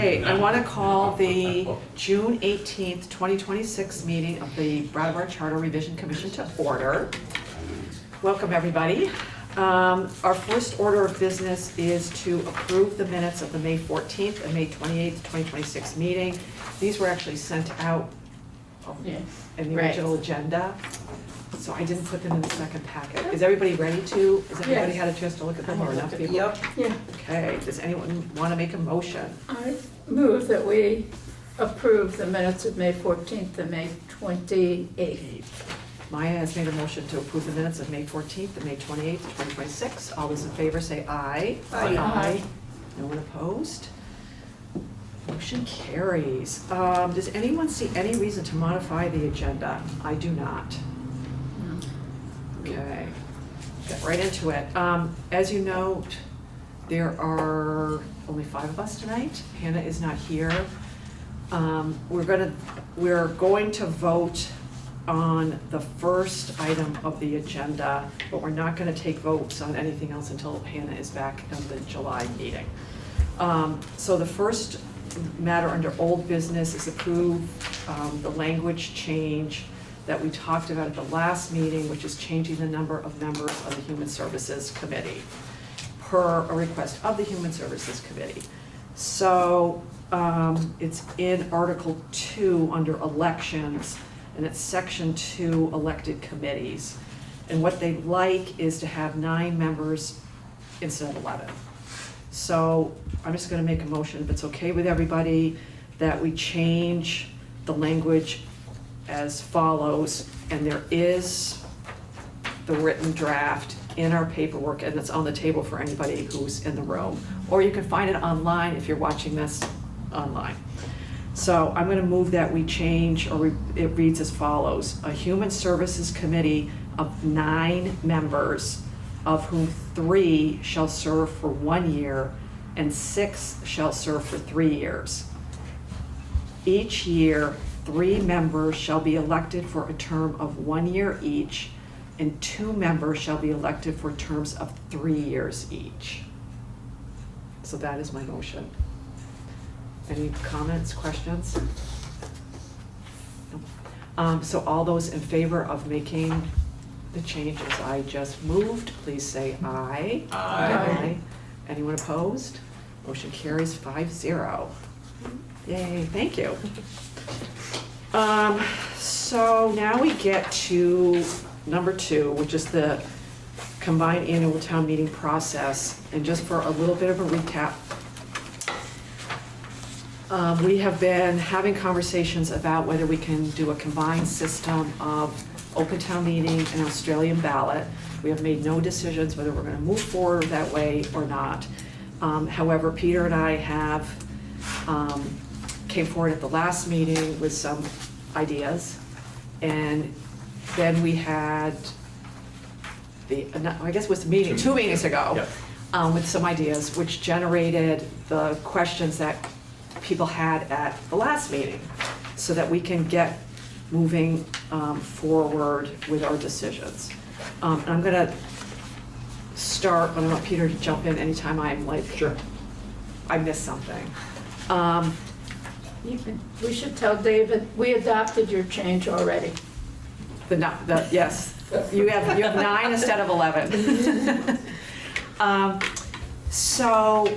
Okay, I want to call the June 18th, 2026 meeting of the Brattleboro Charter Revision Commission to order. Welcome, everybody. Our first order of business is to approve the minutes of the May 14th and May 28th, 2026 meeting. These were actually sent out in the original agenda, so I didn't put them in the second packet. Is everybody ready to? Has everybody had a chance to look at them or enough people? Yep. Yeah, Okay, does anyone want to make a motion? I move that we approve the minutes of May 14th and May 28th. Maya has made a motion to approve the minutes of May 14th and May 28th, 2026. All those in favor say aye. Aye. Aye. No one opposed? Motion carries. Does anyone see any reason to modify the agenda? I do not. Okay, get right into it. As you note, there are only 5 of us tonight. Hannah is not here. We're going to vote on the first item of the agenda, but we're not going to take votes on anything else until Hannah is back in the July meeting. So the first matter under old business is approve the language change that we talked about at the last meeting, which is changing the number of members of the Human Services Committee per a request of the Human Services Committee. So it's in Article 2 under elections, and it's Section 2 elected committees. And what they'd like is to have 9 members instead of 11. So I'm just going to make a motion, if it's okay with everybody, that we change the language as follows, and there is the written draft in our paperwork, and it's on the table for anybody who's in the room, or you can find it online if you're watching this online. So I'm going to move that we change, or it reads as follows: a Human Services Committee of 9 members, of whom 3 shall serve for 1 year and 6 shall serve for 3 years. Each year, 3 members shall be elected for a term of 1 year each, and 2 members shall be elected for terms of 3 years each. So that is my motion. Any comments, questions? No. So all those in favor of making the changes I just moved, please say aye. Aye. Anyone opposed? Motion carries 5-0. Yay, thank you. So now we get to number 2, which is the combined annual town meeting process. And just for a little bit of a recap, we have been having conversations about whether we can do a combined system of open town meeting and Australian ballot. We have made no decisions whether we're going to move forward that way or not. However, Peter and I have came forward at the last meeting with some ideas, and then we had I guess it was the meeting 2 meetings ago. Yep. With some ideas, which generated the questions that people had at the last meeting, so that we can get moving forward with our decisions. And I'm gonna start, but I want Peter to jump in anytime I'm like, Sure. I missed something. We should tell David, we adopted your change already. Yes, you have 9 instead of 11. So,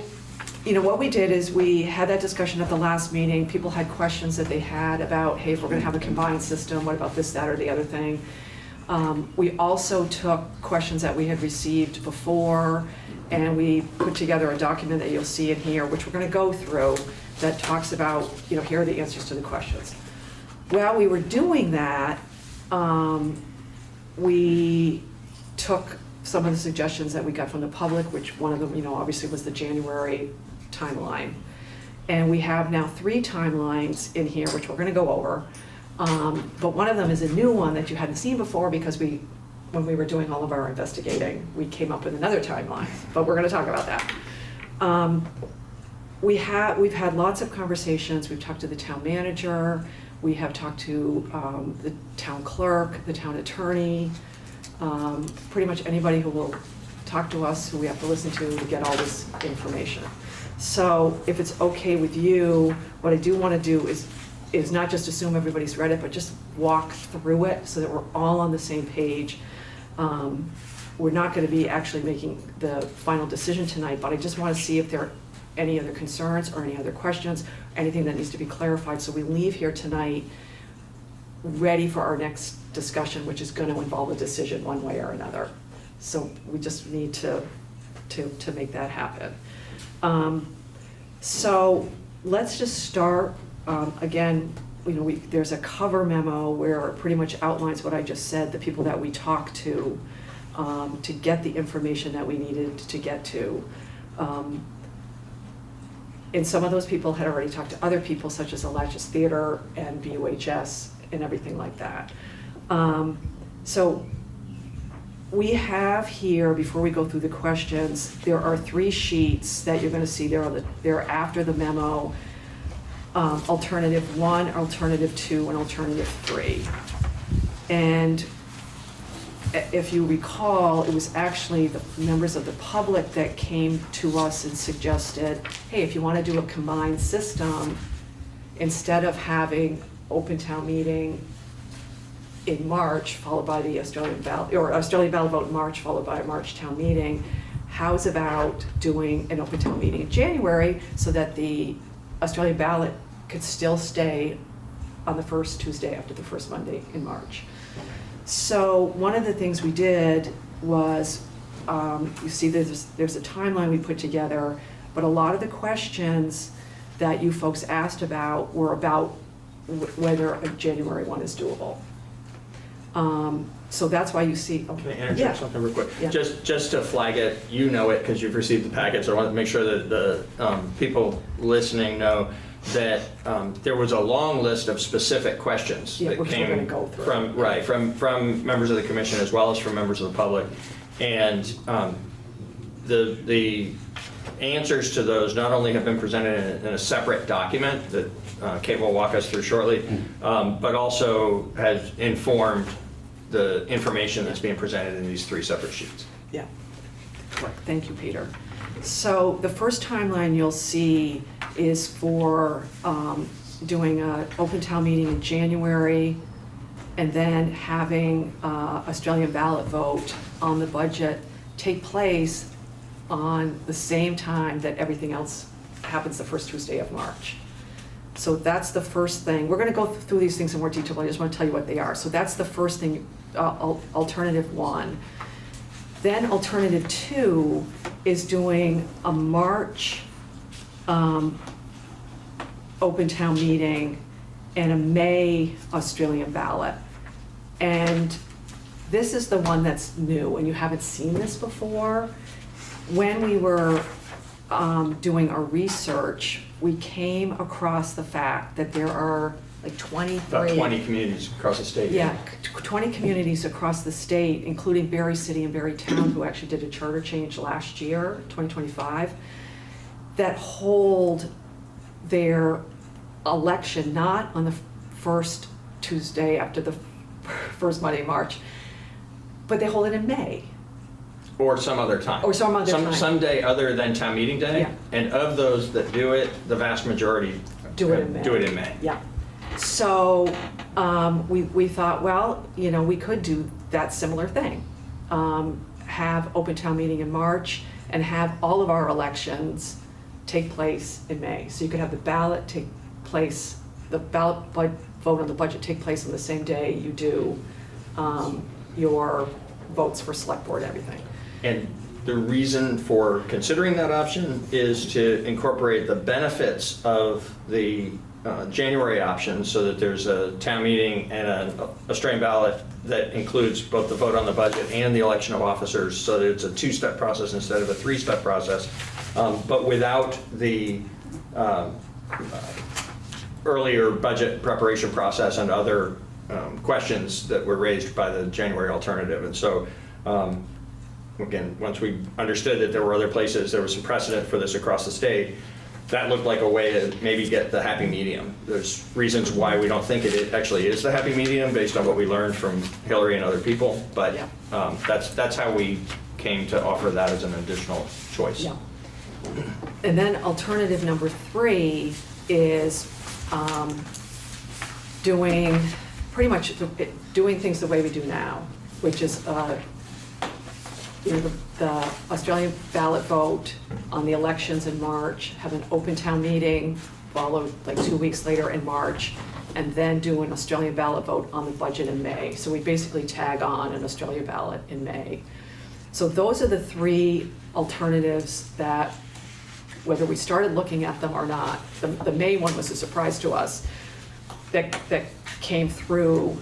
what we did is we had that discussion at the last meeting. People had questions that they had about, hey, if we're gonna have a combined system, what about this, that, or the other thing? We also took questions that we had received before, and we put together a document that you'll see in here, which we're gonna go through, that talks about, here are the answers to the questions. While we were doing that, we took some of the suggestions that we got from the public, which one of them, obviously was the January timeline. And we have now 3 timelines in here, which we're gonna go over. But one of them is a new one that you hadn't seen before, because when we were doing all of our investigating, we came up with another timeline, but we're gonna talk about that. We've had lots of conversations. We've talked to the town manager, we have talked to the town clerk, the town attorney, pretty much anybody who will talk to us, who we have to listen to get all this information. So if it's okay with you, what I do want to do is not just assume everybody's read it, but just walk through it so that we're all on the same page. We're not going to be actually making the final decision tonight, but I just want to see if there are any other concerns or any other questions, anything that needs to be clarified, so we leave here tonight ready for our next discussion, which is going to involve a decision one way or another. So we just need to make that happen. So let's just start. Again, there's a cover memo where it pretty much outlines what I just said, the people that we talked to get the information that we needed to get to. And some of those people had already talked to other people, such as Alachis Theater and BUHS and everything like that. So we have here, before we go through the questions, there are 3 sheets that you're going to see there. They're after the memo. Alternative 1, Alternative 2, and Alternative 3. And if you recall, it was actually the members of the public that came to us and suggested, hey, if you want to do a combined system, instead of having open town meeting in March, followed by the Australian ballot vote in March, followed by a March town meeting, how's about doing an open town meeting in January so that the Australian ballot could still stay on the first Tuesday after the first Monday in March. So one of the things we did was, you see there's a timeline we put together, but a lot of the questions that you folks asked about were about whether a January 1 is doable. So that's why you see. Can I interject something real quick? Yeah. Just to flag it, you know it because you've received the packet, so I want to make sure that the people listening know that there was a long list of specific questions that which we're came gonna go through. from members of the commission as well as from members of the public. And the answers to those not only have been presented in a separate document that Kate will walk us through shortly, but also has informed the information that's being presented in these 3 separate sheets. Yeah, correct. Thank you, Peter. So the first timeline you'll see is for doing an open town meeting in January and then having Australian ballot vote on the budget take place on the same time that everything else happens the first Tuesday of March. So that's the first thing. We're going to go through these things in more detail, but I just want to tell you what they are. So that's the first thing, Alternative 1. Then Alternative 2 is doing a March open town meeting and a May Australian ballot. And this is the one that's new, and you haven't seen this before. When we were doing our research, we came across the fact that there are like 23. About 20 communities across the state. Yeah, 20 communities across the state, including Berry City and Berry Town, who actually did a charter change last year, 2025, that hold their election not on the first Tuesday after the first Monday in March, but they hold it in May. Or some other time. Or some other time. Some day other than town meeting day. Yeah. And of those that do it, the vast majority Do it in May. Do it in May. Yeah. So we thought, well, we could do that similar thing. Have open town meeting in March and have all of our elections take place in May. So you could have the ballot take place, the ballot vote on the budget take place on the same day you do your votes for select board and everything. And the reason for considering that option is to incorporate the benefits of the January option so that there's a town meeting and an Australian ballot that includes both the vote on the budget and the election of officers, so that it's a 2-step process instead of a 3-step process, but without the earlier budget preparation process and other questions that were raised by the January alternative. And so again, once we understood that there were other places, there was some precedent for this across the state, that looked like a way to maybe get the happy medium. There's reasons why we don't think it actually is the happy medium based on what we learned from Hillary and other people, but Yeah. that's how we came to offer that as an additional choice. Yeah. And then alternative number 3 is doing, pretty much doing things the way we do now, which is the Australian ballot vote on the elections in March, have an open town meeting, followed like 2 weeks later in March, and then do an Australian ballot vote on the budget in May. So we basically tag on an Australian ballot in May. So those are the 3 alternatives that, whether we started looking at them or not, the May one was a surprise to us, that came through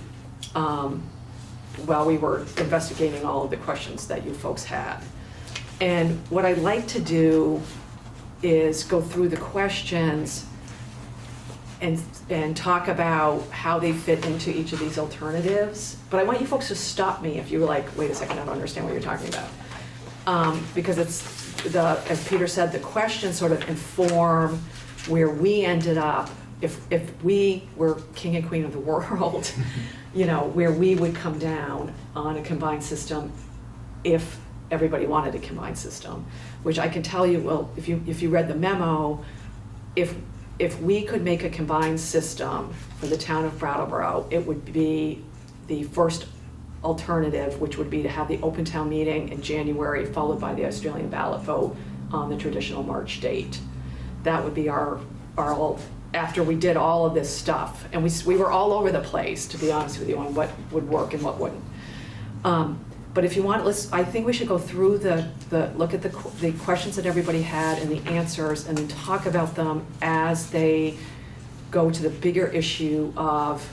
while we were investigating all of the questions that you folks had. And what I'd like to do is go through the questions and talk about how they fit into each of these alternatives. But I want you folks to stop me if you're like, wait a second, I don't understand what you're talking about. Because as Peter said, the questions sort of inform where we ended up if we were king and queen of the world, where we would come down on a combined system if everybody wanted a combined system, which I can tell you, well, if you read the memo, if we could make a combined system for the town of Brattleboro, it would be the first alternative, which would be to have the open town meeting in January, followed by the Australian ballot vote on the traditional March date. That would be our after we did all of this stuff. And we were all over the place, to be honest with you, on what would work and what wouldn't. But if you want, I think we should go through look at the questions that everybody had and the answers, and then talk about them as they go to the bigger issue of,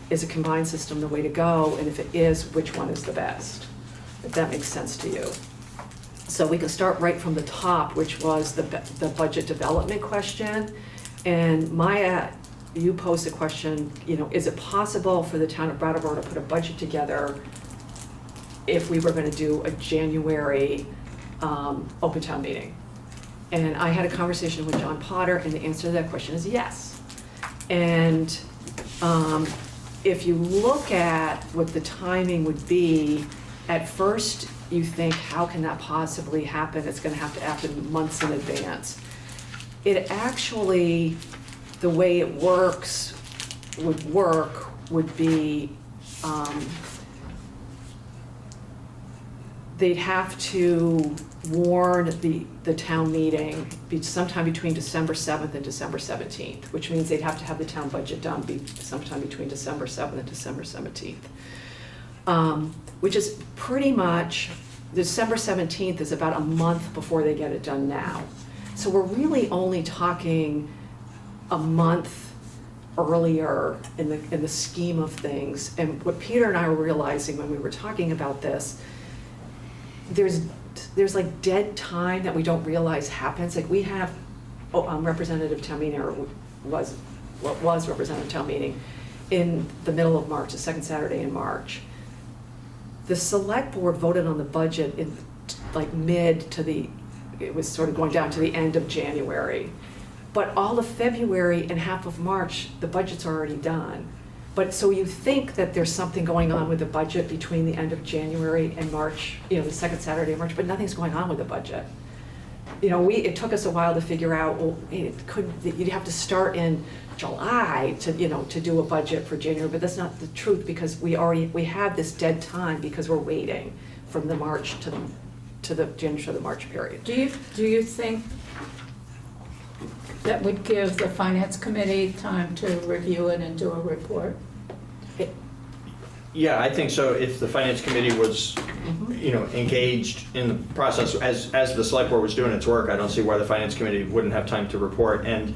is a combined system the way to go? And if it is, which one is the best? If that makes sense to you. So we can start right from the top, which was the budget development question. And Maya, you posed the question, is it possible for the town of Brattleboro to put a budget together if we were going to do a January open town meeting? And I had a conversation with John Potter, and the answer to that question is yes. And if you look at what the timing would be, at first you think, how can that possibly happen? It's going to have to happen months in advance. It actually, the way it would be, they'd have to warn the town meeting sometime between December 7th and December 17th, which means they'd have to have the town budget done sometime between December 7th and December 17th. Which is pretty much, December 17th is about a month before they get it done now. So we're really only talking a month earlier in the scheme of things. And what Peter and I were realizing when we were talking about this, there's like dead time that we don't realize happens. Like we have representative town meeting, or was representative town meeting in the middle of March, the second Saturday in March. The select board voted on the budget in like it was sort of going down to the end of January. But all of February and half of March, the budget's already done. But so you think that there's something going on with the budget between the end of January and March, the second Saturday of March, but nothing's going on with the budget. It took us a while to figure out, well, you'd have to start in July to do a budget for January, but that's not the truth, because we have this dead time because we're waiting from the March to the January to the March period. Do you think that would give the finance committee time to review it and do a report? Yeah, I think so. If the finance committee was, engaged in the process as the select board was doing its work, I don't see why the finance committee wouldn't have time to report. And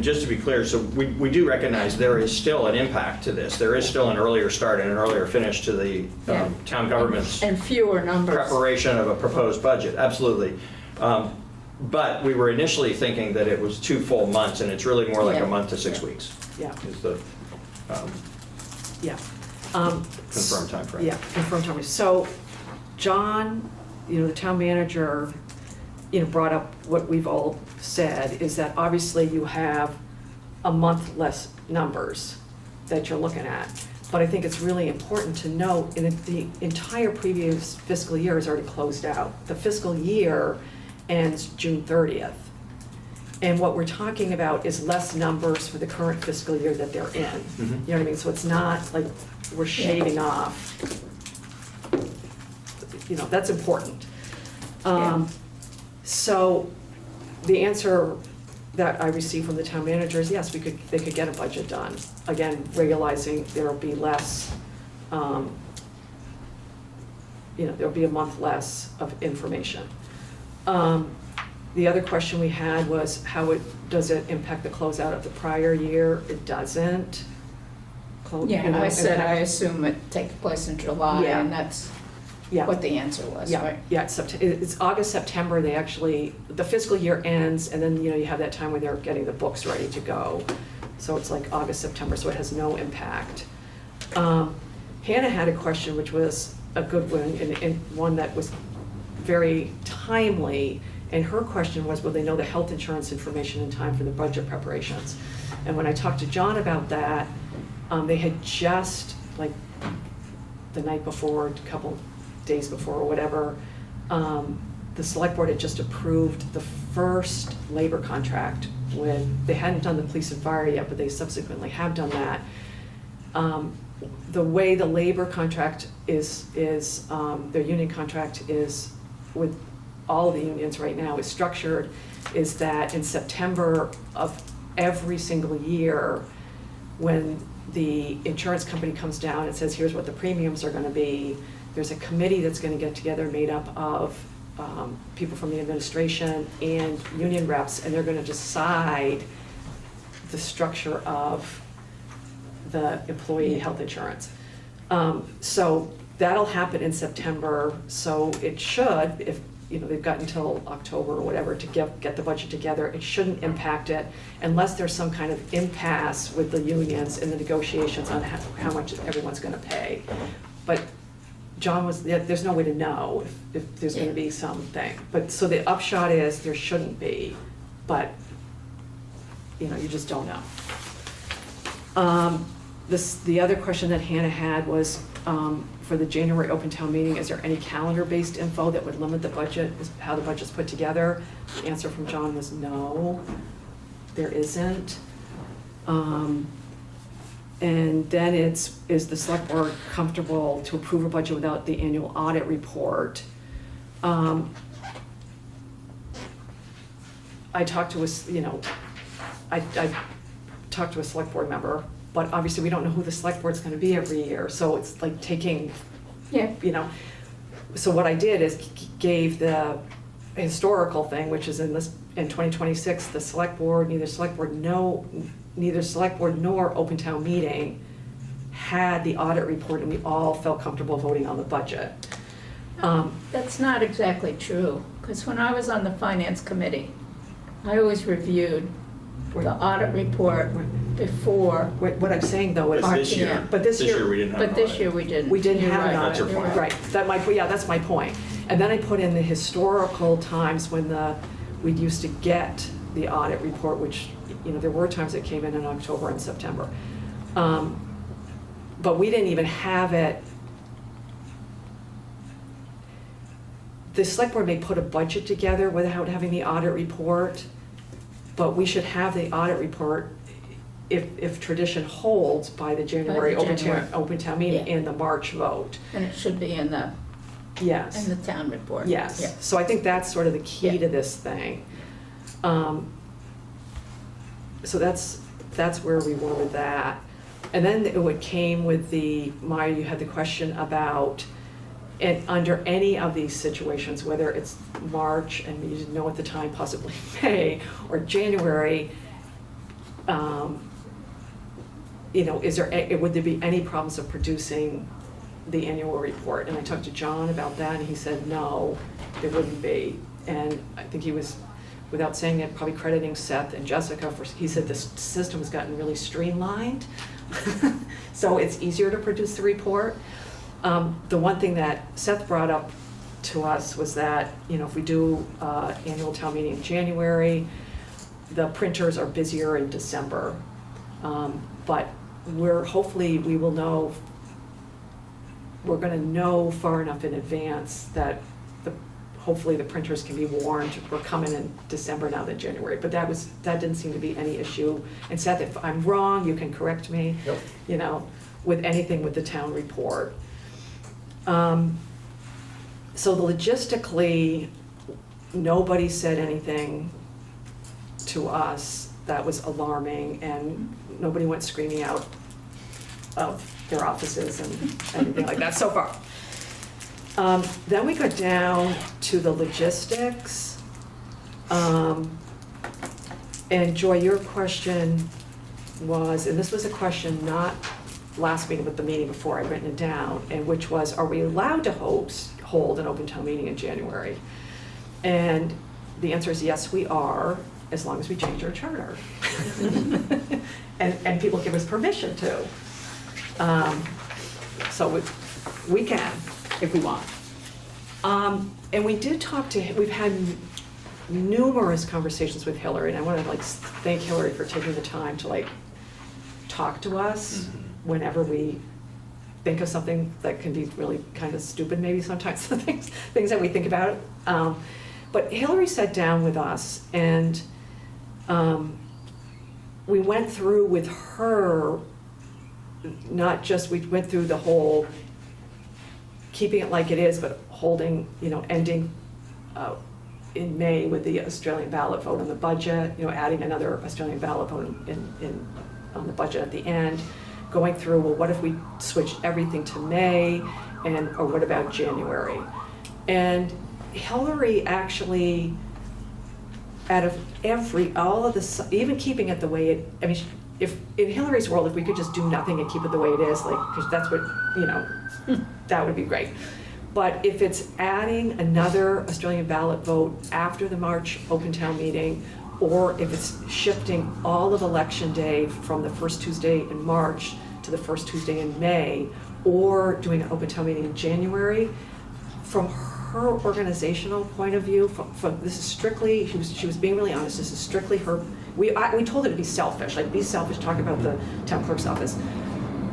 just to be clear, so we do recognize there is still an impact to this. There is still an earlier start and an earlier finish to the town government's and fewer numbers preparation of a proposed budget. Absolutely. But we were initially thinking that it was 2 full months, and it's really more like a month to 6 weeks. Yeah. Is the confirmed time frame. Yeah, confirmed time frame. So John, the town manager, brought up what we've all said, is that obviously you have a month less numbers that you're looking at. But I think it's really important to note, the entire previous fiscal year is already closed out. The fiscal year ends June 30th. And what we're talking about is less numbers for the current fiscal year that they're in. Mhm. You know what I mean? So it's not like we're shaving off, that's important. So the answer that I received from the town manager is yes, they could get a budget done. Again, realizing there'll be less, there'll be a month less of information. The other question we had was does it impact the closeout of the prior year? It doesn't. Yeah, I said I impact- assume it takes place in July, Yeah. and that's Yeah. what the answer was, Yeah, right? yeah, it's August, September, the fiscal year ends, and then, you have that time where they're getting the books ready to go. So it's like August, September, so it has no impact. Hannah had a question, which was a good one, and one that was very timely, and her question was, will they know the health insurance information in time for the budget preparations? And when I talked to John about that, they had just, like, the night before, a couple days before or whatever, the select board had just approved the first labor contract they hadn't done the police and fire yet, but they subsequently have done that. The way the labor contract is their union contract is with all of the unions right now is structured, is that in September of every single year, when the insurance company comes down and says, here's what the premiums are gonna be, there's a committee that's gonna get together made up of people from the administration and union reps, and they're gonna decide the structure of the employee health insurance. So that'll happen in September, so it should, if they've got until October or whatever to get the budget together, it shouldn't impact it unless there's some kind of impasse with the unions in the negotiations on how much everyone's gonna pay. But John there's no way to know if there's gonna be something. But, so the upshot is there shouldn't be, but, you just don't know. The other question that Hannah had was, for the January open town meeting, is there any calendar-based info that would limit the budget, how the budget's put together? The answer from John was no, there isn't. And then is the select board comfortable to approve a budget without the annual audit report? I talked to I talked to a select board member, but obviously we don't know who the select board's gonna be every year, so it's like taking, Yeah. So what I did is gave the historical thing, which is in 2026, the select board, neither select board nor open town meeting had the audit report, and we all felt comfortable voting on the budget. That's not exactly true, because when I was on the finance committee, I always reviewed the audit report before What I'm saying though is, But this year, RTM. But this year- we didn't have But an this audit. year we didn't. we didn't You're have an right. That's your audit. point. Right, that's my point. And then I put in the historical times when we'd used to get the audit report, which, there were times it came in October and September. But we didn't even have it. The select board may put a budget together without having the audit report, but we should have the audit report if tradition holds by the January January. open town meeting Yeah. and the March vote. And it should be in the Yes. town report. Yes, Yeah. so I think that's sort of the key Yeah. to this thing. So that's where we were with that. And then it came with Maya, you had the question about, and under any of these situations, whether it's March, and you didn't know at the time, possibly May, or January, would there be any problems of producing the annual report? And I talked to John about that, and he said, no, there wouldn't be. And I think he was, without saying it, probably crediting Seth and Jessica he said this system has gotten really streamlined. So it's easier to produce the report. The one thing that Seth brought up to us was that, if we do annual town meeting in January, the printers are busier in December. But hopefully we will know, we're gonna know far enough in advance that hopefully the printers can be warned, we're coming in December now than January, but that didn't seem to be any issue. And Seth, if I'm wrong, you can correct me, Yep. you know, with anything with the town report. So logistically, nobody said anything to us that was alarming, and nobody went screaming out of their offices and anything like that so far. Then we got down to the logistics. And Joy, your question was, and this was a question not last meeting, but the meeting before, I'd written it down, and which was, are we allowed to hold an open town meeting in January? And the answer is yes, we are, as long as we change our charter. And people give us permission to. So we can, if we want. And we did talk to, we've had numerous conversations with Hillary, and I want to like thank Hillary for taking the time to like talk to us whenever we think of something that can be really kind of stupid maybe sometimes, things that we think about. But Hillary sat down with us, and we went through with her, not just, we went through the whole keeping it like it is, but holding, you know, ending in May with the Australian ballot vote on the budget, you know, adding another Australian ballot vote on the budget at the end, going through, well, what if we switched everything to May, or what about January? And Hillary actually, out of all of this, even keeping it the way it, I mean, if in Hillary's world, if we could just do nothing and keep it the way it is, like, because that's what, you know, that would be great. But if it's adding another Australian ballot vote after the March open town meeting, or if it's shifting all of election day from the first Tuesday in March to the first Tuesday in May, or doing an open town meeting in January, from her organizational point of view, from this is strictly, she was being really honest, this is strictly her, we told her to be selfish, like be selfish, talk about the town clerk's office.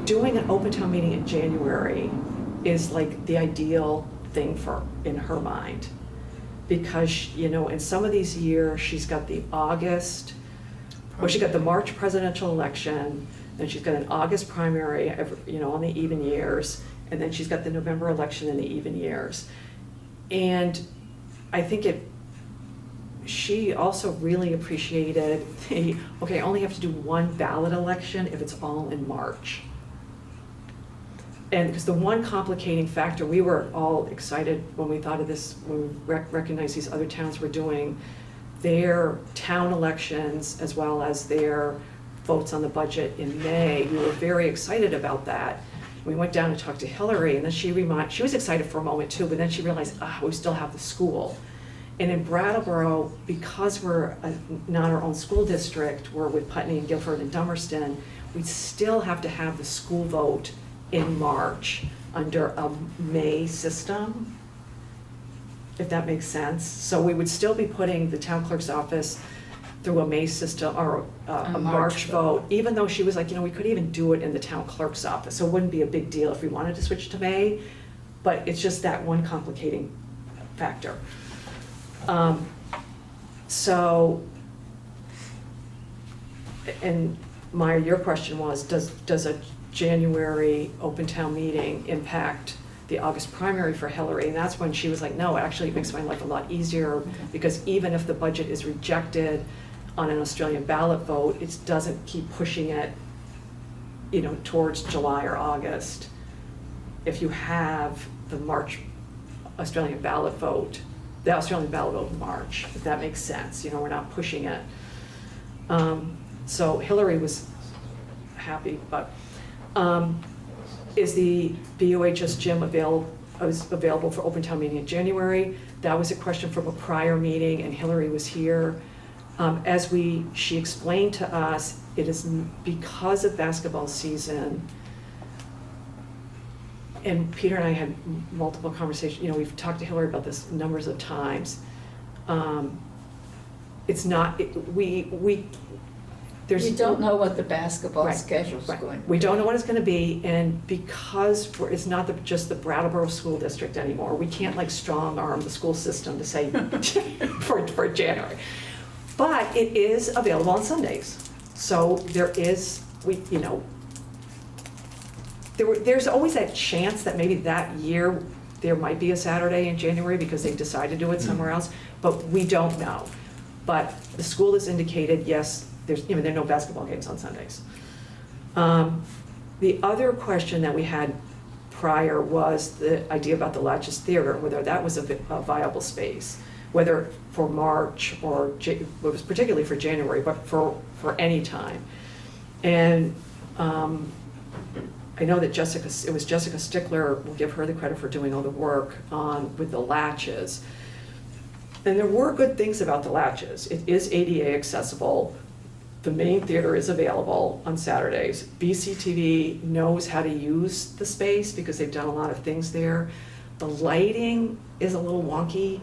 Doing an open town meeting in January is like the ideal thing in her mind. Because, you know, in some of these years, she's got the she got the March presidential election, then she's got an August primary, you know, on the even years, and then she's got the November election in the even years. And I think she also really appreciated okay, I only have to do one ballot election if it's all in March. And because the one complicating factor, we were all excited when we thought of this, when we recognized these other towns were doing their town elections as well as their votes on the budget in May. We were very excited about that. We went down and talked to Hillary, and then she was excited for a moment too, but then she realized, we still have the school. And in Brattleboro, because we're not our own school district, we're with Putney and Guilford and Dummerston, we still have to have the school vote in March under a May system, if that makes sense. So we would still be putting the town clerk's office through a May system or a March vote, even though she was like, you know, we could even do it in the town clerk's office. So it wouldn't be a big deal if we wanted to switch to May, but it's just that one complicating factor. So, and Maya, your question was, does a January open town meeting impact the August primary for Hillary? And that's when she was like, no, actually it makes my life a lot easier, because even if the budget is rejected on an Australian ballot vote, it doesn't keep pushing it, you know, towards July or August. If you have the March Australian ballot vote, the Australian ballot vote in March, if that makes sense, you know, we're not pushing it. So Hillary was happy, but is the BOHS gym available for open town meeting in January? That was a question from a prior meeting, and Hillary was here. She explained to us, it is because of basketball season, and Peter and I had multiple conversations, you know, we've talked to Hillary about this numbers of times. It's not, there's. You don't know what the basketball Right, schedule's right. going to be. We don't know what it's gonna be, and because it's not just the Brattleboro School District anymore, we can't like strong arm the school system to say for January. But it is available on Sundays, so there is, there's always that chance that maybe that year there might be a Saturday in January because they decide to do it somewhere else, but we don't know. But the school has indicated, yes, there are no basketball games on Sundays. The other question that we had prior was the idea about the Latches Theater, whether that was a viable space, whether for March or, it was particularly for January, but for any time. And I know that it was Jessica Stickler, we'll give her the credit for doing all the work with the Latches. And there were good things about the Latches. It is ADA accessible. The main theater is available on Saturdays. BCTV knows how to use the space because they've done a lot of things there. The lighting is a little wonky,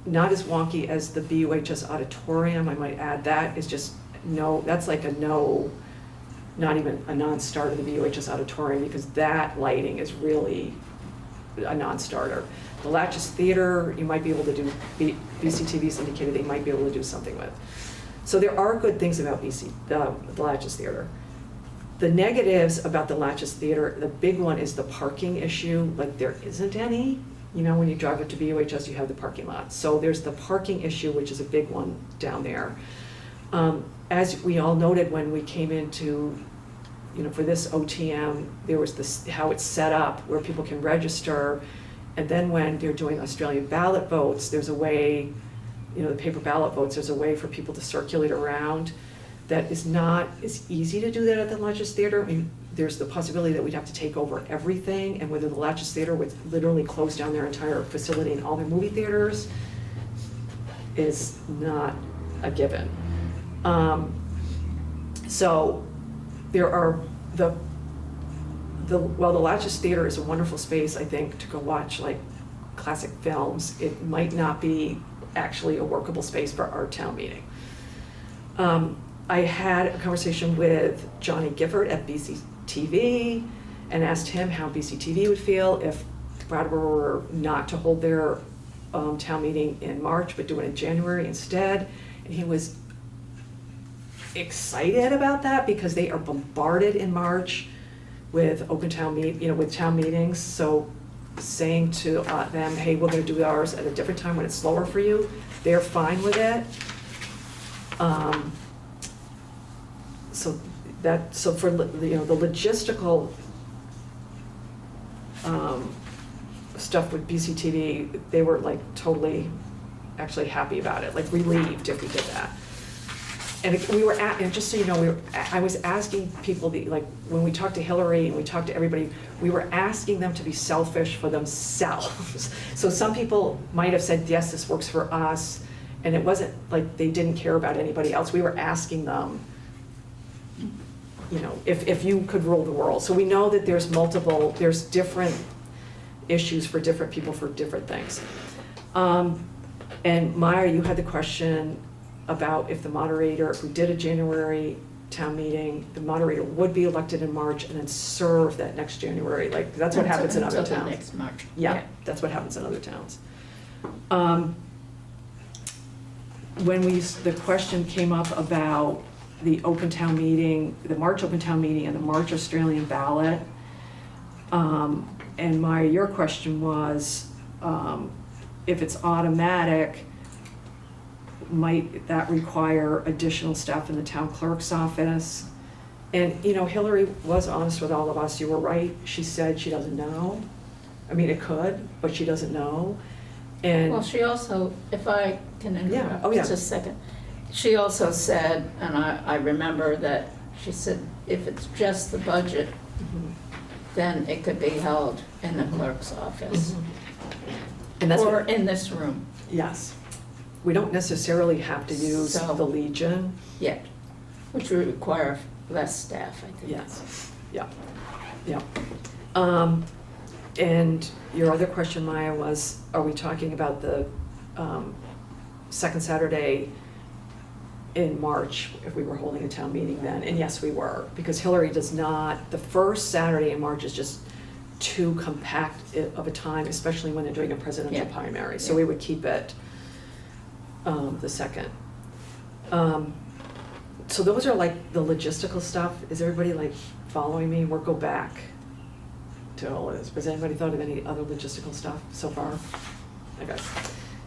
not as wonky as the BUHS auditorium, I might add. That is just that's like a no, not even a non-starter, the BUHS auditorium, because that lighting is really a non-starter. The Latches Theater, you might be able to do, BCTV's indicated they might be able to do something with. So there are good things about the Latches Theater. The negatives about the Latches Theater, the big one is the parking issue. Like, there isn't any. When you drive up to BUHS, you have the parking lot. So there's the parking issue, which is a big one down there. As we all noted when we came into, for this OTM, there was this, how it's set up where people can register. And then when they're doing Australian ballot votes, there's a way, the paper ballot votes, there's a way for people to circulate around that is not as easy to do that at the Latches Theater. I mean, there's the possibility that we'd have to take over everything, and whether the Latches Theater would literally close down their entire facility and all their movie theaters is not a given. So there are the Latches Theater is a wonderful space, I think, to go watch like classic films. It might not be actually a workable space for our town meeting. I had a conversation with Johnny Gifford at BCTV and asked him how BCTV would feel if Brattleboro were not to hold their town meeting in March, but do it in January instead. And he was excited about that because they are bombarded in March with open town with town meetings. So saying to them, hey, we're going to do ours at a different time when it's slower for you, they're fine with it. So for the logistical stuff with BCTV, they were like totally actually happy about it, like relieved if we did that. And we were and just so you know, I was asking people, when we talked to Hillary and we talked to everybody, we were asking them to be selfish for themselves. So some people might have said, yes, this works for us, and it wasn't like they didn't care about anybody else. We were asking them, if you could rule the world. So we know that there's different issues for different people for different things. And Maya, you had the question about if we did a January town meeting, the moderator would be elected in March and then serve that next January. Like, that's what happens in other towns. Next March. Yeah, that's what happens in other towns. When the question came up about the open town meeting, the March open town meeting and the March Australian ballot, and Maya, your question was, if it's automatic, might that require additional staff in the town clerk's office? And, Hillary was honest with all of us. You were right. She said she doesn't know. I mean, it could, but she doesn't know. And Well, she also, if I can interrupt Oh, yeah. just a second, she also said, and I remember that she said, if it's just the budget, then it could be held in the clerk's office and that's or what, in this room. yes. We don't necessarily have to use So- the Legion. Yet, which would require less staff, I think. Yes, yeah. And your other question, Maya, was, are we talking about the second Saturday in March if we were holding a town meeting then, and yes, we were, because Hillary does not, the first Saturday in March is just too compact of a time, especially when they're doing a presidential Yeah. primary, so Yeah. we would keep it the second. So those are like the logistical stuff. Is everybody like following me? We'll go back to all of this. Has anybody thought of any other logistical stuff so far? I guess.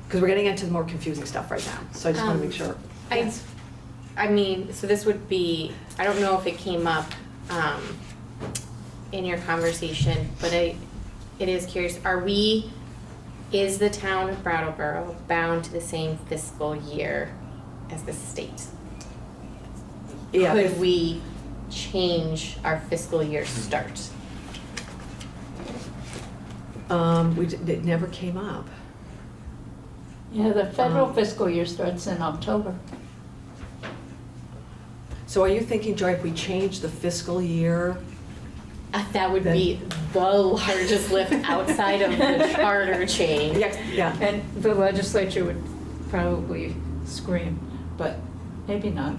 Because we're getting into the more confusing stuff right now, so I just want to make sure. I mean, so this would be, I don't know if it came up in your conversation, but it is curious, is the town of Brattleboro bound to the same fiscal year as the state? Yeah, Could we change our fiscal year start? It never came up. Yeah, the federal fiscal year starts in October. So are you thinking, Joy, if we change the fiscal year? That would be the largest lift outside of the charter change. Yeah. And the legislature would probably scream, but maybe not.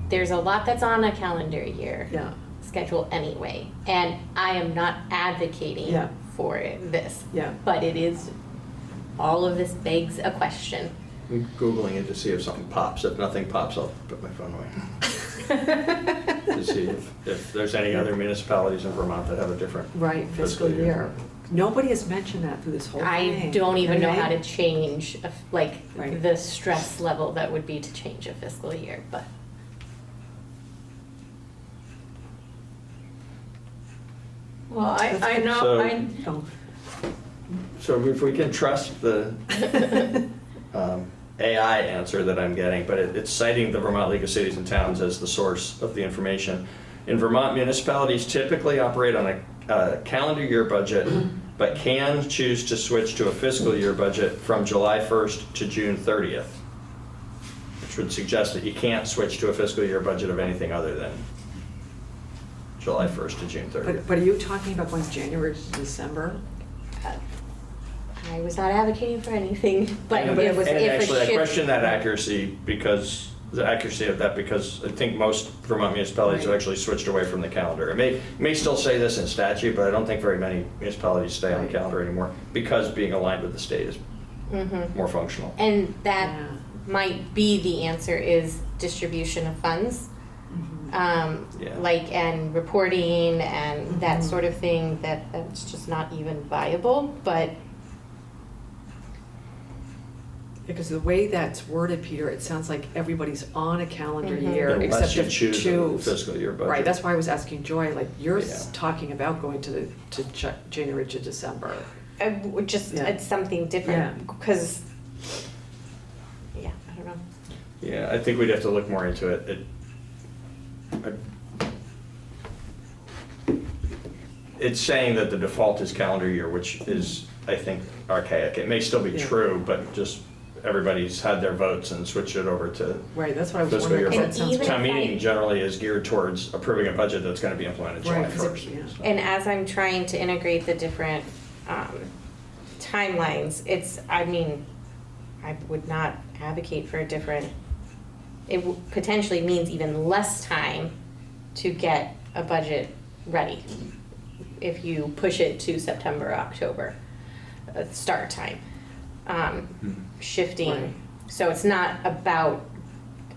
There's a lot that's on a calendar year Yeah, schedule anyway, and I am not advocating Yeah. for this, yeah. but it is, all of this begs a question. I'm Googling it to see if something pops. If nothing pops, I'll put my phone away. To see if there's any other municipalities in Vermont that have a different Right, fiscal year. Nobody has mentioned that through this whole thing. I don't even know how Okay? to change, like, Right. the stress level that would be to change a fiscal year, but. Well, I know, So- Oh. So if we can trust the AI answer that I'm getting, but it's citing the Vermont League of Cities and Towns as the source of the information. In Vermont, municipalities typically operate on a calendar year budget, but can choose to switch to a fiscal year budget from July 1st to June 30th, which would suggest that you can't switch to a fiscal year budget of anything other than July 1st to June 30th. But are you talking about going January to December? I was not advocating for anything, but And it was, if a actually, I shift. question that accuracy because I think most Vermont municipalities have Right. actually switched away from the calendar. It may still say this in statute, but I don't think very many municipalities stay on the Right. calendar anymore because being aligned with the state is Mhm. more functional. And that Yeah. might be the answer, is distribution of funds. Yeah. Like, and reporting and that Mhm. sort of thing, that's just not even viable, but Because the way that's worded, Peter, it sounds like everybody's on a calendar Mhm. year Unless except you to choose a choose. fiscal year budget. Right, that's why I was asking Joy, like, you're Yeah. talking about going to January to December. just, Yeah. it's something Yeah. different, because, yeah, I don't know. Yeah, I think we'd have to look more into it. It's saying that the default is calendar year, which is, I think, archaic. It may still be Yeah. true, but just everybody's had their votes and switched it over to Right, that's what I was fiscal wondering, year. 'cause that And sounds. even Town if meeting I- generally is geared towards approving a budget that's gonna be implemented July Right, 'cause it- 1st. yeah. so. And as I'm trying to integrate the different timelines, I would not advocate for a different, potentially means even less time to get a budget ready if you push it to September, October, start time. Shifting, Right. so it's not about,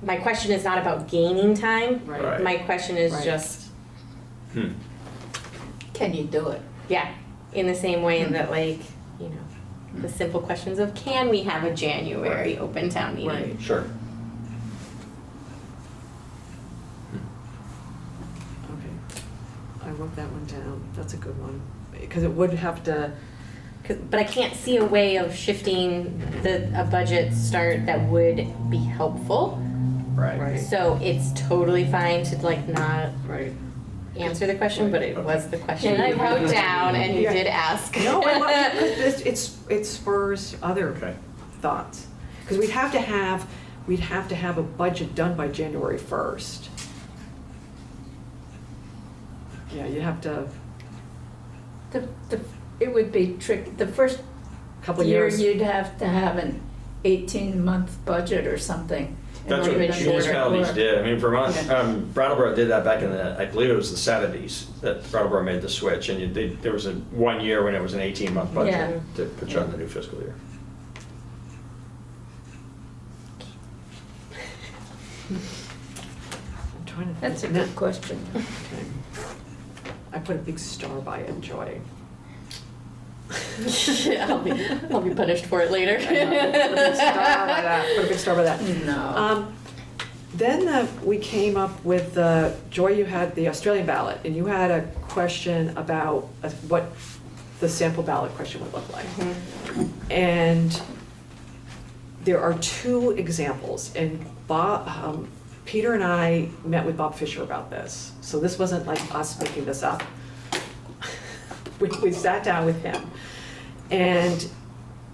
my question is not about gaining time. Right. My question is Right. just, Hmm. can you do it? yeah, in the same way that, like, you know, the simple questions of, can we have a January open town meeting? Right. Sure. Okay, I wrote that one down, that's a good one, because it would have to, But I can't see a way of shifting a budget start that would be helpful. Right. Right. So it's totally fine to, like, not right. answer the question, but it was the question Yeah. I wrote down and you Yeah. did ask. No, I love it, because it spurs other Okay. thoughts. Because we'd have to have a budget done by January 1st. Yeah, you have to, It would be tricky. The first couple year, years. you'd have to have an 18-month budget or something. That's what might have been municipalities shorter. did. I mean, Vermont, Okay. Brattleboro did that back in the, I believe it was the 70s, that Brattleboro made the switch. And there was a 1 year when it was an 18-month budget Yeah. to put you on the new fiscal year. I'm trying to. That's a think. good question. Okay. I put a big star by it, Joy. I'll be punished for it later. I know. Put a big star by that. Put a big star by that. No. Then we came up with Joy, you had the Australian ballot, and you had a question about what the sample ballot question would look like. And there are 2 examples, and Peter and I met with Bob Fisher about this. So this wasn't like us making this up. We sat down with him. And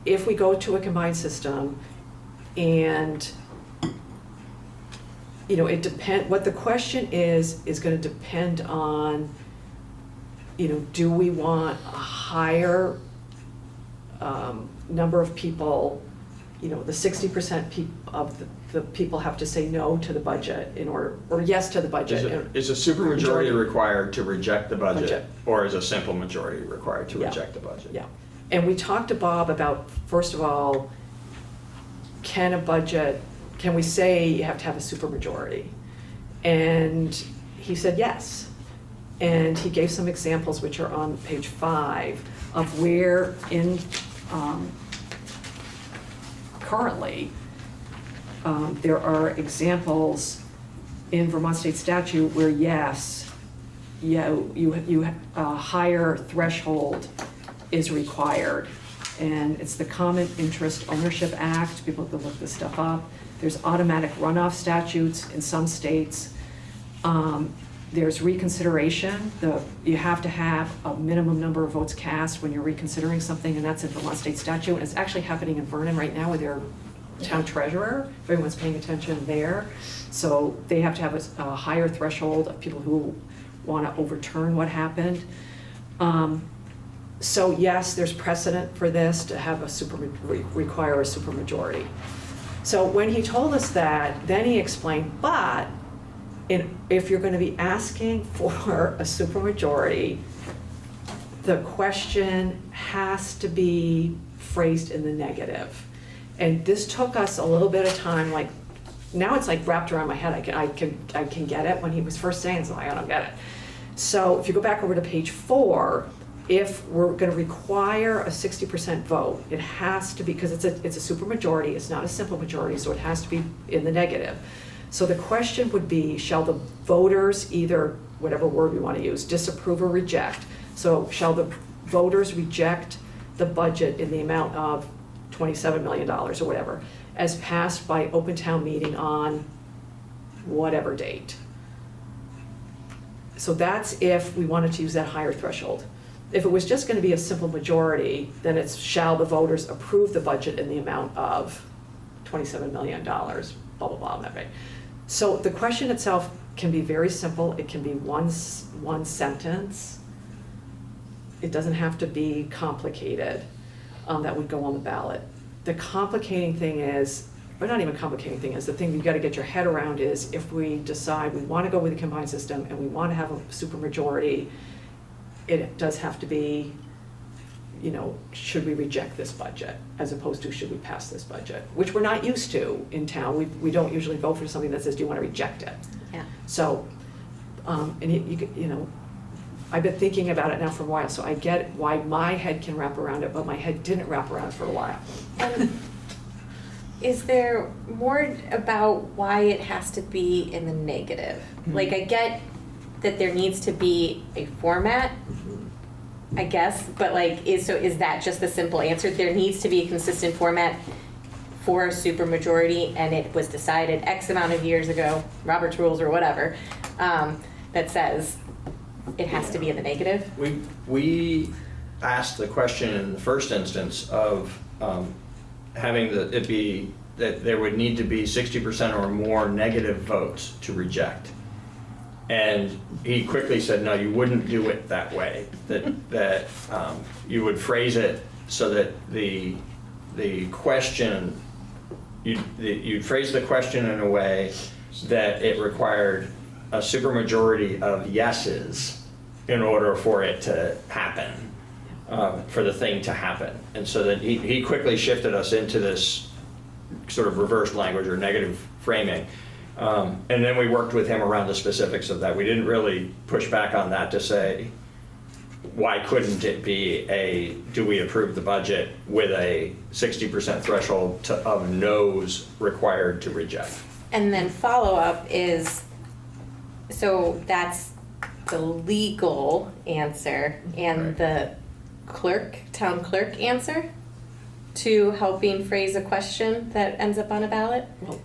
if we go to a combined system and what the question is going to depend on, do we want a higher number of people, the 60% of the people have to say no to the budget or yes to the budget. Is a supermajority Majority. required to reject the budget, Budget. or is a simple majority required to Yeah. reject the budget? Yeah, and we talked to Bob about, first of all, can we say you have to have a supermajority? And he said yes. And he gave some examples, which are on page 5, of where currently, there are examples in Vermont state statute where yes, a higher threshold is required. And it's the Common Interest Ownership Act. People can look this stuff up. There's automatic runoff statutes in some states. There's reconsideration. You have to have a minimum number of votes cast when you're reconsidering something, and that's in Vermont state statute. And it's actually happening in Vernon right now with their town treasurer. If everyone's paying attention there. So they have to have a higher threshold of people who want to overturn what happened. So yes, there's precedent for this to have require a supermajority. So when he told us that, then he explained, but if you're going to be asking for a supermajority, the question has to be phrased in the negative. And this took us a little bit of time, like, now it's like wrapped around my head. I can get it. When he was first saying, so I don't get it. So if you go back over to page 4, if we're going to require a 60% vote, it has to be, because it's a supermajority, it's not a simple majority, so it has to be in the negative. So the question would be, shall the voters either, whatever word we want to use, disapprove or reject? So shall the voters reject the budget in the amount of $27 million or whatever, as passed by open town meeting on whatever date? So that's if we wanted to use that higher threshold. If it was just going to be a simple majority, then it's shall the voters approve the budget in the amount of $27 million, blah, blah, blah, on that way. So the question itself can be very simple. It can be one sentence. It doesn't have to be complicated. That would go on the ballot. The complicating thing is, or not even complicating thing is, the thing you've got to get your head around is, if we decide we want to go with a combined system and we want to have a supermajority, it does have to be, should we reject this budget, as opposed to should we pass this budget, which we're not used to in town. We don't usually vote for something that says, do you want to reject it? Yeah. So, and I've been thinking about it now for a while, so I get why my head can wrap around it, but my head didn't wrap around it for a while. Is there more about why it has to be in the negative? Mm-hmm. Like, I get that there needs to be a format, I guess, but like, is that just the simple answer? There needs to be a consistent format for a supermajority, and it was decided X amount of years ago, Robert's rules or whatever, that says it has to be in the negative? We asked the question in the first instance of having it be that there would need to be 60% or more negative votes to reject. And he quickly said, no, you wouldn't do it that way, that you would phrase it so that the question, you'd phrase the question in a way that it required a supermajority of yeses in order for it to happen, for the thing to happen. And so then he quickly shifted us into this sort of reversed language or negative framing. And then we worked with him around the specifics of that. We didn't really push back on that to say, why couldn't it be do we approve the budget with a 60% threshold of no's required to reject? And then follow-up is, so that's the legal answer and Right. the town clerk answer to helping phrase a question that ends up on a ballot? Well,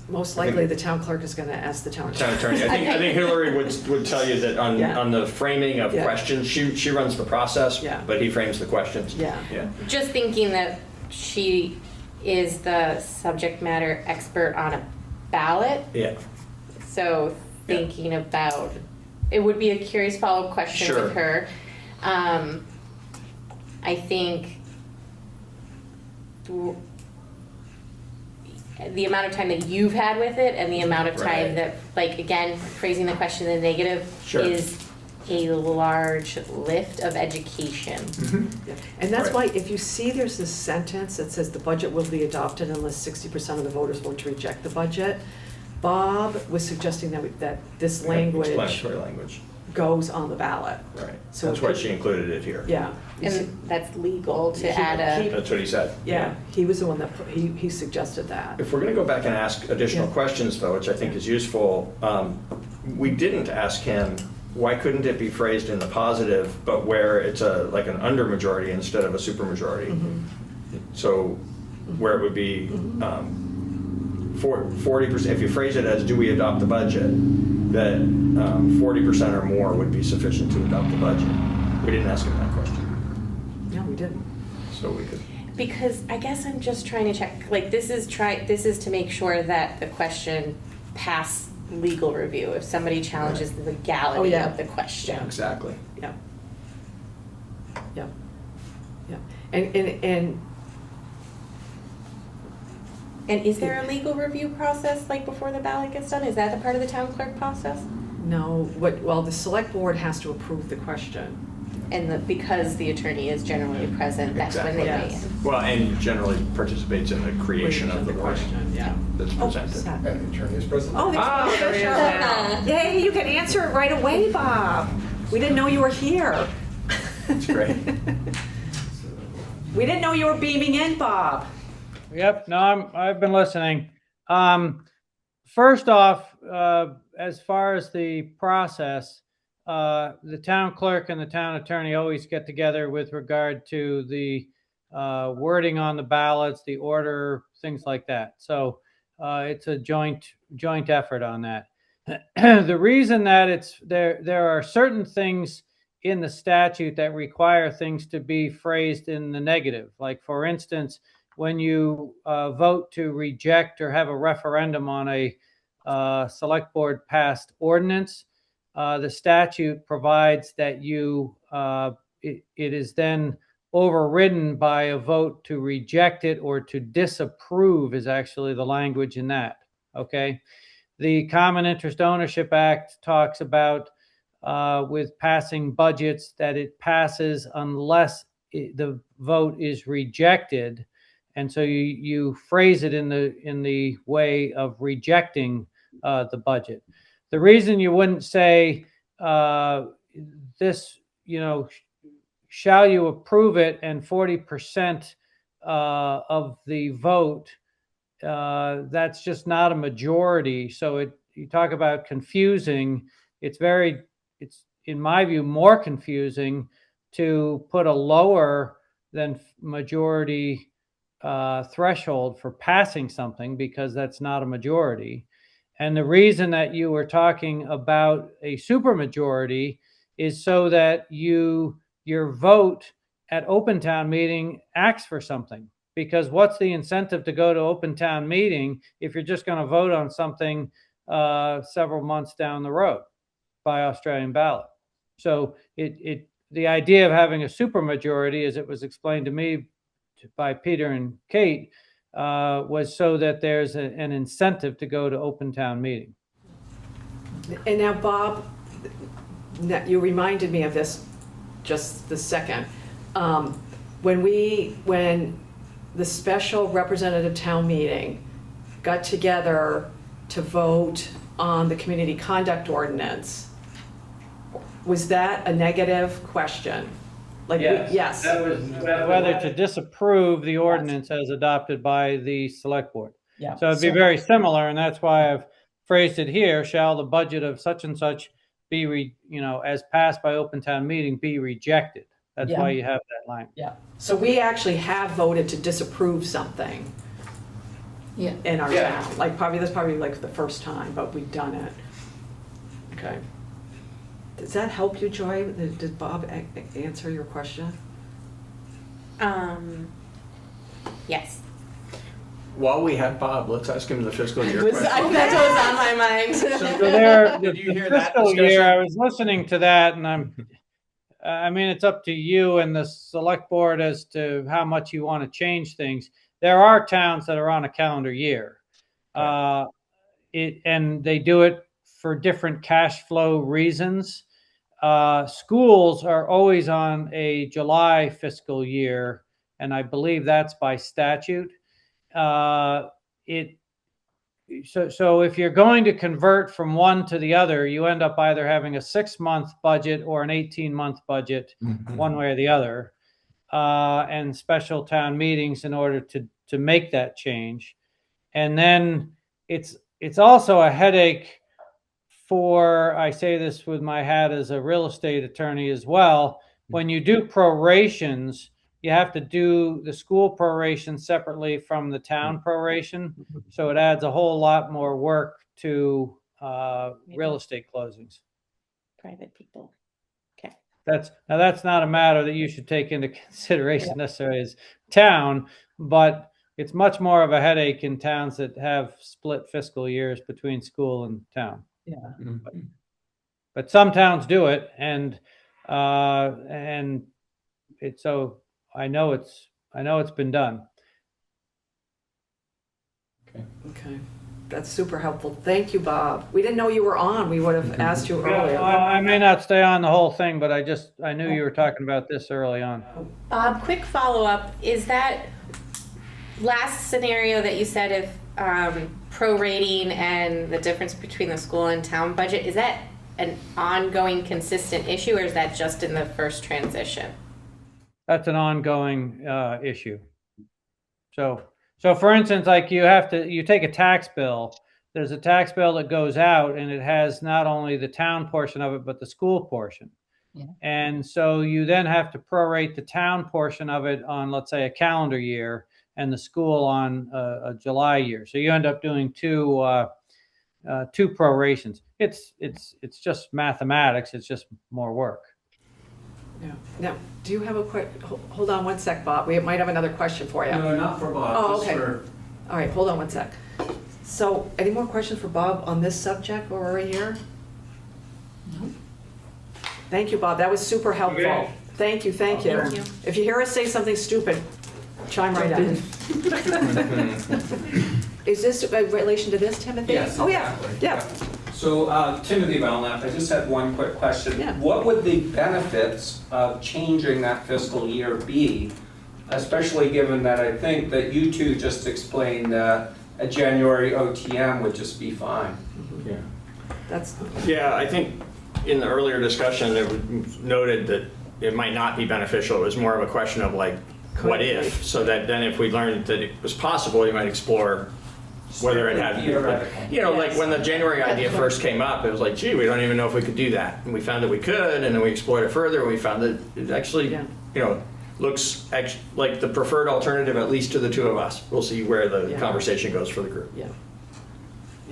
most likely, the town clerk is gonna ask the town Town attorney. attorney. I think Hillary would tell you that Yeah. on the framing of Yeah. questions, she runs the process, Yeah. but he frames the questions. Yeah. Yeah. Just thinking that she is the subject matter expert on a ballot, Yeah. so thinking about, it would be a curious follow-up question Sure. with her. I think the amount of time that you've had with it and the amount of time Right. that, like, again, phrasing the question in the negative Sure. is a large lift of education. Yeah. And that's Right. why if you see there's this sentence that says the budget will be adopted unless 60% of the voters vote to reject the budget, Bob was suggesting that this language Explanatory language. goes on the ballot. Right. So That's it why could- she included it here. Yeah. And that's legal to He- add a, That's what he said. Yeah, he was the one that, he suggested that. If we're going to go back and ask additional Yeah. questions, though, which I think is useful, we didn't ask him, why couldn't it be phrased in the positive, but where it's like an undermajority instead of a supermajority? Mm-hmm. So where it would be 40%, if you phrase it as, do we adopt the budget, that 40% or more would be sufficient to adopt the budget. We didn't ask him that question, No, we didn't. so we could. because I guess I'm just trying to check, like, this is to make sure that the question pass legal review, if somebody challenges the Oh, legality yeah. of the question. Exactly. Yeah. Yeah. Yeah. And And is there a legal review process, like, before the ballot gets done? Is that a part of the town clerk process? no, well, the select board has to approve the question. And because the attorney is generally present, that's when they weigh Exactly. in. Well, and generally participates in the creation of the question Yeah. that's Oh, presented. Seth. And the attorney is present. Oh, there's there he is now. Yay, you can answer it right away, Bob. We didn't know you were here. That's great. We didn't know you were beaming in, Bob. Yep, no, I've been listening. First off, as far as the process, the town clerk and the town attorney always get together with regard to the wording on the ballots, the order, things like that. So it's a joint effort on that. The reason that it's there are certain things in the statute that require things to be phrased in the negative. Like, for instance, when you vote to reject or have a referendum on a select board passed ordinance, the statute provides that it is then overridden by a vote to reject it or to disapprove is actually the language in that. Okay. The Common Interest Ownership Act talks about with passing budgets that it passes unless the vote is rejected. And so you phrase it in the way of rejecting the budget. The reason you wouldn't say this, shall you approve it, and 40% of the vote, that's just not a majority. So you talk about confusing. It's in my view more confusing to put a lower than majority threshold for passing something, because that's not a majority. And the reason that you were talking about a supermajority is so that your vote at open town meeting acts for something. Because what's the incentive to go to open town meeting if you're just going to vote on something several months down the road by Australian ballot? So the idea of having a supermajority, as it was explained to me by Peter and Kate was so that there's an incentive to go to open town meeting. And now, Bob, you reminded me of this just the second. When the special representative town meeting got together to vote on the community conduct ordinance, was that a negative question? Like, yes. That was whether to disapprove the ordinance as adopted by the select board. Yeah. So it'd be very similar, and that's why I've phrased it here, shall the budget of such and such be, as passed by open town meeting, be rejected. That's Yeah. why you have that line. Yeah. So we actually have voted to disapprove something Yeah. in our Yeah. town. That's probably like the first time, but we've done it. Okay. Does that help you, Joy? Did Bob answer your question? Yes. While we have Bob, let's ask him the fiscal year question. That's what was on my mind. So there, Did you hear the that fiscal year, discussion? I was listening to that, and it's up to you and the select board as to how much you want to change things. There are towns that are on a calendar year. And they do it for different cash flow reasons. Schools are always on a July fiscal year, and I believe that's by statute. So if you're going to convert from one to the other, you end up either having a 6-month budget or an 18-month budget, one way or the other, and special town meetings in order to make that change. And then it's also a headache for, I say this with my hat as a real estate attorney as well, when you do prorations, you have to do the school proration separately from the town proration. So it adds a whole lot more work to real estate closings. Private people. Okay. That's not a matter that you should take into consideration necessarily as town, but it's much more of a headache in towns that have split fiscal years between school and town. Yeah. But some towns do it, and it's so I know it's been done. Okay. That's super helpful. Thank you, Bob. We didn't know you were on. We would have asked you Well, earlier. I may not stay on the whole thing, but I knew you were talking about this early on. Bob, quick follow-up. Is that last scenario that you said if prorating and the difference between the school and town budget, is that an ongoing consistent issue, or is that just in the first transition? That's an ongoing issue. So for instance, like you take a tax bill, there's a tax bill that goes out and it has not only the town portion of it, but the school portion. Yeah. And so you then have to prorate the town portion of it on, let's say, a calendar year, and the school on a July year. So you end up doing two prorations. It's just mathematics. It's just more work. Yeah. Now, do you have hold on one sec, Bob. We might have another question for you. No, not for Bob, Oh, just okay. for, All right, hold on one sec. So, any more questions for Bob on this subject while we're here? No. Thank you, Bob. That was super helpful. Okay. Thank you. Thank you. If you hear us say something stupid, chime right in. Is this in relation to this, Timothy? yes, Oh, yeah. exactly. Yeah. So Timothy Belknap, I just had one quick question. Yeah. What would the benefits of changing that fiscal year be, especially given that I think that you two just explained that a January OTM would just be fine? Yeah. That's, Yeah, I think in the earlier discussion, it was noted that it might not be beneficial. It was more of a question of like, what if? So that then if we learned that it was possible, you might explore whether it had, Theoretical. like when the January idea first came up, it was like, gee, we don't even know if we could do that. And we found that we could, and then we explored it further, and we found that it actually, Yeah. looks like the preferred alternative, at least to the two of us. We'll see where the Yeah. conversation goes for the group. yeah.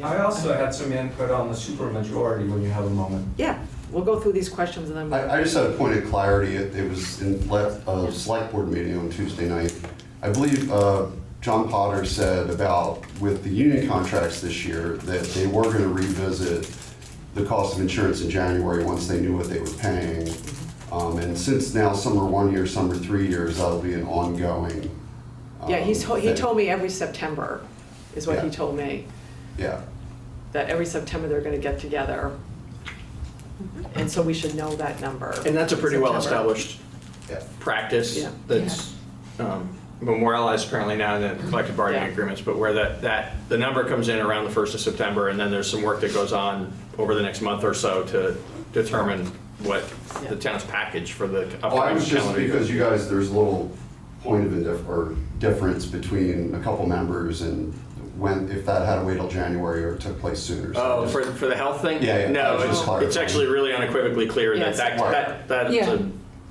I also had some input on the supermajority when you have a moment. Yeah, we'll go through these questions and then we'll. I just had a point of clarity. It was in a select board meeting on Tuesday night. I believe John Potter said about with the union contracts this year that they were going to revisit the cost of insurance in January once they knew what they were paying. And since now some are 1 year, some are 3 years, that'll be an ongoing Yeah, he thing. told me every September, is what he Yeah. told me, Yeah, that every September they're gonna get together. And so we should know that number. And that's a pretty September. well-established yeah. practice Yeah. that's memorialized apparently now in the collective bargaining Yeah. agreements, but where the number comes in around the 1st of September, and then there's some work that goes on over the next month or so to determine what the town's package for the Oh, I upcoming was just, calendar year. because you guys, there's a little point of difference between a couple members and when, if that had to wait till January or it took place sooner. So Oh, just- for the health thing? Yeah, yeah, No, I was just it's clarifying. actually really unequivocally clear Yeah, that September. that's Yeah. a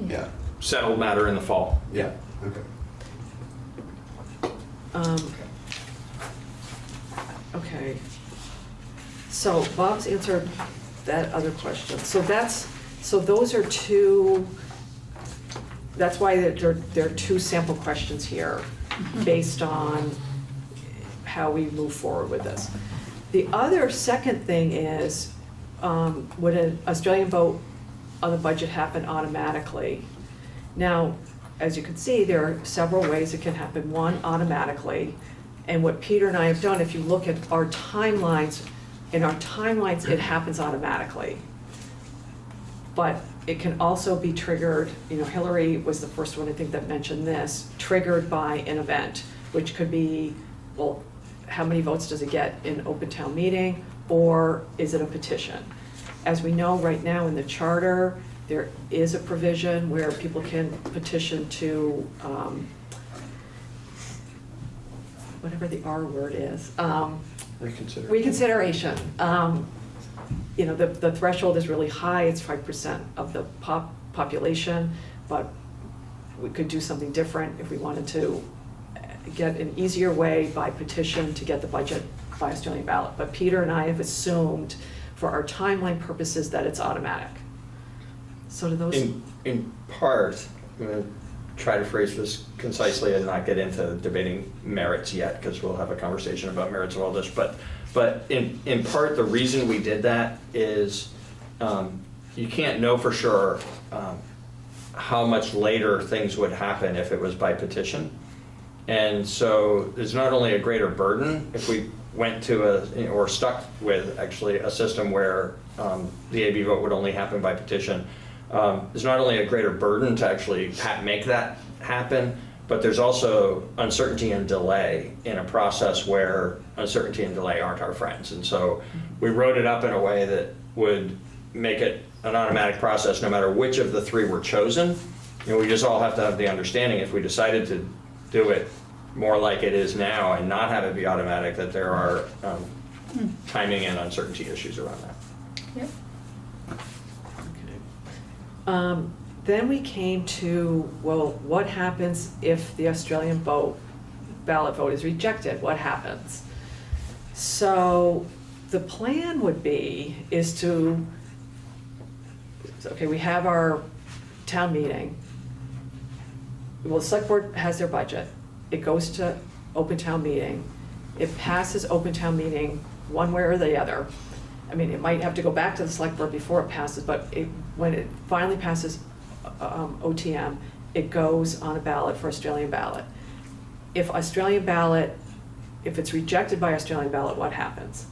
Yeah, settled matter in the fall. yeah, okay. Okay. So Bob's answered that other question. So those are two, that's why there are two sample questions here based on how we move forward with this. The other second thing is, would an Australian vote on the budget happen automatically? Now, as you can see, there are several ways it can happen. One, automatically. And what Peter and I have done, if you look at our timelines, in our timelines, it happens automatically. But it can also be triggered, Hillary was the first one I think that mentioned this, triggered by an event, which could be, well, how many votes does it get in open town meeting, or is it a petition? As we know right now in the charter, there is a provision where people can petition to, whatever the R word is, Reconsider. reconsideration. The threshold is really high, it's 5% of the population, but we could do something different if we wanted to get an easier way by petition to get the budget by Australian ballot. But Peter and I have assumed, for our timeline purposes, that it's automatic. So do those? In part, I'm going to try to phrase this concisely and not get into debating merits yet, because we'll have a conversation about merits of all this. But in part, the reason we did that is you can't know for sure how much later things would happen if it was by petition. And so there's not only a greater burden if we went to or stuck with actually a system where the AB vote would only happen by petition. There's not only a greater burden to actually make that happen, but there's also uncertainty and delay in a process where uncertainty and delay aren't our friends. And so we wrote it up in a way that would make it an automatic process no matter which of the three were chosen. We just all have to have the understanding, if we decided to do it more like it is now and not have it be automatic, that there are timing and uncertainty issues around that. Yep. Then we came to, well, what happens if the Australian ballot vote is rejected? What happens? So the plan would be, okay, we have our town meeting. Well, the select board has their budget. It goes to open town meeting. It passes open town meeting one way or the other. I mean, it might have to go back to the select board before it passes, but when it finally passes OTM, it goes on a ballot for Australian ballot. If it's rejected by Australian ballot, what happens?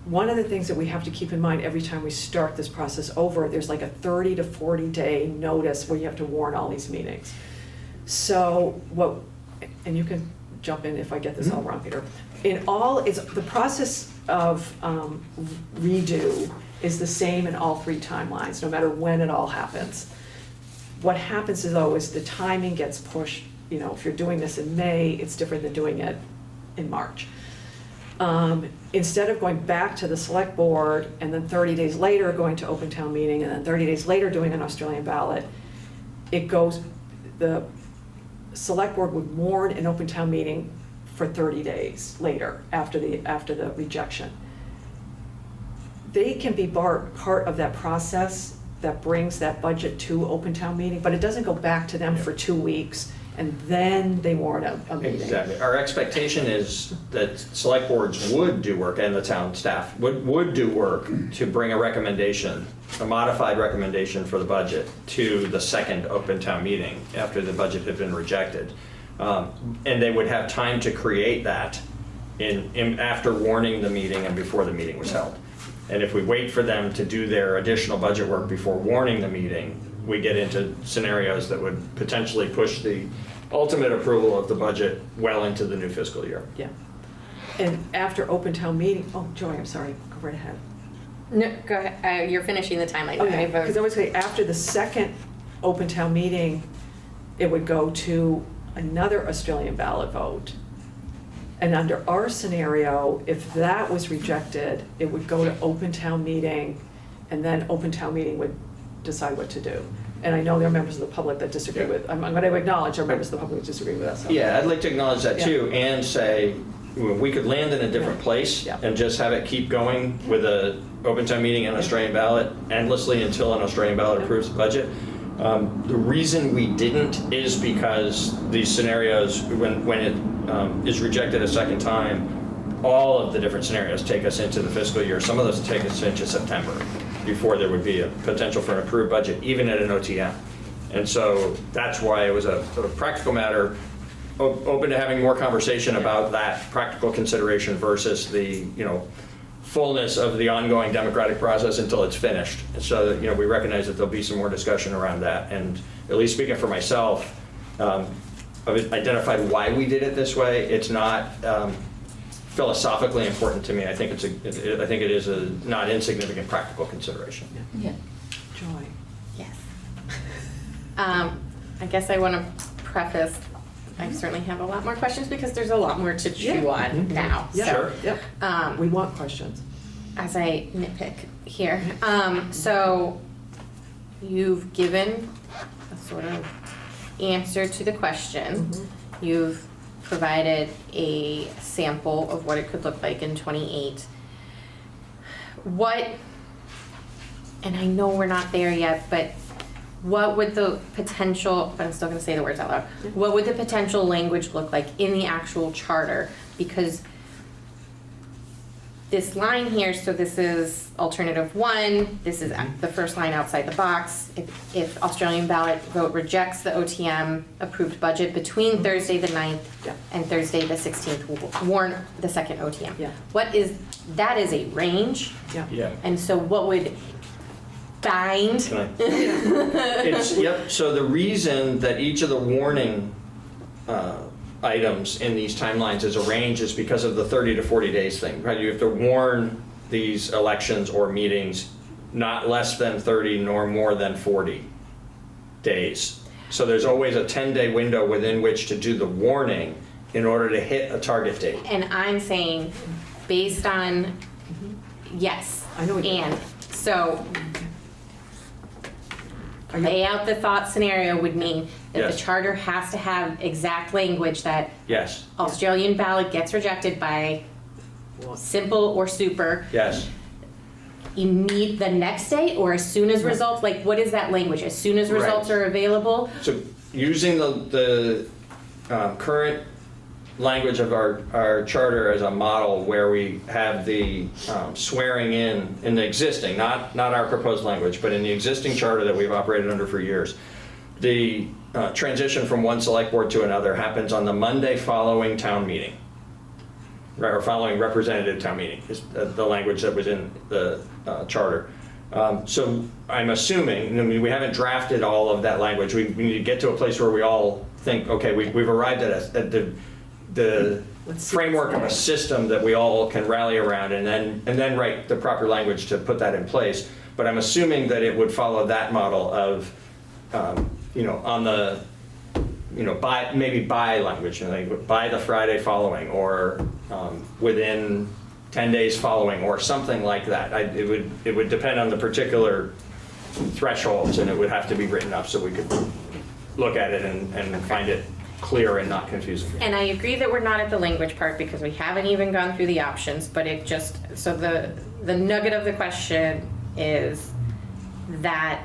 One of the things that we have to keep in mind every time we start this process over, there's like a 30 to 40 day notice where you have to warn all these meetings. So and you can jump in if I get this all wrong, Peter. The process of redo is the same in all three timelines, no matter when it all happens. What happens is the timing gets pushed. If you're doing this in May, it's different than doing it in March. Instead of going back to the select board and then 30 days later going to open town meeting and then 30 days later doing an Australian ballot, the select board would warn an open town meeting for 30 days later after the rejection. They can be part of that process that brings that budget to open town meeting, but it doesn't go back to them for 2 weeks and then they warn a meeting. Exactly. Our expectation is that select boards would do work, and the town staff would do work to bring a recommendation, a modified recommendation for the budget to the second open town meeting after the budget had been rejected. And they would have time to create that after warning the meeting and before the meeting was held. And if we wait for them to do their additional budget work before warning the meeting, we get into scenarios that would potentially push the ultimate approval of the budget well into the new fiscal year. Yeah. And after open town meeting, oh, Joy, I'm sorry, go right ahead. No, go ahead. You're finishing the timeline. Okay, I vote. because I would say after the second open town meeting, it would go to another Australian ballot vote. And under our scenario, if that was rejected, it would go to open town meeting, and then open town meeting would decide what to do. And I know there are members of the public that disagree with, I'm going to acknowledge there are members of the public who disagree with us. Yeah, I'd like to acknowledge that too, and say, we could land in a different place Yeah. and just have it keep going with a open town meeting and Australian ballot endlessly until an Australian ballot approves the budget. The reason we didn't is because these scenarios, when it is rejected a second time, all of the different scenarios take us into the fiscal year. Some of those take us into September before there would be a potential for an approved budget, even at an OTM. And so that's why it was a practical matter, open to having more conversation about that practical consideration versus the, fullness of the ongoing democratic process until it's finished. And so that, we recognize that there'll be some more discussion around that. And at least speaking for myself, I've identified why we did it this way. It's not philosophically important to me. I think it is a not insignificant practical consideration. Yeah. Joy. Yes. I guess I want to preface, I certainly have a lot more questions because there's a lot more to chew on now. Yeah. So, Sure. Yep. We want questions. as I nitpick here, so you've given a sort of answer to the question. Mm-hmm. You've provided a sample of what it could look like in 28. What, and I know we're not there yet, but what would the potential, but I'm still gonna say the words out loud. What would the potential language look like in the actual charter? Because this line here, so this is alternative 1, this is the first line outside the box. If Australian ballot vote rejects the OTM approved budget between Thursday the 9th Yeah. and Thursday the 16th, we'll warn the second OTM. Yeah. That is a range, Yeah. Yeah. and so what would bind? Can I- Yep, so the reason that each of the warning items in these timelines is a range is because of the 30 to 40 days thing, right? You have to warn these elections or meetings not less than 30 nor more than 40 days. So there's always a 10-day window within which to do the warning in order to hit a target date. And I'm saying, based on, yes, I know what you're- and, so Are you- lay out the thought scenario would mean that the Yes. charter has to have exact language that Yes, Australian ballot gets rejected by simple or super. yes. You need the next day or as soon as results, like what is that language? As soon as results Right. are available? So using the current language of our charter as a model where we have the swearing in the existing, not our proposed language, but in the existing charter that we've operated under for years, the transition from one select board to another happens on the Monday following town meeting, right, or following representative town meeting is the language that was in the charter. So I'm assuming, I mean, we haven't drafted all of that language. We need to get to a place where we all think, okay, we've arrived at the Let's see framework what's of a system that we all can rally around and then write the proper language to put that in place. But I'm assuming that it would follow that model of, on the, by language, like by the Friday following or within 10 days following or something like that. It would depend on the particular thresholds and it would have to be written up so we could look at it and find it clear and not confusing. And I agree that we're not at the language part because we haven't even gone through the options, but it just, so the nugget of the question is that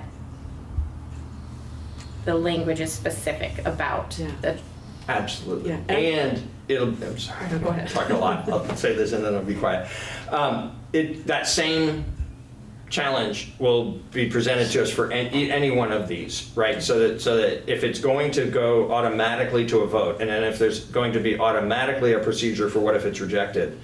the language is specific about Yeah. the, Absolutely. Yeah. And I'm sorry, No, go ahead. I'm talking a lot. I'll say this and then I'll be quiet. That same challenge will be presented to us for any one of these, right? So that if it's going to go automatically to a vote, and then if there's going to be automatically a procedure for what if it's rejected,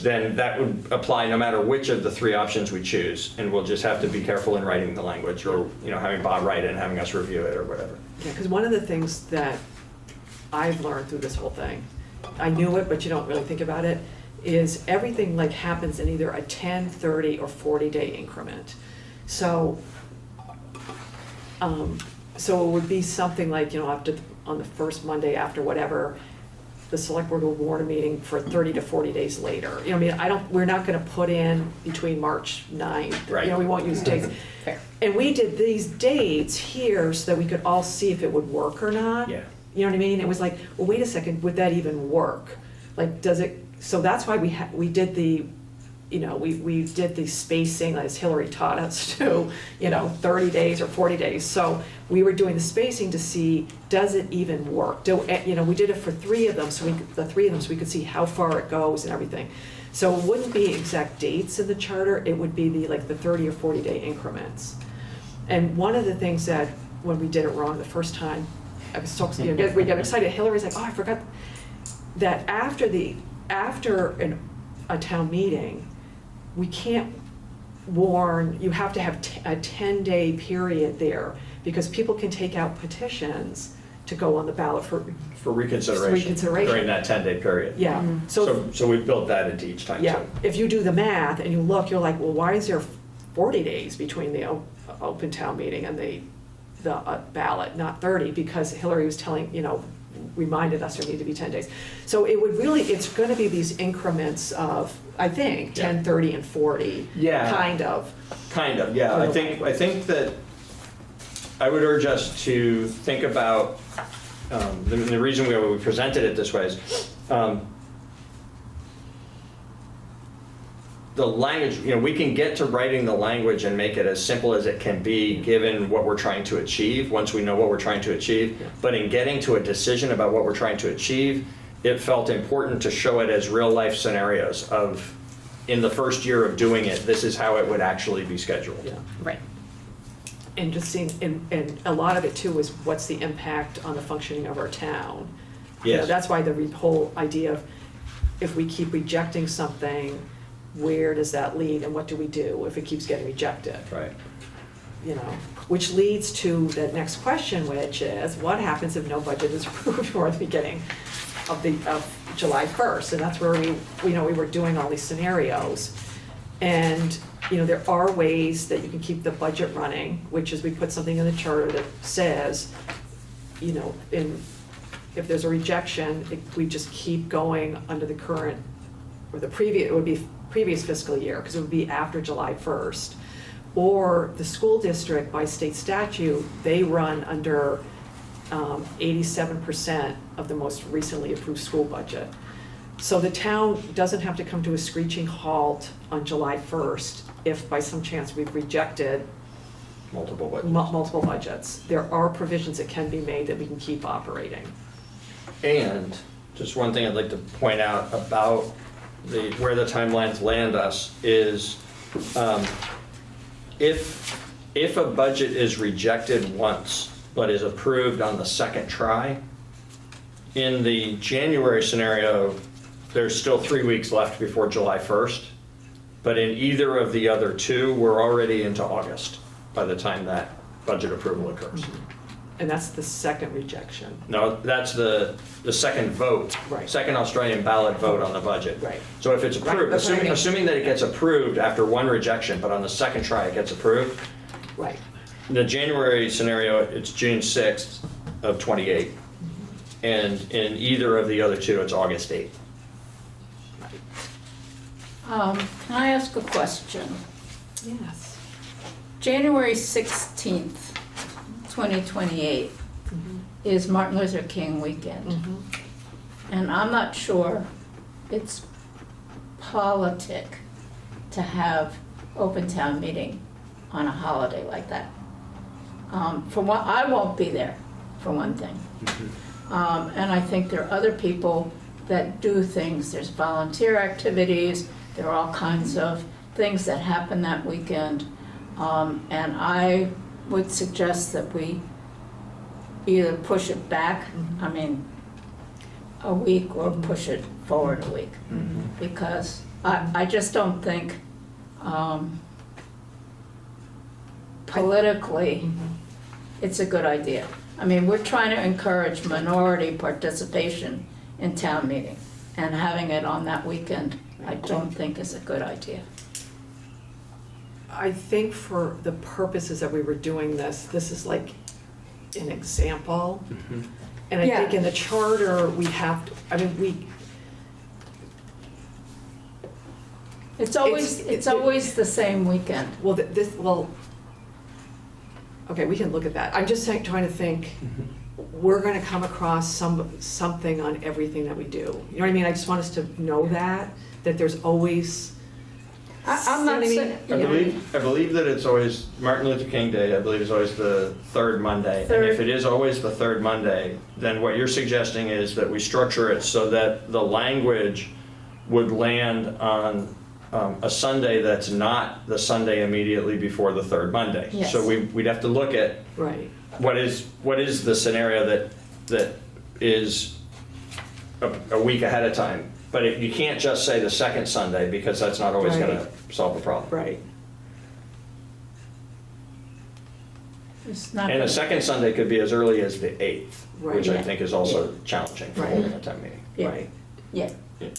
then that would apply no matter which of the three options we choose, and we'll just have to be careful in writing the language, or having Bob write it and having us review it or whatever. Yeah, because one of the things that I've learned through this whole thing, I knew it, but you don't really think about it, is everything like happens in either a 10, 30, or 40-day increment. So, so it would be something like, after, on the first Monday after whatever, the select board will warn a meeting for 30 to 40 days later. We're not gonna put in between March 9th. Right. We won't use dates. Fair. And we did these dates here so that we could all see if it would work or not. Yeah. You know what I mean? It was like, well, wait a second, would that even work? Like, does it, so that's why we did the, we did the spacing, as Hillary taught us to, 30 days or 40 days. So we were doing the spacing to see, does it even work? We did it for three of them, so we could see how far it goes and everything. So it wouldn't be exact dates in the charter, it would be the 30 or 40-day increments. And one of the things that, when we did it wrong the first time, I was so, we got excited, Hillary's like, oh, I forgot that after a town meeting, we can't warn, you have to have a 10-day period there, because people can take out petitions to go on the ballot for reconsideration during that 10-day period. Yeah. So we built that into each time. Yeah, too. if you do the math and you look, you're like, well, why is there 40 days between the open town meeting and the ballot, not 30? Because Hillary was reminded us there need to be 10 days. So it would really, it's gonna be these increments of, I think, 10, 30, and 40. Yeah. Kind of, yeah. I think that I would urge us to think about, the reason we presented it this way is, the language, we can get to writing the language and make it as simple as it can be given what we're trying to achieve, once we know what we're trying to achieve. But in getting to a decision about what we're trying to achieve, it felt important to show it as real life scenarios of, in the first year of doing it, this is how it would actually be scheduled. yeah. Right. And just seeing, and a lot of it too is what's the impact on the functioning of our town. Yes. That's why the whole idea of, if we keep rejecting something, where does that lead, and what do we do if it keeps getting rejected? Right. Which leads to the next question, which is, what happens if no budget is approved before the beginning of July 1st? And that's where we were doing all these scenarios. And, there are ways that you can keep the budget running, which is we put something in the charter that says, if there's a rejection, we just keep going under the current, or the previous, it would be previous fiscal year, because it would be after July 1st. Or the school district, by state statute, they run under 87% of the most recently approved school budget. So the town doesn't have to come to a screeching halt on July 1st if by some chance we've rejected Multiple budgets. multiple budgets. There are provisions that can be made that we can keep operating. And just one thing I'd like to point out about where the timelines land us is, if a budget is rejected once but is approved on the second try, in the January scenario, there's still 3 weeks left before July 1st. But in either of the other two, we're already into August by the time that budget approval occurs. And that's the second rejection. No, that's the second vote. Right. Second Australian ballot vote on the budget. Right. So if it's approved, Right, that's what I mean. assuming that it gets approved after one rejection, but on the second try it gets approved, Right. in the January scenario, it's June 6th of '28. And in either of the other two, it's August 8th. Can I ask a question? Yes. January 16th, 2028 is Martin Luther King weekend. Mhm. And I'm not sure it's politic to have open town meeting on a holiday like that. For one, I won't be there, for one thing. And I think there are other people that do things. There's volunteer activities, there are all kinds of things that happen that weekend. And I would suggest that we either push it back, I mean, a week, or push it forward a week. Because I just don't think, politically, it's a good idea. I mean, we're trying to encourage minority participation in town meeting, and having it on that weekend, I don't think is a good idea. I think for the purposes that we were doing this, this is like an example. And I think Yeah. in the charter, we have, I mean, It's always the same weekend. well, okay, we can look at that. I'm just trying to think, we're gonna come across something on everything that we do. You know what I mean? I just want us to know that there's always, I'm not See saying. what I believe that it's always Martin Luther King Day, I believe is always the third Monday. And if Third. it is always the third Monday, then what you're suggesting is that we structure it so that the language would land on a Sunday that's not the Sunday immediately before the third Monday. Yes. So we'd have to look at right, what is the scenario that is a week ahead of time. But you can't just say the second Sunday, because that's not always Right. gonna solve the problem. right. It's not And gonna- a second Sunday could be as early as the 8th, which I Right. think is also challenging for Right. holding a town meeting. Yeah. Right, Yeah, right.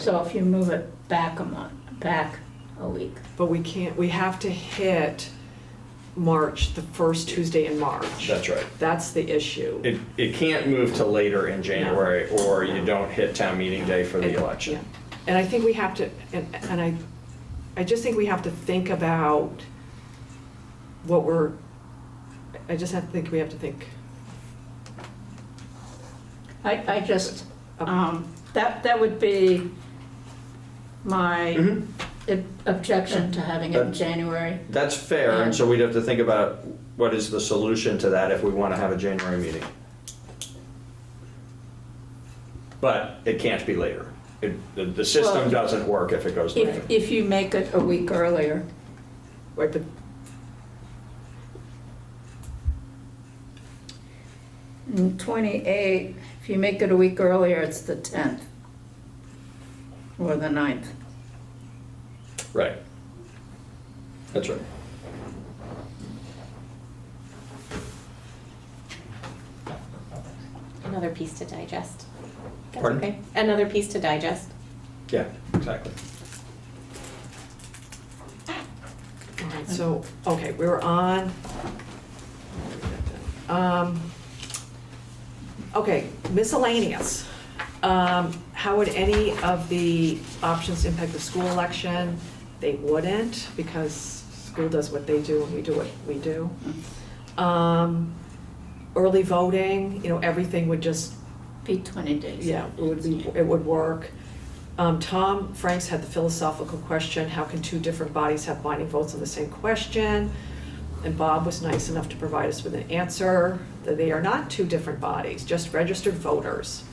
so if you move it back a week. But we have to hit March, the first Tuesday in March. That's right. That's the issue. It can't move to later in January, or you don't hit town meeting day for the And- election. yeah. And I think we have to, and I just think we have to think about I just have to think, we have to think. I just, that would be my Mhm. objection to having it in That- January. That's fair, and so we'd have to think about what is the solution to that if we want to have a January meeting. But it can't be later. The system Well, doesn't work if it goes later. If you make it a week earlier, Right, but 28, if you make it a week earlier, it's the 10th or the 9th. Right. That's right. Another piece to digest. That's Pardon? okay. Another piece to digest. Yeah, exactly. all right, so, okay, we're on. Okay, miscellaneous. How would any of the options impact the school election? They wouldn't, because school does what they do and we do what we do. Early voting, everything would just, Be 20 days. yeah, it would work. Tom Franks had the philosophical question, how can two different bodies have binding votes on the same question? And Bob was nice enough to provide us with an answer, that they are not two different bodies, just registered voters.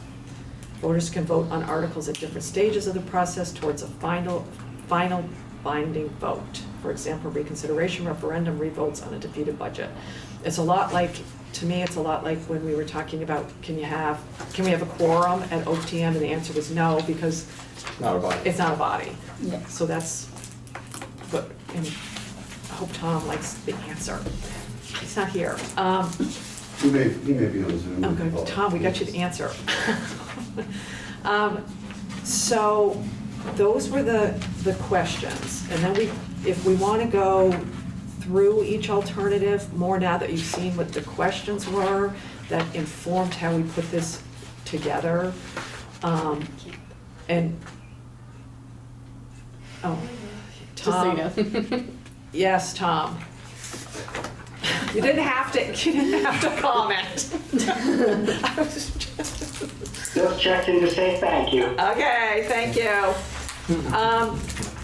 Voters can vote on articles at different stages of the process towards a final binding vote. For example, reconsideration, referendum, revotes on a defeated budget. It's a lot like, to me, it's a lot like when we were talking about, can we have a quorum at OTM? And the answer was no, because Not a body. it's not a body. Yeah. So that's, but, and I hope Tom likes the answer. He's not here. He may be on Zoom. Okay, Tom, we got you the answer. So those were the questions. And then if we want to go through each alternative more now that you've seen what the questions were, that informed how we put this together. And, oh, Just so Tom. you know. Yes, Tom. You didn't have to comment. Just checking to say thank you. Okay, thank you.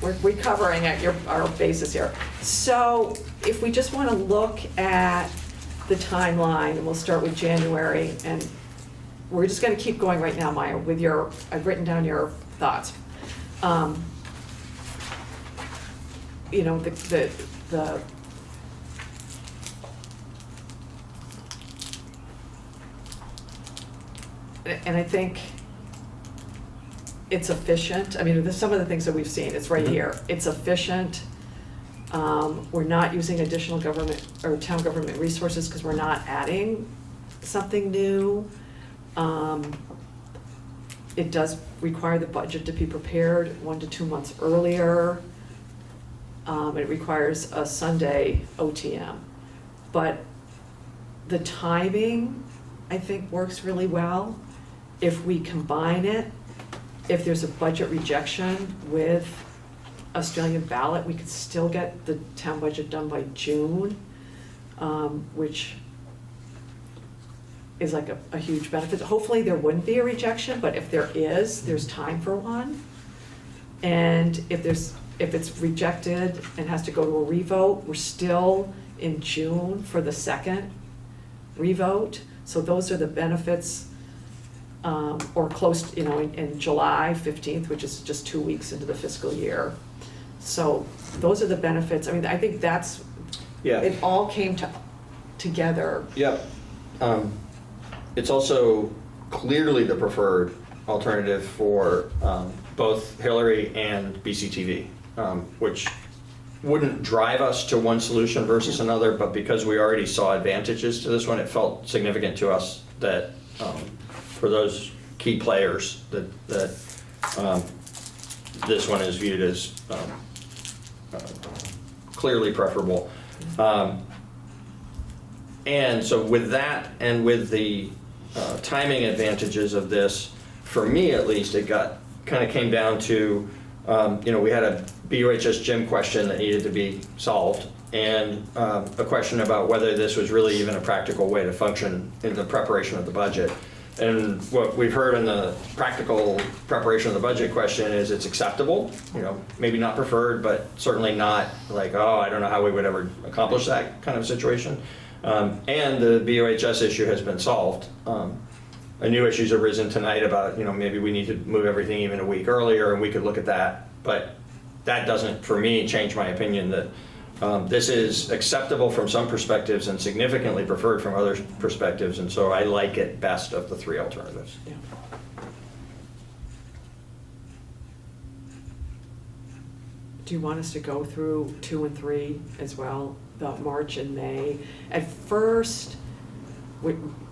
We're recovering at our basis here. So if we just want to look at the timeline, and we'll start with January, and we're just going to keep going right now, Maya, with I've written down your thoughts. The and I think it's efficient. I mean, there's some of the things that we've seen, it's right here. It's efficient. We're not using additional government or town government resources because we're not adding something new. It does require the budget to be prepared 1 to 2 months earlier. It requires a Sunday OTM. But the timing, I think, works really well. If we combine it, if there's a budget rejection with Australian ballot, we could still get the town budget done by June, which is like a huge benefit. Hopefully there wouldn't be a rejection, but if there is, there's time for one. And if it's rejected and has to go to a revote, we're still in June for the second revote. So those are the benefits, or close, in July 15th, which is just 2 weeks into the fiscal year. So those are the benefits. I mean, I think that's, Yeah. it all came together. Yep. It's also clearly the preferred alternative for both Hillary and BCTV, which wouldn't drive us to one solution versus another, but because we already saw advantages to this one, it felt significant to us that for those key players that this one is viewed as clearly preferable. And so with that and with the timing advantages of this, for me at least, it kind of came down to, we had a BUHS gym question that needed to be solved, and a question about whether this was really even a practical way to function in the preparation of the budget. And what we've heard in the practical preparation of the budget question is it's acceptable, maybe not preferred, but certainly not like, oh, I don't know how we would ever accomplish that kind of situation. And the BUHS issue has been solved. A new issue's arisen tonight about, maybe we need to move everything even a week earlier, and we could look at that. But that doesn't, for me, change my opinion that this is acceptable from some perspectives and significantly preferred from other perspectives, and so I like it best of the three alternatives. Yeah. Do you want us to go through 2 and 3 as well, the March and May? At first,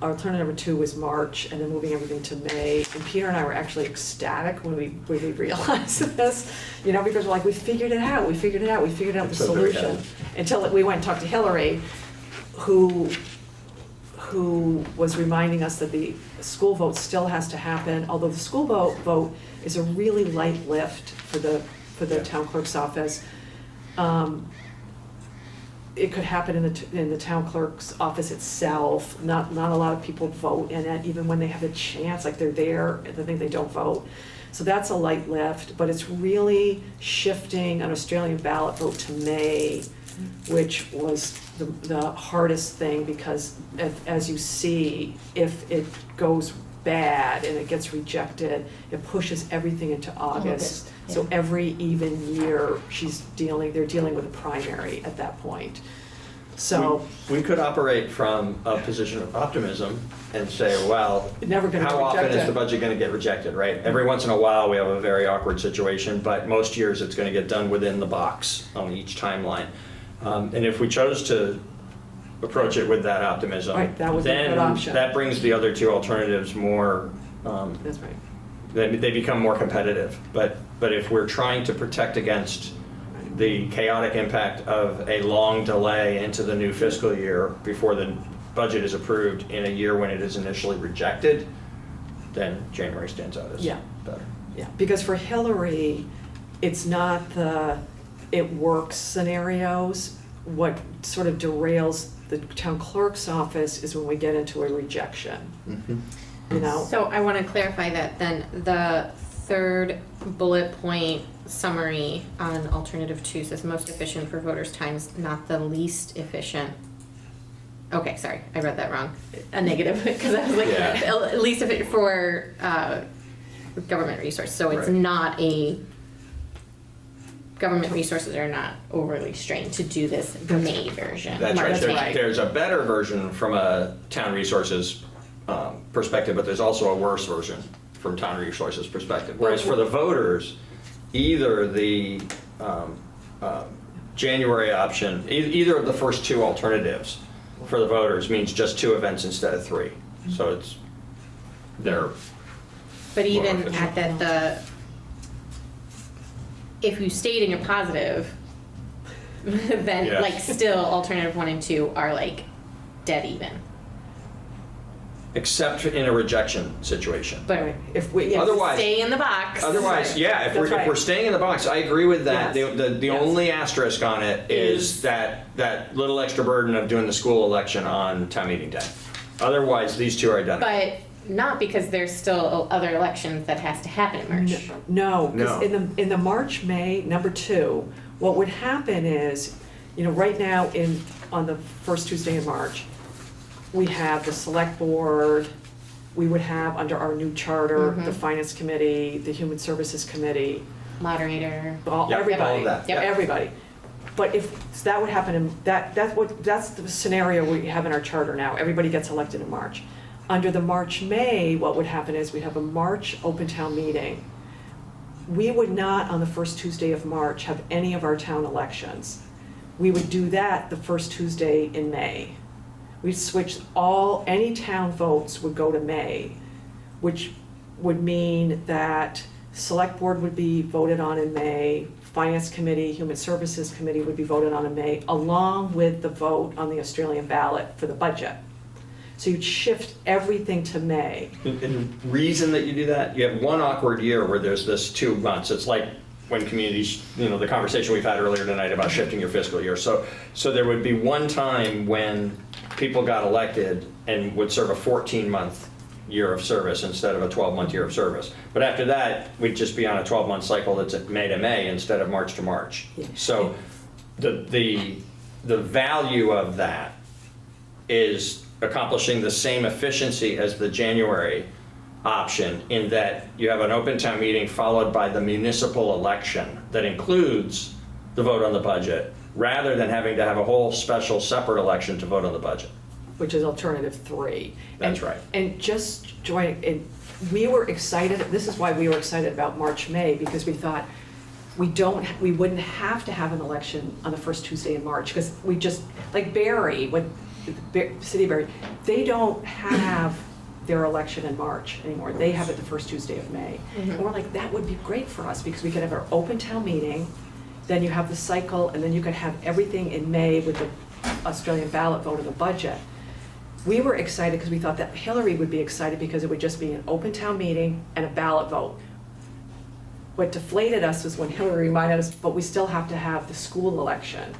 alternative number 2 was March, and then moving everything to May. And Peter and I were actually ecstatic when we realized this, because we're like, we figured it out the So very solution. happy. Until we went and talked to Hillary, who was reminding us that the school vote still has to happen, although the school vote is a really light lift for the town clerk's office. It could happen in the town clerk's office itself. Not a lot of people vote in it, even when they have a chance, like they're there, I think they don't vote. So that's a light lift, but it's really shifting an Australian ballot vote to May, which was the hardest thing, because as you see, if it goes bad and it gets rejected, it pushes everything into August. Yeah. So every even year, they're dealing with a primary at that point. So we could operate from a position of optimism and say, well, Never gonna how get often is rejected. the budget going to get rejected, right? Every once in a while, we have a very awkward situation, but most years it's going to get done within the box on each timeline. And if we chose to approach it with that optimism, Right, that would be a good then option. that brings the other two alternatives more, that's right. they become more competitive. But if we're trying to protect against the chaotic impact of a long delay into the new fiscal year before the budget is approved in a year when it is initially rejected, then January stands out as Yeah. better. Yeah, because for Hillary, it's not the it works scenarios. What sort of derails the town clerk's office is when we get into a rejection, So I want to clarify that then the third bullet point summary on alternative 2 says most efficient for voters' times, not the least efficient. Okay, sorry, I read that wrong. A negative, because I was like, Yeah. at least efficient for government resource. So it's Right. not government resources are not overly strained to do this May version. That's right. That's right. There's a better version from a town resources perspective, but there's also a worse version from town resources perspective. Whereas for the voters, either the January option, either of the first two alternatives for the voters means just 2 events instead of 3. So it's, they're, But even More at the, if you stayed in your positive, then Yes. like still alternative 1 and 2 are like dead even. except in a rejection situation. But Right. If we, yeah, Otherwise- stay in the box. Otherwise, yeah, if That's we're, right. if we're staying in the box, I agree with that. Yes. The Yes. only asterisk on it is Is- that little extra burden of doing the school election on town meeting day. Otherwise, these two are identical. But not because there's still other elections that has to happen in March. No, No. because in the March, May, number 2, what would happen is, right now on the first Tuesday in March, we have the select board, we would have under our new charter, the finance committee, the human services committee, Moderator. Yep, all of everybody, that, yep. everybody. But if so that would happen, that's the scenario we have in our charter now. Everybody gets elected in March. Under the March, May, what would happen is we'd have a March open town meeting. We would not, on the first Tuesday of March, have any of our town elections. We would do that the first Tuesday in May. We'd switch any town votes would go to May, which would mean that select board would be voted on in May, finance committee, human services committee would be voted on in May, along with the vote on the Australian ballot for the budget. So you'd shift everything to May. And reason that you do that, you have one awkward year where there's this 2 months. It's like when communities, the conversation we've had earlier tonight about shifting your fiscal year. So there would be one time when people got elected and would serve a 14-month year of service instead of a 12-month year of service. But after that, we'd just be on a 12-month cycle that's May to May instead of March to March. Yeah. So the value of that is accomplishing the same efficiency as the January option, in that you have an open town meeting followed by the municipal election that includes the vote on the budget, rather than having to have a whole special separate election to vote on the budget. Which is alternative 3. That's right. And just we were excited, this is why we were excited about March, May, because we thought we wouldn't have to have an election on the first Tuesday in March, because we just, like Barry, City of Barry, they don't have their election in March anymore. They have it the first Tuesday of May. And we're like, that would be great for us, because we could have our open town meeting, then you have the cycle, and then you could have everything in May with the Australian ballot vote of the budget. We were excited because we thought that Hillary would be excited because it would just be an open town meeting and a ballot vote. What deflated us was when Hillary reminded us, but we still have to have the school election.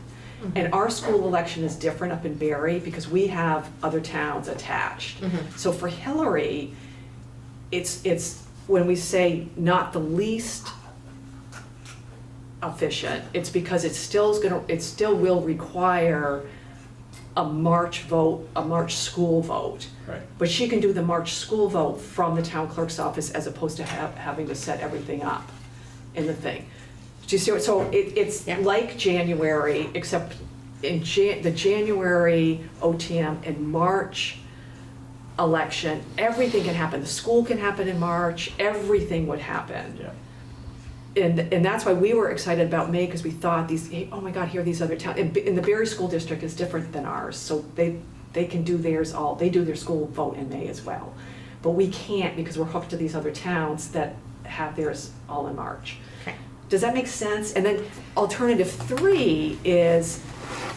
And our school election is different up in Barry because we have other towns attached. So for Hillary, it's when we say not the least efficient, it's because it still will require a March vote, a March school vote. Right. But she can do the March school vote from the town clerk's office as opposed to having to set everything up in the thing. Do you see what, so it's like January, except in the January OTM and March election, everything can happen. The school can happen in March, everything would happen. Yeah. And that's why we were excited about May, because we thought oh my God, here are these other towns. And the Barry School District is different than ours, so they can do theirs they do their school vote in May as well. But we can't because we're hooked to these other towns that have theirs all in March. Okay. Does that make sense? And then alternative 3 is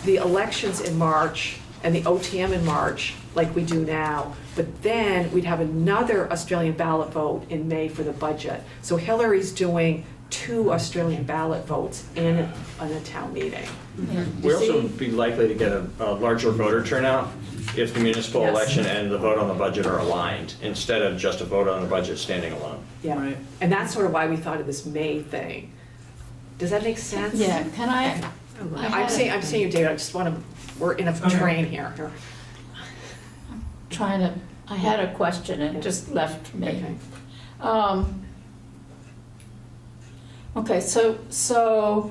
the elections in March and the OTM in March, like we do now. But then we'd have another Australian ballot vote in May for the budget. So Hillary's doing 2 Australian ballot votes in a town meeting. We You also see? be likely to get a larger voter turnout if the municipal Yes. election and the vote on the budget are aligned, instead of just a vote on the budget standing alone. Yeah, Right. and that's sort of why we thought of this May thing. Does that make sense? Yeah, can I I'm saying you, David, I just want to, we're in a train here. I had a question and it just left me. Okay. Okay, so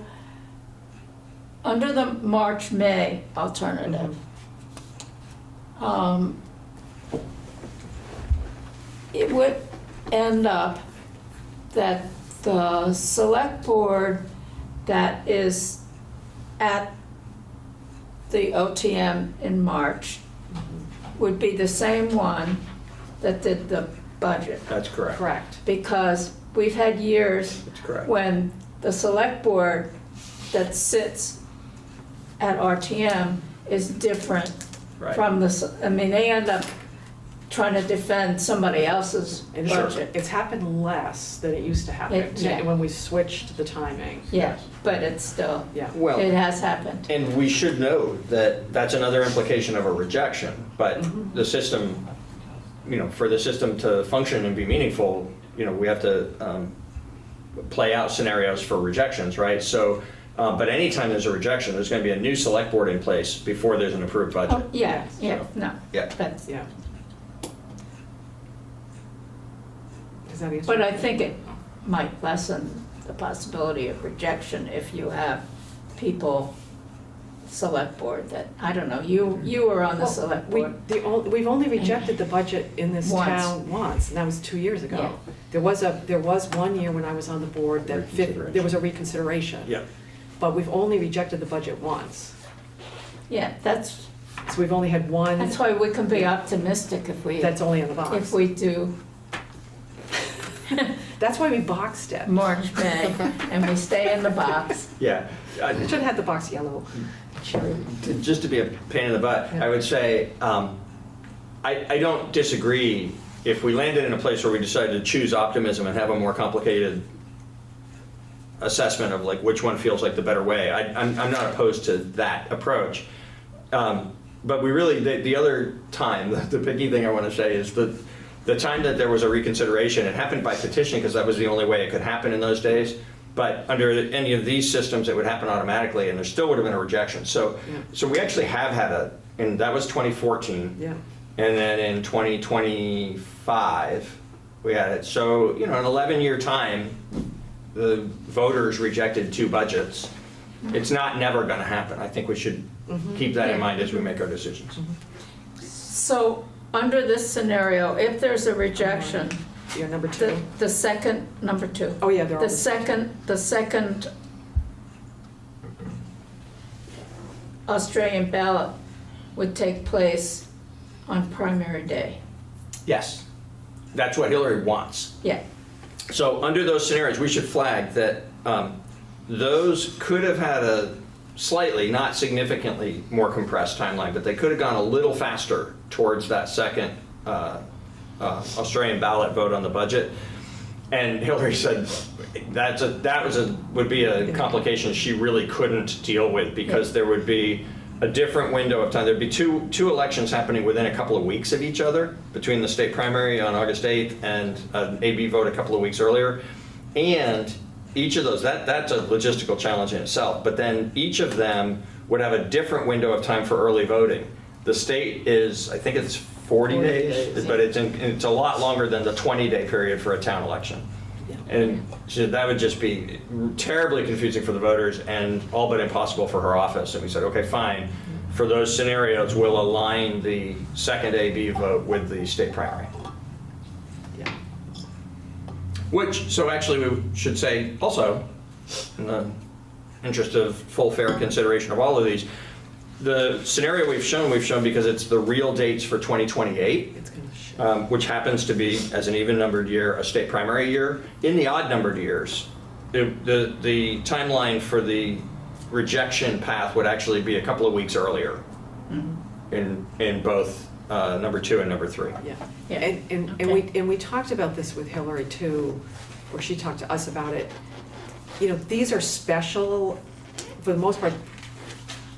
under the March-May alternative, it would end up that the select board that is at the OTM in March would be the same one that did the budget. That's correct. Correct. Because we've had years That's correct. when the select board that sits at RTM is different Right. from I mean, they end up trying to defend somebody else's And budget. it's happened less than it used to happen Yeah. when we switched the timing. Yeah, but it's still, Yeah. Well, it has happened. and we should note that that's another implication of a rejection, but Mm-hmm. the system, for the system to function and be meaningful, we have to play out scenarios for rejections, right? So, but anytime there's a rejection, there's going to be a new select board in place before there's an approved budget. Oh, yeah, yeah, no, Yeah. that's, Yeah. Does that answer? but I think it might lessen the possibility of rejection if you have people, select board that, I don't know, you were on the Well, select board. We've only rejected the budget in this Once. town once, and that was 2 years Yeah. ago. There was 1 year when I was on the board that there was a reconsideration. Yeah. But we've only rejected the budget once. Yeah, that's So we've only had one why we can be optimistic that's only in the box. if we do That's why we boxed it. March, May, and we stay in the box. Yeah. Should have had the box yellow. Just to be a pain in the butt, I would say, I don't disagree if we landed in a place where we decided to choose optimism and have a more complicated assessment of like which one feels like the better way. I'm not opposed to that approach. But we really, the other time, the picky thing I want to say is the time that there was a reconsideration, it happened by petition because that was the only way it could happen in those days. But under any of these systems, it would happen automatically, and there still would have been a rejection. So, Yeah. so we actually have had and that was 2014. Yeah. And then in 2025, we had it. So, an 11-year time, the voters rejected 2 budgets. It's not never going to happen. I think we should keep that in mind as we make our decisions. So, under this scenario, if there's a rejection, Yeah, number 2. the second, number 2. Oh, yeah, they're all. The second Australian ballot would take place on primary day. Yes, that's what Hillary wants. Yeah, So under those scenarios, we should flag that those could have had a slightly, not significantly more compressed timeline, but they could have gone a little faster towards that second Australian ballot vote on the budget. And Hillary said would be a complication she really couldn't deal with because there would be a different window of time. There'd be two elections happening within a couple of weeks of each other, between the state primary on August 8th and an AB vote a couple of weeks earlier. And each of those, that's a logistical challenge in itself, but then each of them would have a different window of time for early voting. The state is, I think it's 40 days, but it's a lot longer than the 20-day period for a town election. And so that would just be terribly confusing for the voters and all but impossible for her office. And we said, okay, fine. For those scenarios, we'll align the second AB vote with the state primary. Yeah. So actually we should say also, in the interest of full fair consideration of all of these, the scenario we've shown because it's the real dates for 2028. It's going to show. Which happens to be, as an even-numbered year, a state primary year. In the odd-numbered years, the timeline for the rejection path would actually be a couple of weeks earlier in both number 2 and number 3. Yeah. Yeah. And we talked about this with Hillary too, or she talked to us about it. These are special, for the most part,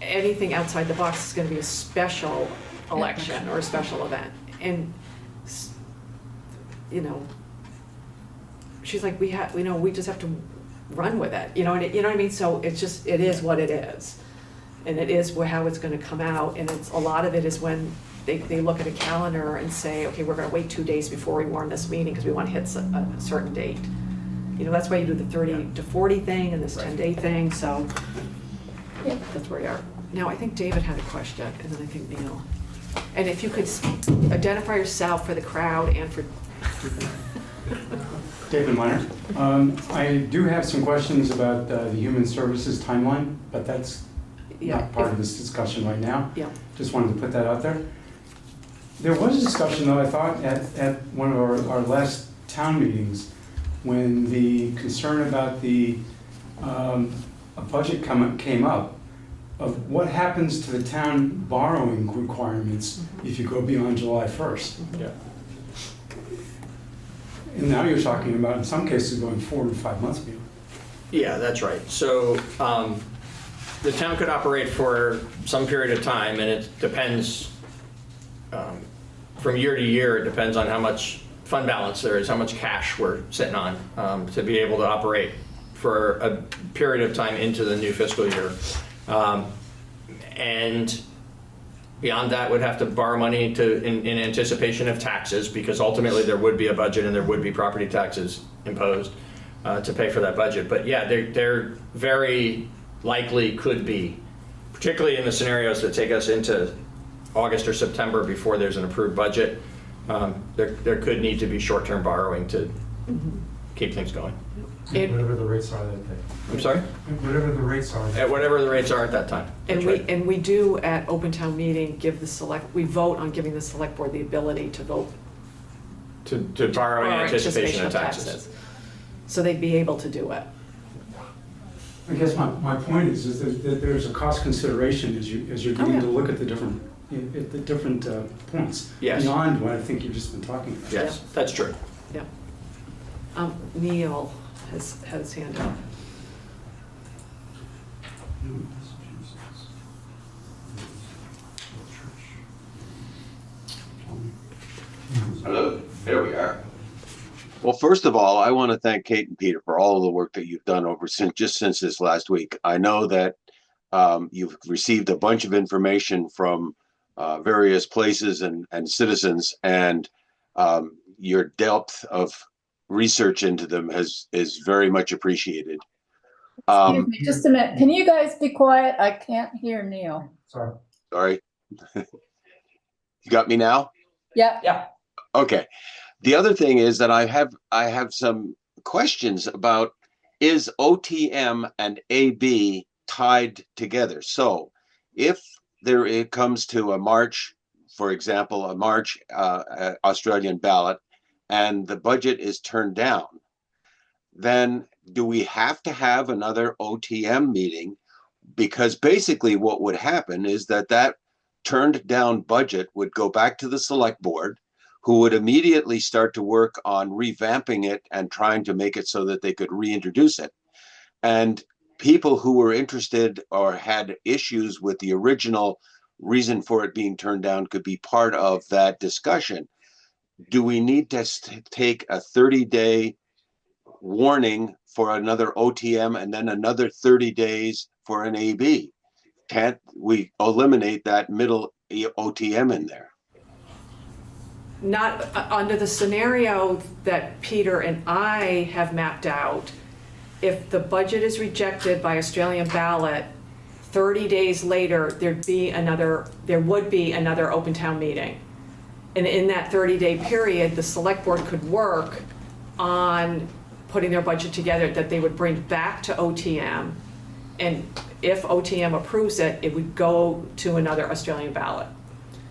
anything outside the box is going to be a special election or a special event. And, she's like, we just have to run with it, you know what I mean? So it is what it is. And it is how it's going to come out. And a lot of it is when they look at a calendar and say, okay, we're going to wait 2 days before we warn this meeting because we want to hit a certain date. That's why you do the 30 to 40 thing and this 10-day thing, so that's where we are. Now, I think David had a question, and then I think Neil. And if you could identify yourself for the crowd and for David Minor. I do have some questions about the Human Services timeline, but that's Yeah. not part of this discussion right now. Yeah. Just wanted to put that out there. There was a discussion, though, I thought, at one of our last town meetings, when the concern about the a budget came up, of what happens to the town borrowing requirements if you go beyond July 1st. Yeah. And now you're talking about, in some cases, going 4 to 5 months beyond. Yeah, that's right. So the town could operate for some period of time, and it depends, from year to year, it depends on how much fund balance there is, how much cash we're sitting on to be able to operate for a period of time into the new fiscal year. And beyond that, would have to borrow money in anticipation of taxes, because ultimately there would be a budget and there would be property taxes imposed to pay for that budget. But yeah, there very likely could be, particularly in the scenarios that take us into August or September before there's an approved budget, there could need to be short-term borrowing to keep things going. Whatever the rates are that day. I'm sorry? Whatever the rates are. At whatever the rates are at that time. And That's we, right. and we do at open town meeting we vote on giving the select board the ability to vote To borrow in for anticipation of taxes. So they'd be able to do it. I guess my point is that there's a cost consideration as you're Oh, getting yeah. to look at the different points. Yes. Beyond what I think you've just been talking about. Yes, that's true. Yeah. Neil has his hand up. Hello, there we are. Well, first of all, I want to thank Kate and Peter for all of the work that you've done since this last week. I know that you've received a bunch of information from various places and citizens, and your depth of research into them is very much appreciated. Excuse me, just a minute. Can you guys be quiet? I can't hear Neil. Sorry. You got me now? Yeah. Okay. The other thing is that I have some questions about, is OTM and AB tied together? So if it comes to a March, for example, a March Australian ballot, and the budget is turned down, then do we have to have another OTM meeting? Because basically what would happen is that turned down budget would go back to the select board, who would immediately start to work on revamping it and trying to make it so that they could reintroduce it. And people who were interested or had issues with the original reason for it being turned down could be part of that discussion. Do we need to take a 30-day warning for another OTM and then another 30 days for an AB? Can't we eliminate that middle OTM in there? Not under the scenario that Peter and I have mapped out. If the budget is rejected by Australian ballot, 30 days later, there would be another open town meeting. And in that 30-day period, the select board could work on putting their budget together that they would bring back to OTM. And if OTM approves it, it would go to another Australian ballot.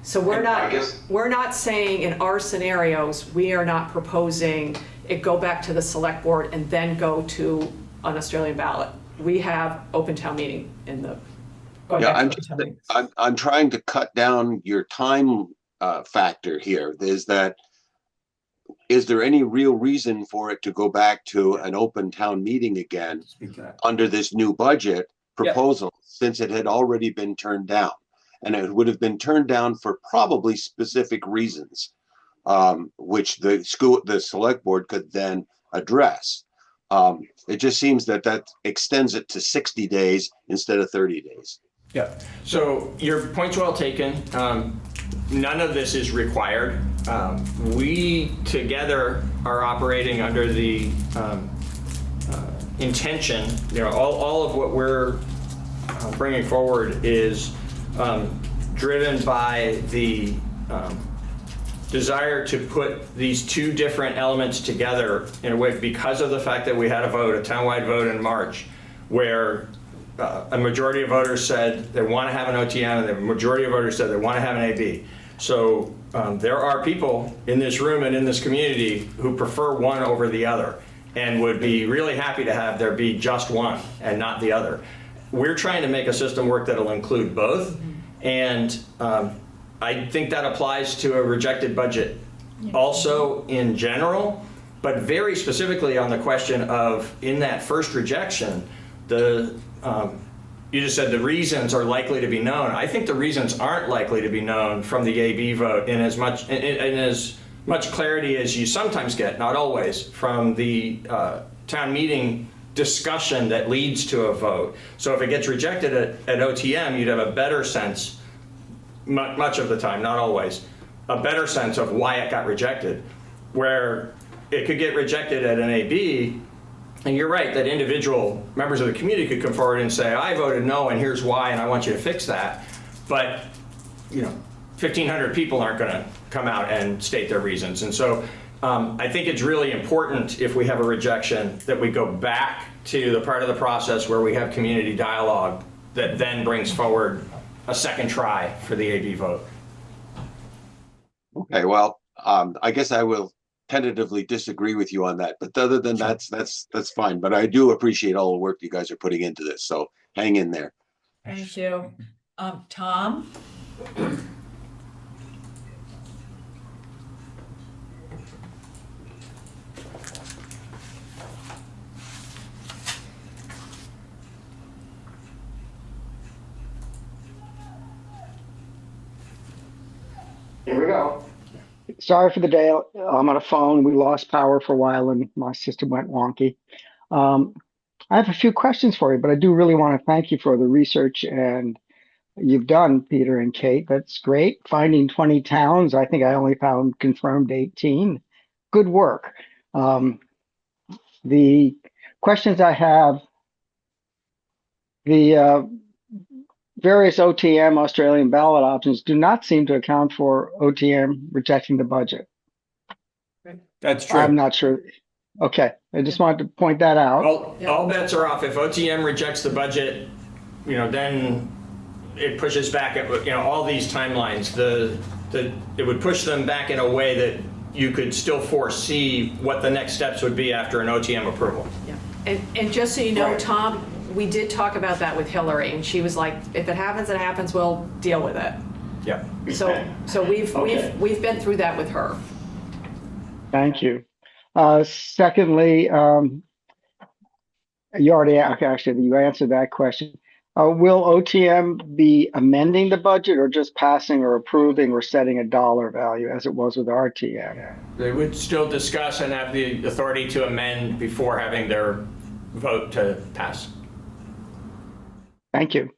So we're not saying in our scenarios, we are not proposing it go back to the select board and then go to an Australian ballot. We have open town meeting in the. Yeah, I'm trying to cut down your time factor here. Is there any real reason for it to go back to an open town meeting again under this new budget proposal, since it had already been turned down? And it would have been turned down for probably specific reasons, which the select board could then address. It just seems that extends it to 60 days instead of 30 days. Yeah. So your point's well taken. None of this is required. We together are operating under the intention, all of what we're bringing forward is driven by the desire to put these two different elements together in a way because of the fact that we had a vote, a townwide vote in March, where a majority of voters said they want to have an OTM and the majority of voters said they want to have an AB. So there are people in this room and in this community who prefer one over the other and would be really happy to have there be just one and not the other. We're trying to make a system work that'll include both, and I think that applies to a rejected budget also in general, but very specifically on the question of, in that first rejection, you just said the reasons are likely to be known. I think the reasons aren't likely to be known from the AB vote in as much clarity as you sometimes get, not always, from the town meeting discussion that leads to a vote. So if it gets rejected at OTM, you'd have a better sense, much of the time, not always, a better sense of why it got rejected. Where it could get rejected at an AB, and you're right that individual members of the community could come forward and say, I voted no and here's why and I want you to fix that. But 1,500 people aren't going to come out and state their reasons. And so I think it's really important, if we have a rejection, that we go back to the part of the process where we have community dialogue that then brings forward a second try for the AB vote. Okay, well, I guess I will tentatively disagree with you on that, but other than that's fine. But I do appreciate all the work you guys are putting into this, so hang in there. Thank you. Tom? Here we go. Sorry for the day. I'm on a phone. We lost power for a while and my system went wonky. I have a few questions for you, but I do really want to thank you for the research and you've done, Peter and Kate. That's great. Finding 20 towns. I think I only found confirmed 18. Good work. The questions I have, the various OTM Australian ballot options do not seem to account for OTM rejecting the budget. That's true. I'm not sure. Okay, I just wanted to point that out. All bets are off. If OTM rejects the budget, then it pushes back at all these timelines. It would push them back in a way that you could still foresee what the next steps would be after an OTM approval. Yeah. And just so you know, Tom, we did talk about that with Hillary, and she was like, "If it happens, we'll deal with it." Yeah. So we've been through that with her. Thank you. Secondly, you already actually you answered that question. Will OTM be amending the budget or just passing or approving or setting a dollar value as it was with RTM? They would still discuss and have the authority to amend before having their vote to pass. Thank you.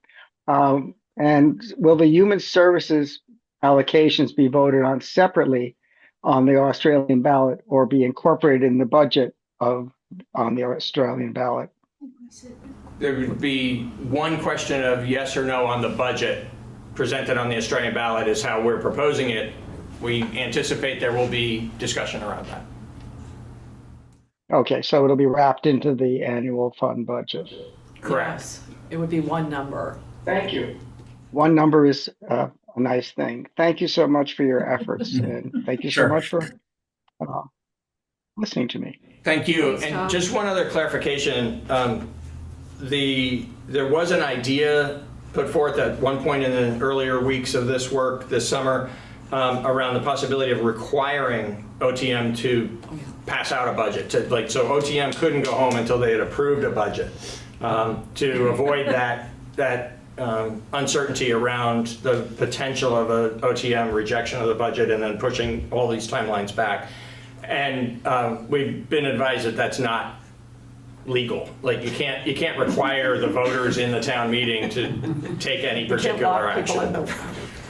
And will the human services allocations be voted on separately on the Australian ballot or be incorporated in the budget on the Australian ballot? There would be one question of yes or no on the budget presented on the Australian ballot is how we're proposing it. We anticipate there will be discussion around that. Okay, so it'll be wrapped into the annual fund budget. Correct. Yes, it would be one number. Thank you. One number is a nice thing. Thank you so much for your efforts, and thank you so much for listening to me. Thank you. Thanks, Tom. And just one other clarification. There was an idea put forth at one point in the earlier weeks of this work this summer around the possibility of requiring OTM to pass out a budget. So OTM couldn't go home until they had approved a budget to avoid that uncertainty around the potential of a OTM rejection of the budget and then pushing all these timelines back. And we've been advised that that's not legal. Like you can't require the voters in the town meeting to take any particular action.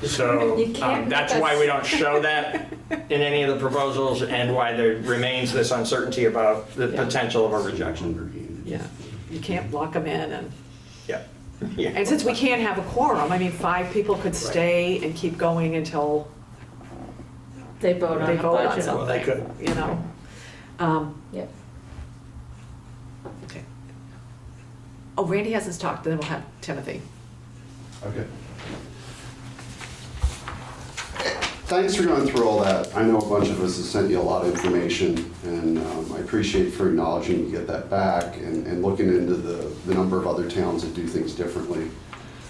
So that's why we don't show that in any of the proposals and why there remains this uncertainty about the potential of a rejection. Yeah, you can't lock them in and. Yeah. And since we can't have a quorum, I mean, 5 people could stay and keep going until They vote on they the vote on budget. Well, they something, could. you know? Yep. Okay. Oh, Randy hasn't talked, then we'll have Timothy. Okay. Thanks for going through all that. I know a bunch of us have sent you a lot of information, and I appreciate for acknowledging you get that back and looking into the number of other towns that do things differently.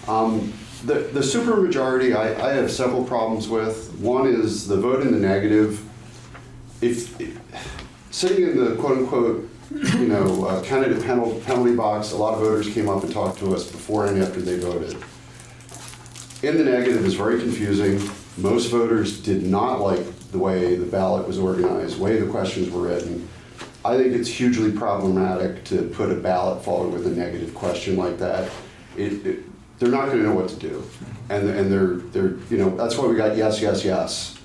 The supermajority, I have several problems with. One is the vote in the negative. If sitting in the quote-unquote, candidate penalty box, a lot of voters came up and talked to us before and after they voted. In the negative is very confusing. Most voters did not like the way the ballot was organized, the way the questions were written. I think it's hugely problematic to put a ballot forward with a negative question like that. They're not going to know what to do, and they're that's why we got yes, yes, yes,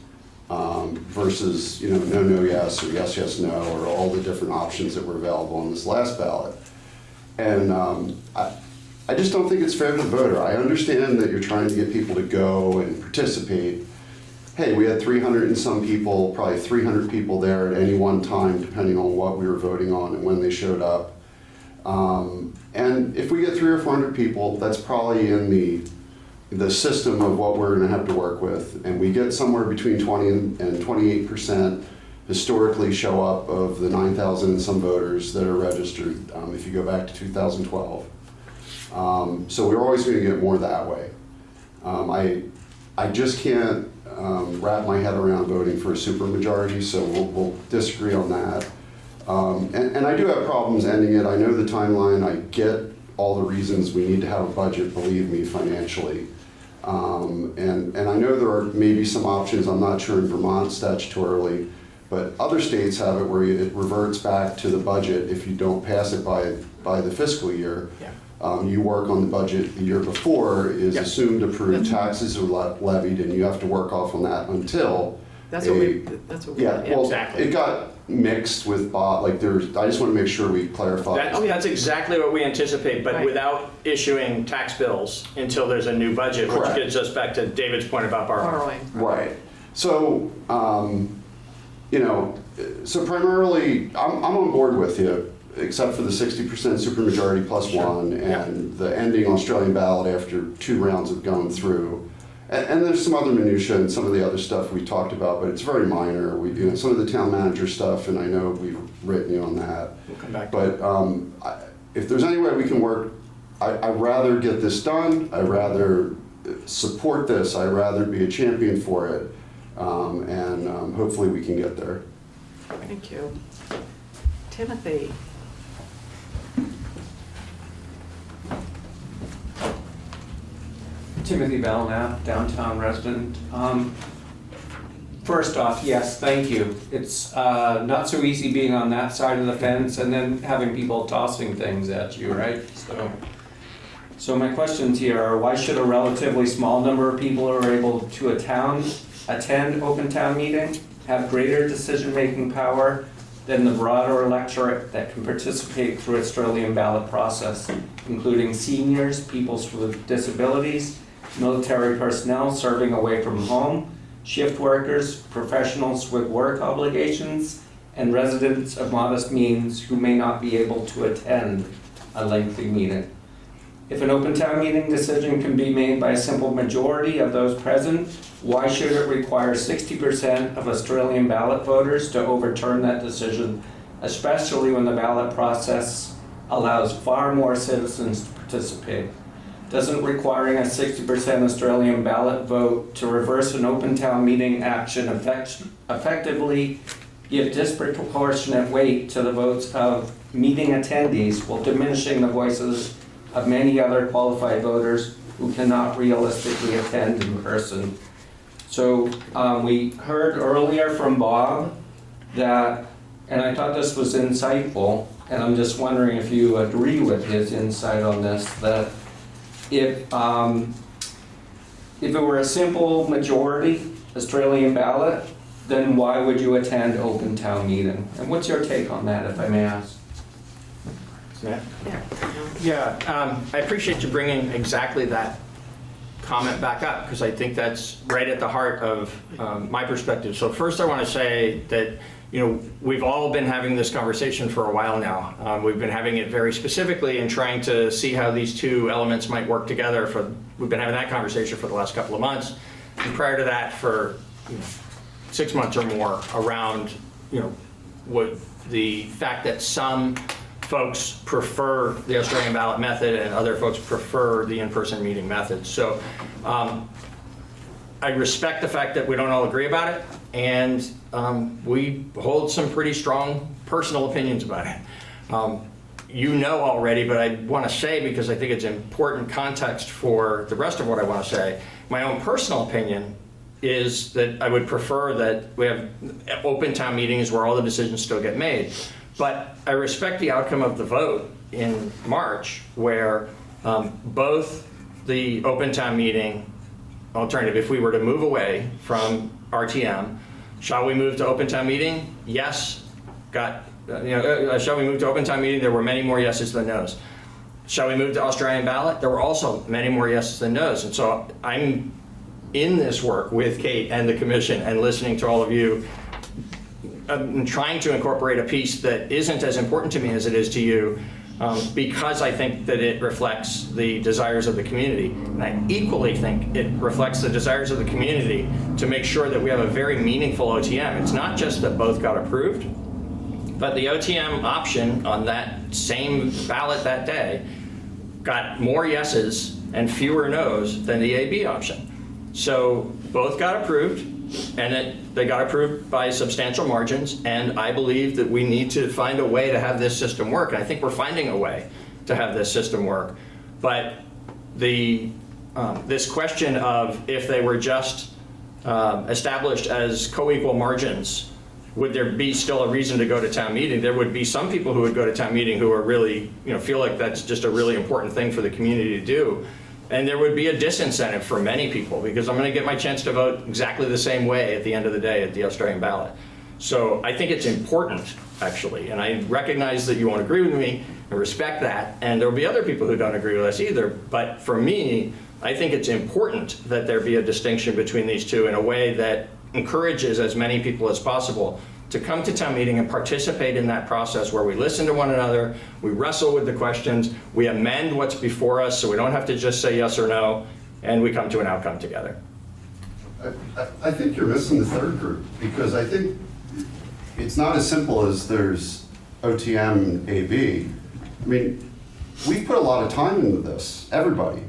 versus no, no, yes, or yes, yes, no, or all the different options that were available on this last ballot. And I just don't think it's fair to the voter. I understand that you're trying to get people to go and participate. Hey, we had 300 and some people, probably 300 people there at any one time, depending on what we were voting on and when they showed up. And if we get 300 or 400 people, that's probably in the system of what we're going to have to work with. And we get somewhere between 20 and 28% historically show up of the 9,000 and some voters that are registered, if you go back to 2012. So we're always going to get more that way. I just can't wrap my head around voting for a supermajority, so we'll disagree on that. And I do have problems ending it. I know the timeline. I get all the reasons we need to have a budget, believe me, financially. And I know there are maybe some options, I'm not sure in Vermont statutorily, but other states have it where it reverts back to the budget if you don't pass it by the fiscal year. Yeah. You work on the budget the year before is assumed approved, taxes are levied, and you have to work off on that until That's what we, yeah, well, Exactly. it got mixed with Bob, I just want to make sure we clarify. That's exactly what we anticipate, but Right. without issuing tax bills until there's a new budget, which Correct. gets us back to David's point about borrowing. Right. So, so primarily, I'm on board with you, except for the 60% supermajority plus one, and the ending Australian ballot after 2 rounds of going through. And there's some other minutia and some of the other stuff we talked about, but it's very minor. Some of the town manager stuff, and I know we've written you on that. We'll come back to But if there's any way we can work, I'd rather get this done. I'd rather support this. I'd rather be a champion for it. And hopefully we can get there. Thank you. Timothy. Timothy Belknap, downtown resident. First off, yes, thank you. It's not so easy being on that side of the fence and then having people tossing things at you, right? So my questions here are, why should a relatively small number of people who are able to attend open town meeting have greater decision-making power than the broader electorate that can participate through Australian ballot process, including seniors, people with disabilities, military personnel serving away from home, shift workers, professionals with work obligations, and residents of modest means who may not be able to attend a lengthy meeting. If an open town meeting decision can be made by a simple majority of those present, why should it require 60% of Australian ballot voters to overturn that decision, especially when the ballot process allows far more citizens to participate? Doesn't requiring a 60% Australian ballot vote to reverse an open town meeting action effectively give disproportionate weight to the votes of meeting attendees while diminishing the voices of many other qualified voters who cannot realistically attend in person? So we heard earlier from Bob that, and I thought this was insightful, and I'm just wondering if you agree with his insight on this, that if it were a simple majority Australian ballot, then why would you attend open town meeting? And what's your take on that, if I may ask? Yeah, I appreciate you bringing exactly that comment back up because I think that's right at the heart of my perspective. So first I want to say that, we've all been having this conversation for a while now. We've been having it very specifically and trying to see how these two elements might work together. We've been having that conversation for the last couple of months. And prior to that for 6 months or more around, what the fact that some folks prefer the Australian ballot method and other folks prefer the in-person meeting method. So I respect the fact that we don't all agree about it, and we hold some pretty strong personal opinions about it. Already, but I want to say, because I think it's important context for the rest of what I want to say, my own personal opinion is that I would prefer that we have open town meetings where all the decisions still get made. But I respect the outcome of the vote in March, where both the open town meeting alternative, if we were to move away from RTM, shall we move to open town meeting? Yes. Shall we move to open town meeting? There were many more yeses than nos. Shall we move to Australian ballot? There were also many more yeses than nos. And so I'm in this work with Kate and the commission and listening to all of you. I'm trying to incorporate a piece that isn't as important to me as it is to you, because I think that it reflects the desires of the community. And I equally think it reflects the desires of the community to make sure that we have a very meaningful OTM. It's not just that both got approved, but the OTM option on that same ballot that day got more yeses and fewer nos than the AB option. So both got approved, and they got approved by substantial margins, and I believe that we need to find a way to have this system work, and I think we're finding a way to have this system work. But this question of if they were just established as co-equal margins, would there be still a reason to go to town meeting? There would be some people who would go to town meeting who are really, feel like that's just a really important thing for the community to do. And there would be a disincentive for many people, because I'm going to get my chance to vote exactly the same way at the end of the day at the Australian ballot. So I think it's important, actually, and I recognize that you won't agree with me. I respect that, and there will be other people who don't agree with us either. But for me, I think it's important that there be a distinction between these two in a way that encourages as many people as possible to come to town meeting and participate in that process where we listen to one another, we wrestle with the questions, we amend what's before us so we don't have to just say yes or no, and we come to an outcome together. I think you're missing the third group, because I think it's not as simple as there's OTM and AB. I mean, we put a lot of time into this, everybody.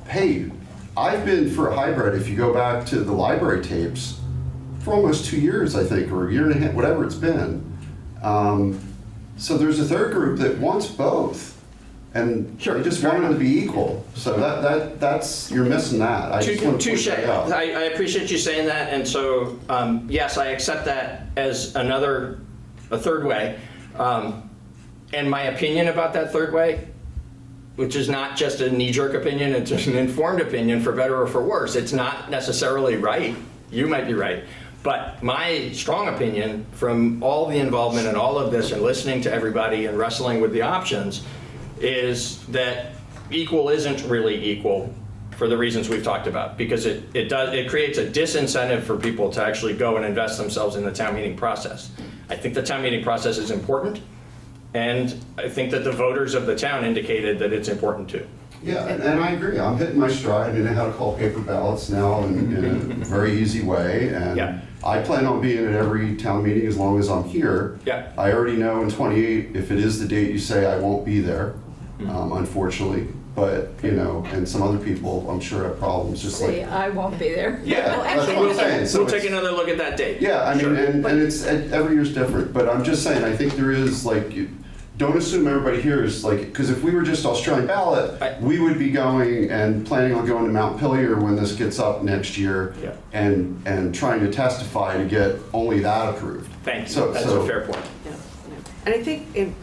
Hey, I've been for a hybrid, if you go back to the library tapes, for almost 2 years, I think, or a year and a half, whatever it's been. So there's a third group that wants both, and Sure, they just fair want them to enough. be equal. So that's you're missing that. I just want to point Touche. that out. I appreciate you saying that, and so yes, I accept that as a third way. And my opinion about that third way, which is not just a knee-jerk opinion, it's just an informed opinion, for better or for worse. It's not necessarily right. You might be right. But my strong opinion from all the involvement in all of this and listening to everybody and wrestling with the options is that equal isn't really equal for the reasons we've talked about, because it creates a disincentive for people to actually go and invest themselves in the town meeting process. I think the town meeting process is important, and I think that the voters of the town indicated that it's important too. Yeah, and I agree. I'm hitting my stride. I know how to call paper ballots now in a very easy way. And Yeah. I plan on being at every town meeting as long as I'm here. Yeah. I already know in 28, if it is the date you say, I won't be there, unfortunately. But, and some other people, I'm sure, have problems, just See, like... I won't be there. Yeah, that's what I'm saying. So we'll take it's- another look at that date. Yeah, I mean, Sure. and it's, every year's different, but I'm just saying, I think there is, don't assume everybody here is because if we were just Australian ballot, we would be going and planning on going to Mount Pillier when this gets up next year, Yeah. and trying to testify to get only that approved. Thank you. That's a fair point. Yeah. And I think,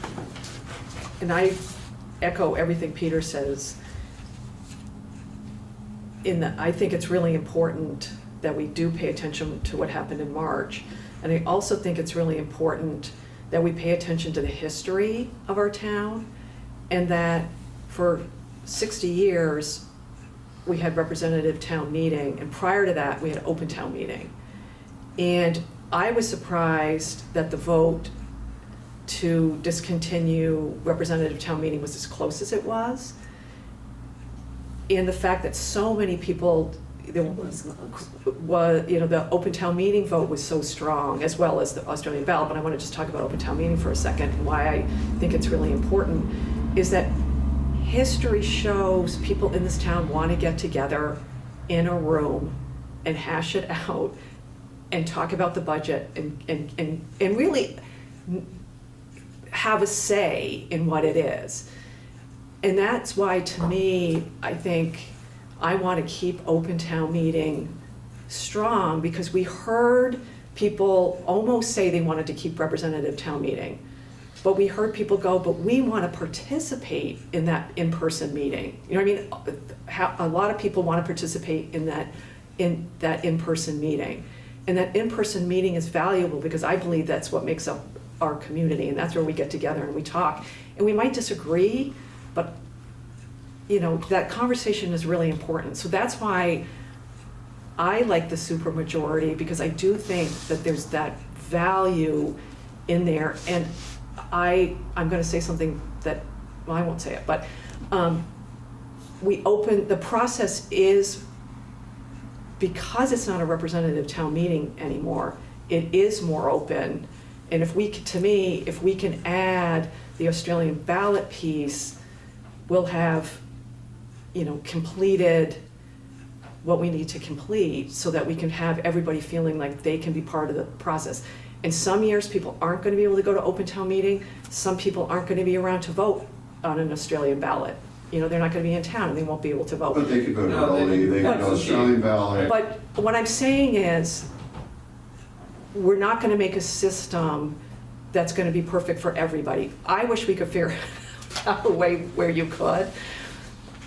and I echo everything Peter says, I think it's really important that we do pay attention to what happened in March. And I also think it's really important that we pay attention to the history of our town, and that for 60 years, we had representative town meeting, and prior to that, we had open town meeting. And I was surprised that the vote to discontinue representative town meeting was as close as it was. And the fact that so many people, there was, the open town meeting vote was so strong, as well as the Australian ballot, but I want to just talk about open town meeting for a second, and why I think it's really important, is that history shows people in this town want to get together in a room and hash it out and talk about the budget and really have a say in what it is. And that's why, to me, I think I want to keep open town meeting strong, because we heard people almost say they wanted to keep representative town meeting. But we heard people go, but we want to participate in that in-person meeting. You know what I mean? A lot of people want to participate in that in-person meeting. And that in-person meeting is valuable, because I believe that's what makes up our community, and that's where we get together and we talk. And we might disagree, but that conversation is really important. So that's why I like the supermajority, because I do think that there's that value in there. And I'm going to say something that, well, I won't say it, but the process is, because it's not a representative town meeting anymore, it is more open. And if we can add the Australian ballot piece, we'll have, completed what we need to complete, so that we can have everybody feeling like they can be part of the process. And some years, people aren't going to be able to go to open town meeting. Some people aren't going to be around to vote on an Australian ballot. They're not going to be in town and they won't be able to vote. But they could vote early, they could go Australian ballot. But what I'm saying is, we're not going to make a system that's going to be perfect for everybody. I wish we could figure out a way where you could.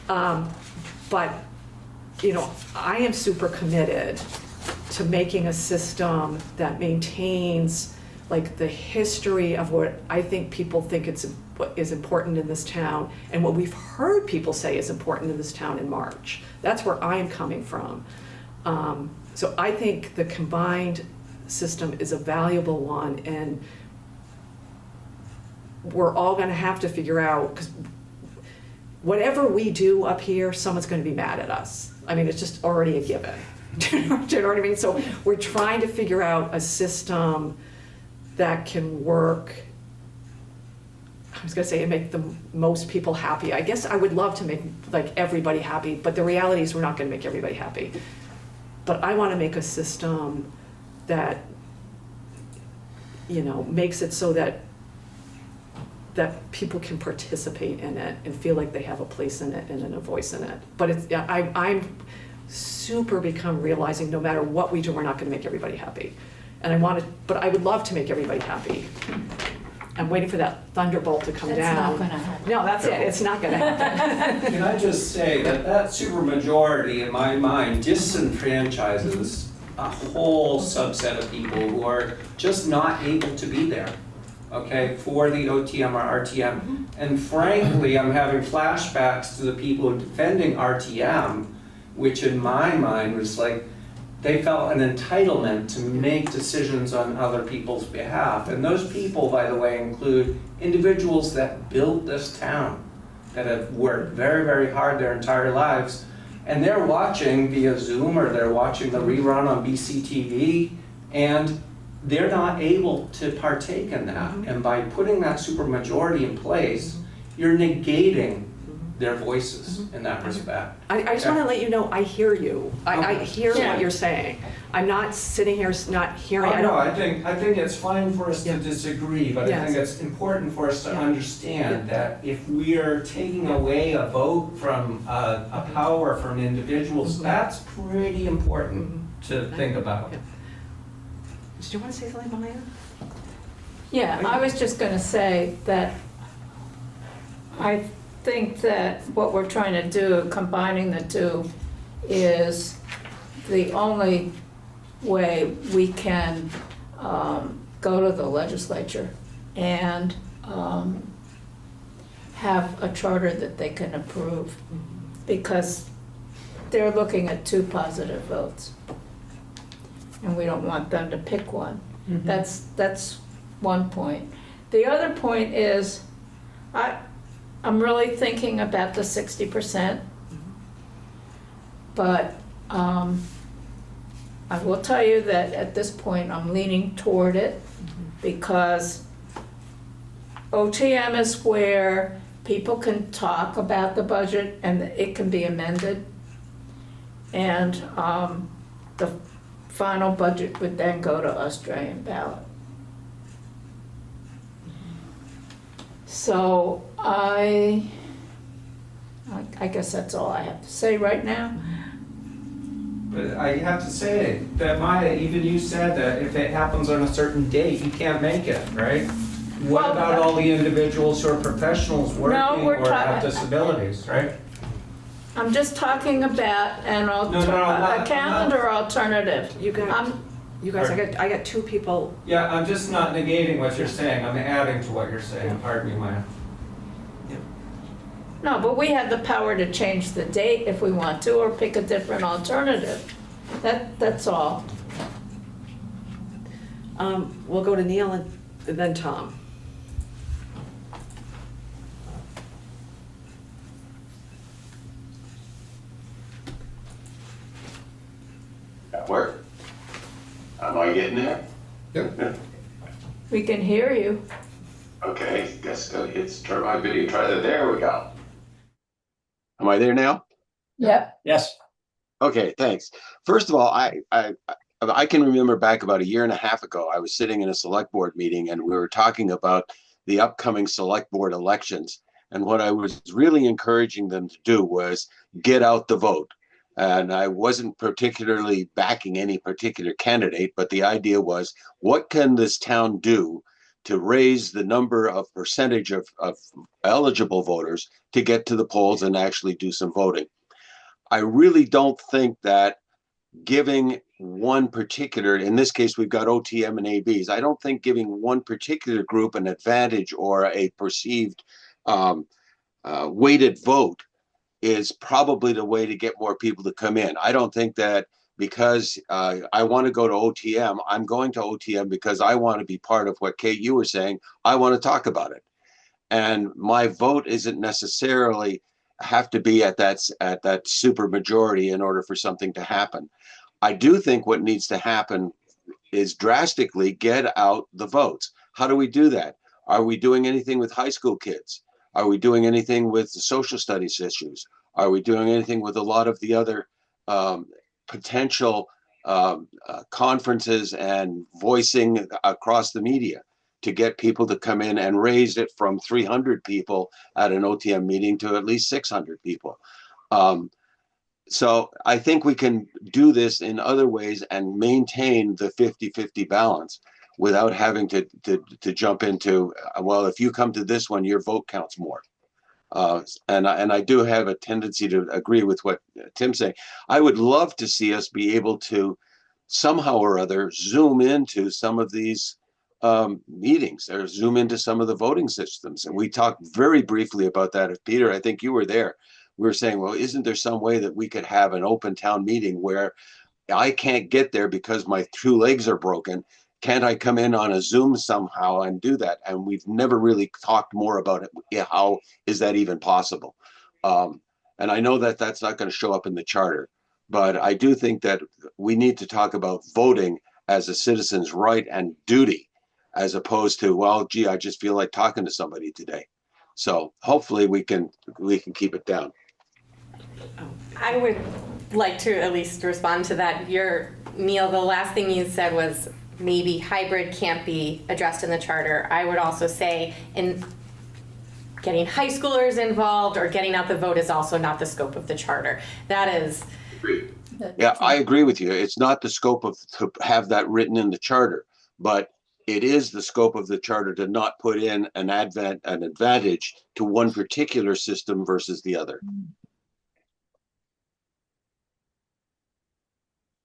But, I am super committed to making a system that maintains the history of what I think people think is important in this town, and what we've heard people say is important in this town in March. That's where I'm coming from. So I think the combined system is a valuable one, and we're all going to have to figure out, because whatever we do up here, someone's going to be mad at us. I mean, it's just already a given. Do you know what I mean? So we're trying to figure out a system that can work. I was going to say, and make the most people happy. I guess I would love to make everybody happy, but the reality is we're not going to make everybody happy. But I want to make a system that, makes it so that people can participate in it and feel like they have a place in it and a voice in it. But I'm super become realizing no matter what we do, we're not going to make everybody happy. But I would love to make everybody happy. I'm waiting for that thunderbolt to come down. That's not gonna happen. No, that's it. It's not going to happen. Can I just say that supermajority, in my mind, disenfranchises a whole subset of people who are just not able to be there, okay, for the OTM or RTM. Mm-hmm. And frankly, I'm having flashbacks to the people defending RTM, which in my mind was they felt an entitlement to make decisions on other people's behalf. And those people, by the way, include individuals that built this town, that have worked very, very hard their entire lives. And they're watching via Zoom, or they're watching the rerun on BCTV, and they're not able to partake in that. Mm-hmm. And by putting that supermajority in place, you're negating their voices in that respect. I just want to let you know, I hear you. I hear what you're saying. I'm not sitting here not hearing. I think it's fine for us to disagree, but I think it's important for us to understand that if we are taking away a vote from a power from individuals, that's pretty important to think about. Yeah. Did you want to say something, Malaya? Yeah, I was just going to say that I think that what we're trying to do, combining the two, is the only way we can go to the legislature and have a charter that they can approve. Because they're looking at 2 positive votes. And we don't want them to pick one. That's one point. The other point is, I'm really thinking about the 60%, but I will tell you that at this point I'm leaning toward it because OTM is where people can talk about the budget and it can be amended. And the final budget would then go to Australian ballot. So I guess that's all I have to say right now. But I have to say that Maya, even you said that if it happens on a certain date, you can't make it, right? What Well, about all the individuals who are professionals working we're or have talking- disabilities, right? I'm just talking about I'm not- a calendar alternative. You guys, I got 2 people. Yeah, I'm just not negating what you're saying. I'm adding to what you're saying. Pardon me, Maya. No, but we have the power to change the date if we want to, or pick a different alternative. That's all. We'll go to Neil and then Tom. That work? Am I getting there? Yep. We can hear you. Okay, guess it's turn my video. Try that. There we go. Am I there now? Yep. Yes. Okay, thanks. First of all, I can remember back about a year and a half ago, I was sitting in a select board meeting and we were talking about the upcoming select board elections. And what I was really encouraging them to do was get out the vote. And I wasn't particularly backing any particular candidate, but the idea was, what can this town do to raise the number of percentage of eligible voters to get to the polls and actually do some voting? I really don't think that giving one particular, in this case, we've got OTM and ABs. I don't think giving one particular group an advantage or a perceived weighted vote is probably the way to get more people to come in. I don't think that because I want to go to OTM, I'm going to OTM because I want to be part of what, Kate, you were saying. I want to talk about it. And my vote isn't necessarily have to be at that super majority in order for something to happen. I do think what needs to happen is drastically get out the votes. How do we do that? Are we doing anything with high school kids? Are we doing anything with social studies issues? Are we doing anything with a lot of the other potential conferences and voicing across the media to get people to come in and raise it from 300 people at an OTM meeting to at least 600 people? So I think we can do this in other ways and maintain the 50-50 balance without having to jump into, well, if you come to this one, your vote counts more. And I do have a tendency to agree with what Tim's saying. I would love to see us be able to somehow or other zoom into some of these meetings or zoom into some of the voting systems. And we talked very briefly about that. If Peter, I think you were there. We were saying, well, isn't there some way that we could have an open town meeting where I can't get there because my 2 legs are broken? Can't I come in on a Zoom somehow and do that? And we've never really talked more about it. Yeah, how is that even possible? And I know that that's not going to show up in the charter, but I do think that we need to talk about voting as a citizen's right and duty, as opposed to, well, gee, I just feel like talking to somebody today. So hopefully we can keep it down. I would like to at least respond to that. Neil, the last thing you said was maybe hybrid can't be addressed in the charter. I would also say in getting high schoolers involved or getting out the vote is also not the scope of the charter. That is. Yeah, I agree with you. It's not the scope of to have that written in the charter, but it is the scope of the charter to not put in an advantage to one particular system versus the other.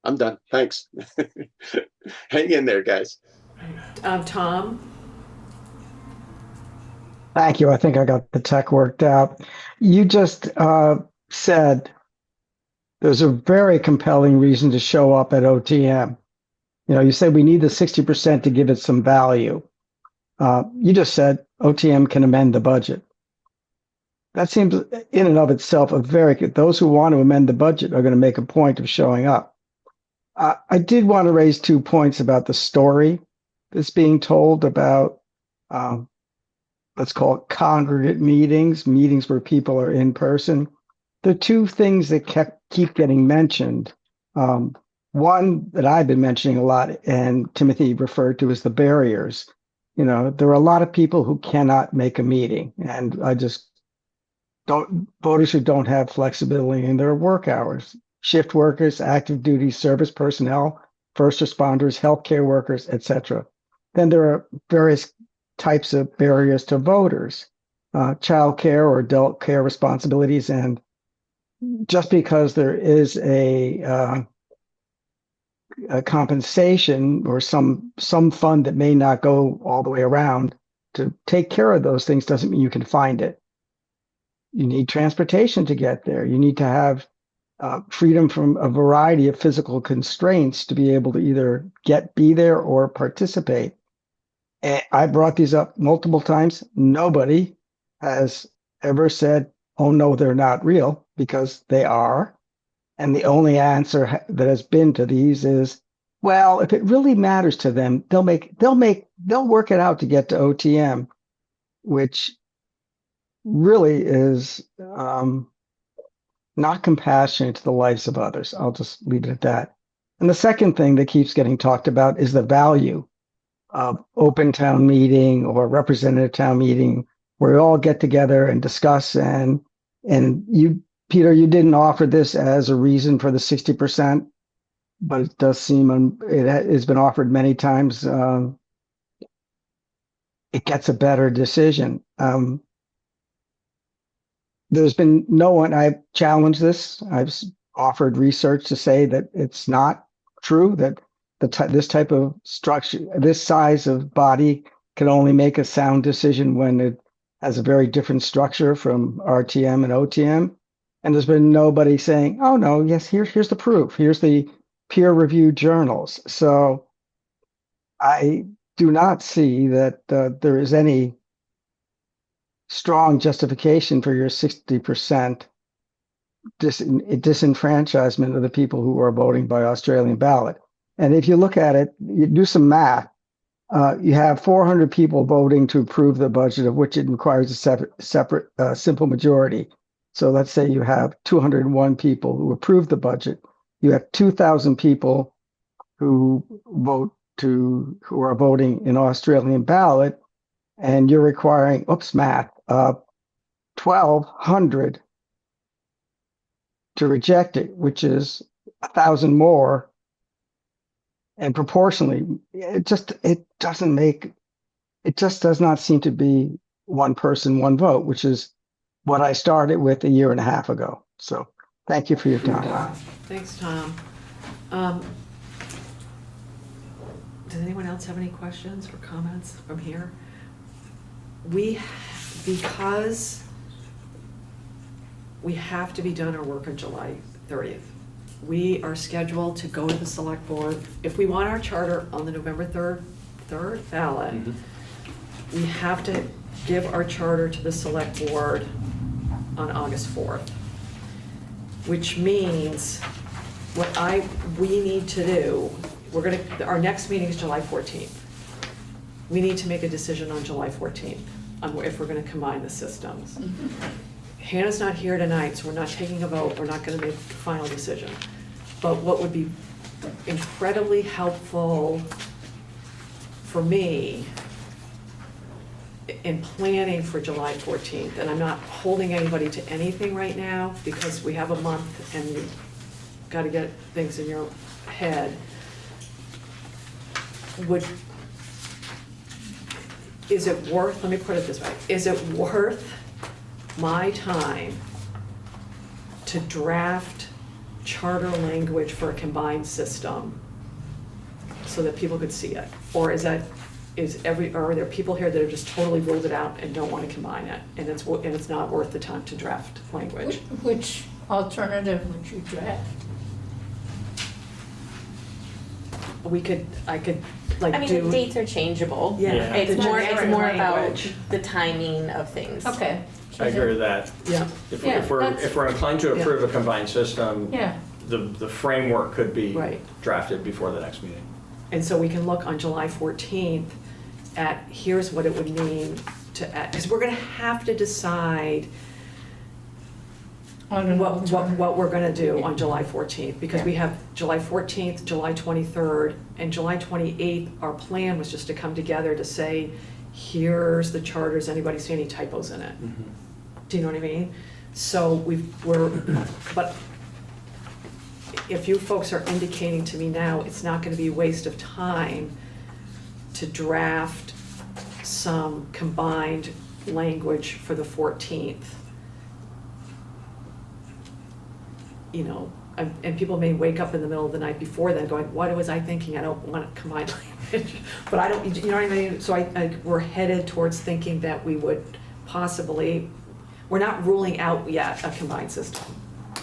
I'm done. Thanks. Hang in there, guys. Tom? Thank you. I think I got the tech worked out. You just said there's a very compelling reason to show up at OTM. You know, you say we need the 60% to give it some value. You just said OTM can amend the budget. That seems in and of itself a very good, those who want to amend the budget are going to make a point of showing up. I did want to raise 2 points about the story that's being told about, let's call it congregate meetings, meetings where people are in person. The 2 things that keep getting mentioned. One that I've been mentioning a lot, and Timothy referred to, is the barriers. You know, there are a lot of people who cannot make a meeting, and voters who don't have flexibility in their work hours, shift workers, active duty service personnel, first responders, healthcare workers, etc. Then there are various types of barriers to voters, child care or adult care responsibilities. And just because there is a compensation or some fund that may not go all the way around to take care of those things doesn't mean you can find it. You need transportation to get there. You need to have freedom from a variety of physical constraints to be able to either be there or participate. And I brought these up multiple times. Nobody has ever said, oh, no, they're not real, because they are. And the only answer that has been to these is, well, if it really matters to them, they'll work it out to get to OTM, which really is not compassionate to the lives of others. I'll just leave it at that. And the second thing that keeps getting talked about is the value of open town meeting or representative town meeting, where we all get together and discuss. And you, Peter, you didn't offer this as a reason for the 60%, but it does seem it has been offered many times. It gets a better decision. There's been no one, I've challenged this. I've offered research to say that it's not true, that this type of structure, this size of body can only make a sound decision when it has a very different structure from RTM and OTM. And there's been nobody saying, oh no, yes, here's the proof. Here's the peer-reviewed journals. So I do not see that there is any strong justification for your 60% disenfranchisement of the people who are voting by Australian ballot. And if you look at it, you do some math, you have 400 people voting to approve the budget, of which it requires a separate simple majority. So let's say you have 201 people who approve the budget. You have 2,000 people who are voting in Australian ballot, and you're requiring, math, 1,200 to reject it, which is 1,000 more. And proportionally, it just does not seem to be one person, one vote, which is what I started with a year and a half ago. So thank you for your time. Thanks, Tom. Does anyone else have any questions or comments from here? Because we have to be done our work on July 30th. We are scheduled to go to the select board. If we want our charter on the November 3rd ballot, we have to give our charter to the select board on August 4th, which means we need to do, our next meeting is July 14th. We need to make a decision on July 14th on if we're gonna combine the systems. Hannah's not here tonight, so we're not taking a vote. We're not going to make a final decision. But what would be incredibly helpful for me in planning for July 14th, and I'm not holding anybody to anything right now because we have a month and you've got to get things in your head, is it worth, let me put it this way, is it worth my time to draft charter language for a combined system so that people could see it? Or are there people here that have just totally ruled it out and don't want to combine it, and it's not worth the time to draft language? Which alternative would you draft? I could like I mean, do. the dates are changeable. Yeah. It's The more generic about language. the timing of things. Okay. I agree with that. Yeah, If Yeah, if we're, that's- if we're inclined to approve a combined system, Yeah, the framework could be Right. drafted before the next meeting. and so we can look on July 14th at, here's what it would mean to add, because we're gonna have to decide on an alternative. what we're gonna do on July 14th, because we have July 14th, July 23rd, and July 28th, our plan was just to come together to say, here's the charters, anybody see any typos in it? Do you know what I mean? So but if you folks are indicating to me now, it's not gonna be a waste of time to draft some combined language for the 14th. You know, and people may wake up in the middle of the night before then going, what was I thinking? I don't want combined language. But I don't, you know what I mean? So we're headed towards thinking that we would possibly, we're not ruling out yet a combined system.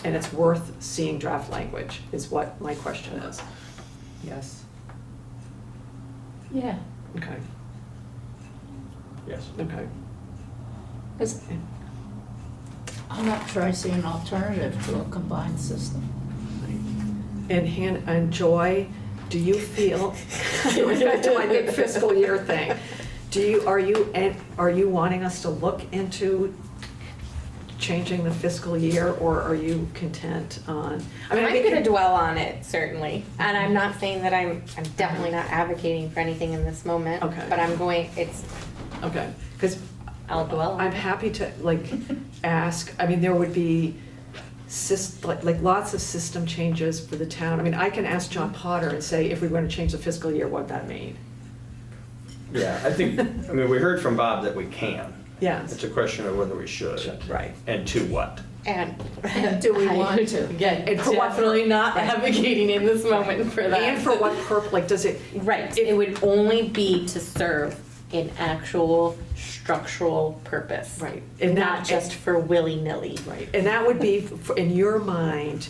And it's worth seeing draft language, is what my question is. Yes. Yeah, Okay, Yes. okay. 'cause I'm not sure I see an alternative to a combined system. And Joy, do you feel, going back to my big fiscal year thing, are you wanting us to look into changing the fiscal year, or are you content on? I mean, I'm gonna dwell on it, certainly, and I'm not saying that I'm definitely not advocating for anything in this moment. Okay. But Okay, because I'll dwell on I'm it. happy to ask, I mean, there would be like lots of system changes for the town. I mean, I can ask John Potter and say, if we want to change the fiscal year, what that mean? Yeah, I think, I mean, we heard from Bob that we can. Yes. It's a question of whether we should. Right. And to what. And Do we want to? Again, And for what definitely not Right. advocating in this moment for that. And for what purpose, like, does it? Right, it would only be to serve an actual structural purpose. Right. And And not that- just for willy-nilly. Right, and that would be, in your mind,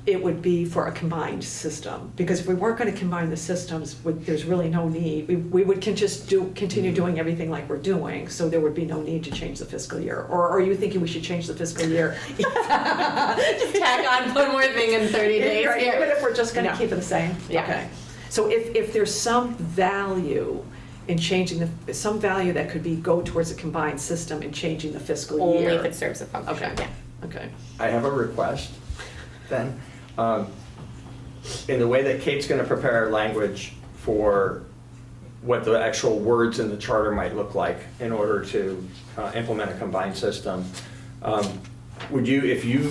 it would be for a combined system. Because if we weren't gonna combine the systems, there's really no need. We can just continue doing everything like we're doing, so there would be no need to change the fiscal year. Or are you thinking we should change the fiscal year? Just tack on one more thing in 30 days Right, here. even if we're just gonna No. keep it the same? Yeah. Okay. So if there's some value in changing some value that could go towards a combined system in changing the fiscal year? Only if it serves a function, Okay. yeah. Okay. I have a request then. In the way that Kate's going to prepare language for what the actual words in the charter might look like in order to implement a combined system, would you, if you,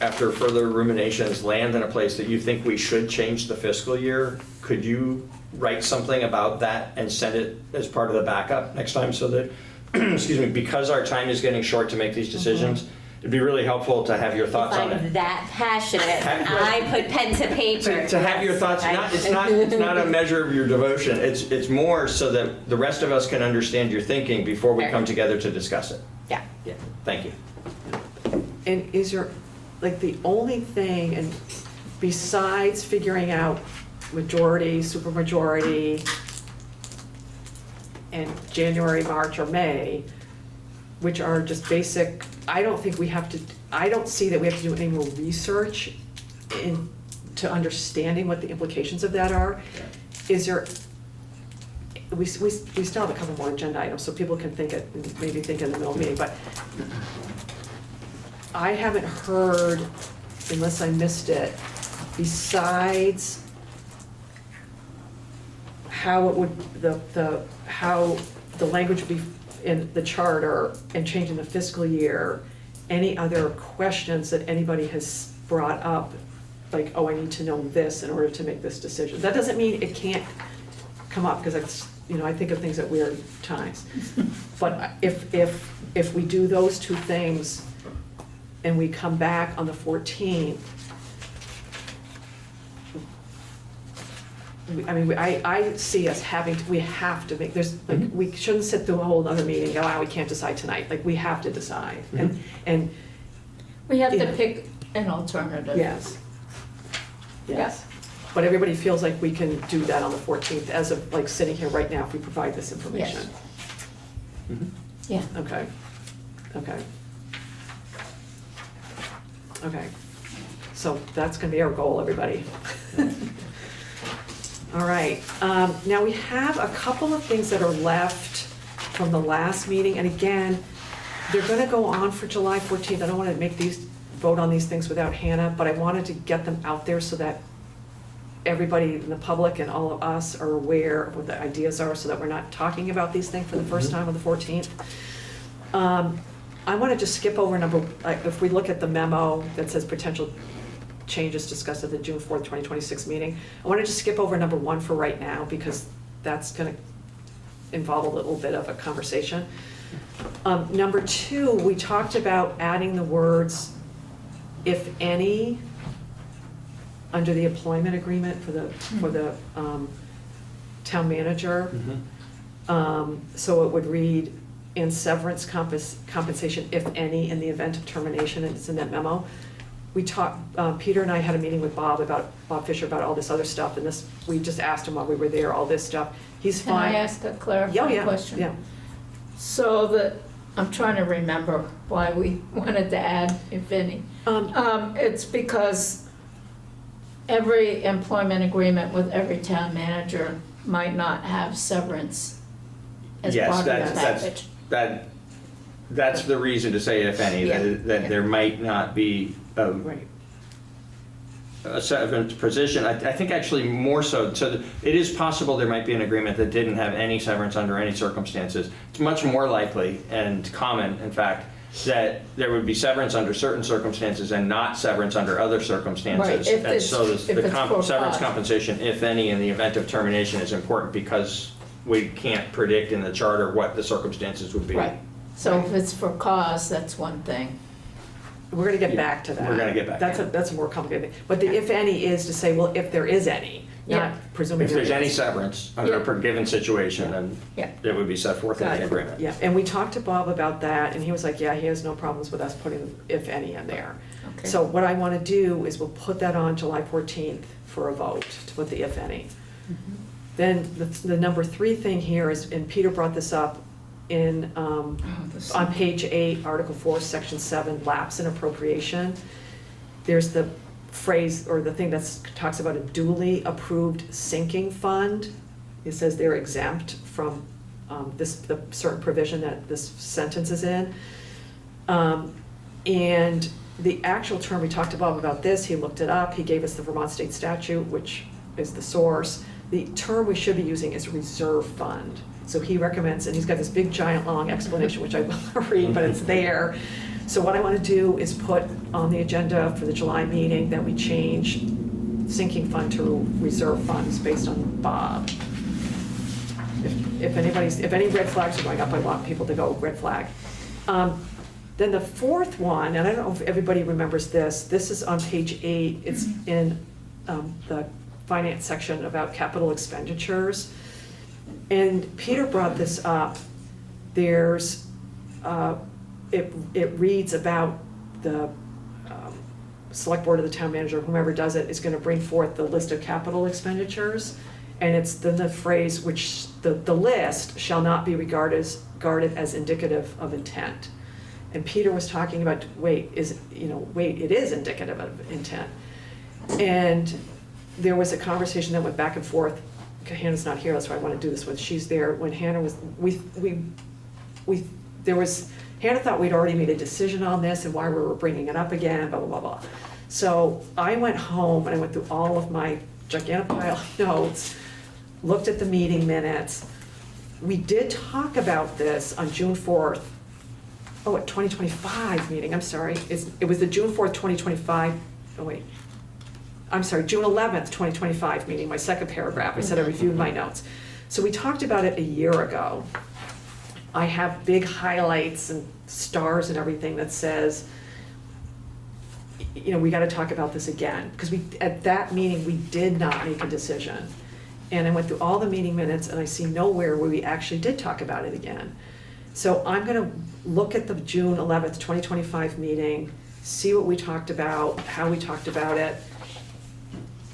after further ruminations, land in a place that you think we should change the fiscal year, could you write something about that and send it as part of the backup next time so that, excuse me, because our time is getting short to make these decisions, it'd be really helpful to have your thoughts on If I'm it. that passionate, I put pen to paper. To have your thoughts, it's not a measure of your devotion, it's more so that the rest of us can understand your thinking before we Fair. come together to discuss it. Yeah. Yeah, thank you. And is there, like, the only thing, and besides figuring out majority, supermajority, and January, March, or May, which are just basic, I don't see that we have to do any more research into understanding what the implications of that are. Is there, we still have a couple more agenda items, so people can maybe think in the middle of the meeting, but I haven't heard, unless I missed it, besides how it would, how the language would be in the charter and changing the fiscal year, any other questions that anybody has brought up, like, oh, I need to know this in order to make this decision. That doesn't mean it can't come up, because that's, I think of things at weird times. But if we do those two things and we come back on the 14th, I see us we have to make, we shouldn't sit through a whole other meeting and go, we can't decide tonight. Like, we have to decide. And We have to Yeah. pick an alternative. Yes. Yes. But everybody feels like we can do that on the 14th as of like sitting here right now if we provide this information. Yeah. Okay. Okay. Okay. So that's gonna be our goal, everybody. All right, now we have a couple of things that are left from the last meeting, and again, they're gonna go on for July 14th. I don't wanna vote on these things without Hannah, but I wanted to get them out there so that everybody in the public and all of us are aware of what the ideas are, so that we're not talking about these things for the first time on the 14th. I wanna just skip over if we look at the memo that says potential changes discussed at the June 4th, 2026 meeting. I want to just skip over number 1 for right now because that's going to involve a little bit of a conversation. Number 2, we talked about adding the words, if any, under the employment agreement for the town manager. So it would read, and severance compensation, if any, in the event of termination, and it's in that memo. We talked, Peter and I had a meeting with Bob Fisher about all this other stuff, and we just asked him while we were there, all this stuff. He's fine. Can I ask a clarifying question? Yeah. So I'm trying to remember why we wanted to add, if any. It's because every employment agreement with every town manager might not have severance as Yes, part of the that's- package. That's the reason to say if any, Yeah. that there might not be Right. a severance position. I think actually more so, it is possible there might be an agreement that didn't have any severance under any circumstances. It's much more likely and common, in fact, that there would be severance under certain circumstances and not severance under other circumstances. Right, if And it's- so if it's for severance cause. compensation, if any, in the event of termination is important because we can't predict in the charter what the circumstances would be. Right. So if it's for cause, that's one thing. We're gonna get back to that. We're gonna get back to that. That's a more complicated thing. But the if any is to say, well, if there is any, Yeah. not presuming If there there's any is. severance under Yeah. a given situation, then Yeah. it would be set forth in Got the it. agreement. Yeah, and we talked to Bob about that, and he was like, yeah, he has no problems with us putting if any in there. Okay. So what I wanna do is we'll put that on July 14th for a vote, to put the if any. Then the number 3 thing here is, and Peter brought this up in, on page 8, Article 4, Section 7, lapse in appropriation. There's the phrase, or the thing that talks about a duly approved sinking fund. It says they're exempt from the certain provision that this sentence is in. And the actual term, we talked to Bob about this, he looked it up, he gave us the Vermont State Statute, which is the source. The term we should be using is reserve fund. So he recommends, and he's got this big giant long explanation, which I will read, but it's there. So what I want to do is put on the agenda for the July meeting that we change sinking fund to reserve funds based on Bob. If any red flags are going up, I want people to go red flag. Then the 4th one, and I don't know if everybody remembers this is on page 8, it's in the finance section about capital expenditures. And Peter brought this up. There's, it reads about the select board of the town manager, whomever does it, is gonna bring forth the list of capital expenditures. And it's then the phrase, which the list shall not be regarded as indicative of intent. And Peter was talking about, it is indicative of intent. And there was a conversation that went back and forth. Hannah's not here, that's why I want to do this when she's there. When Hannah was, Hannah thought we'd already made a decision on this and why we were bringing it up again, blah, blah, blah, blah. So I went home and I went through all of my gigantic pile of notes, looked at the meeting minutes. We did talk about this on June 4th. Oh, at 2025 meeting, I'm sorry. It was the June 4th, 2025, I'm sorry, June 11th, 2025 meeting, my second paragraph. I said I reviewed my notes. So we talked about it a year ago. I have big highlights and stars and everything that says, we gotta talk about this again. Because at that meeting, we did not make a decision. And I went through all the meeting minutes and I see nowhere where we actually did talk about it again. So I'm gonna look at the June 11th, 2025 meeting, see what we talked about, how we talked about it.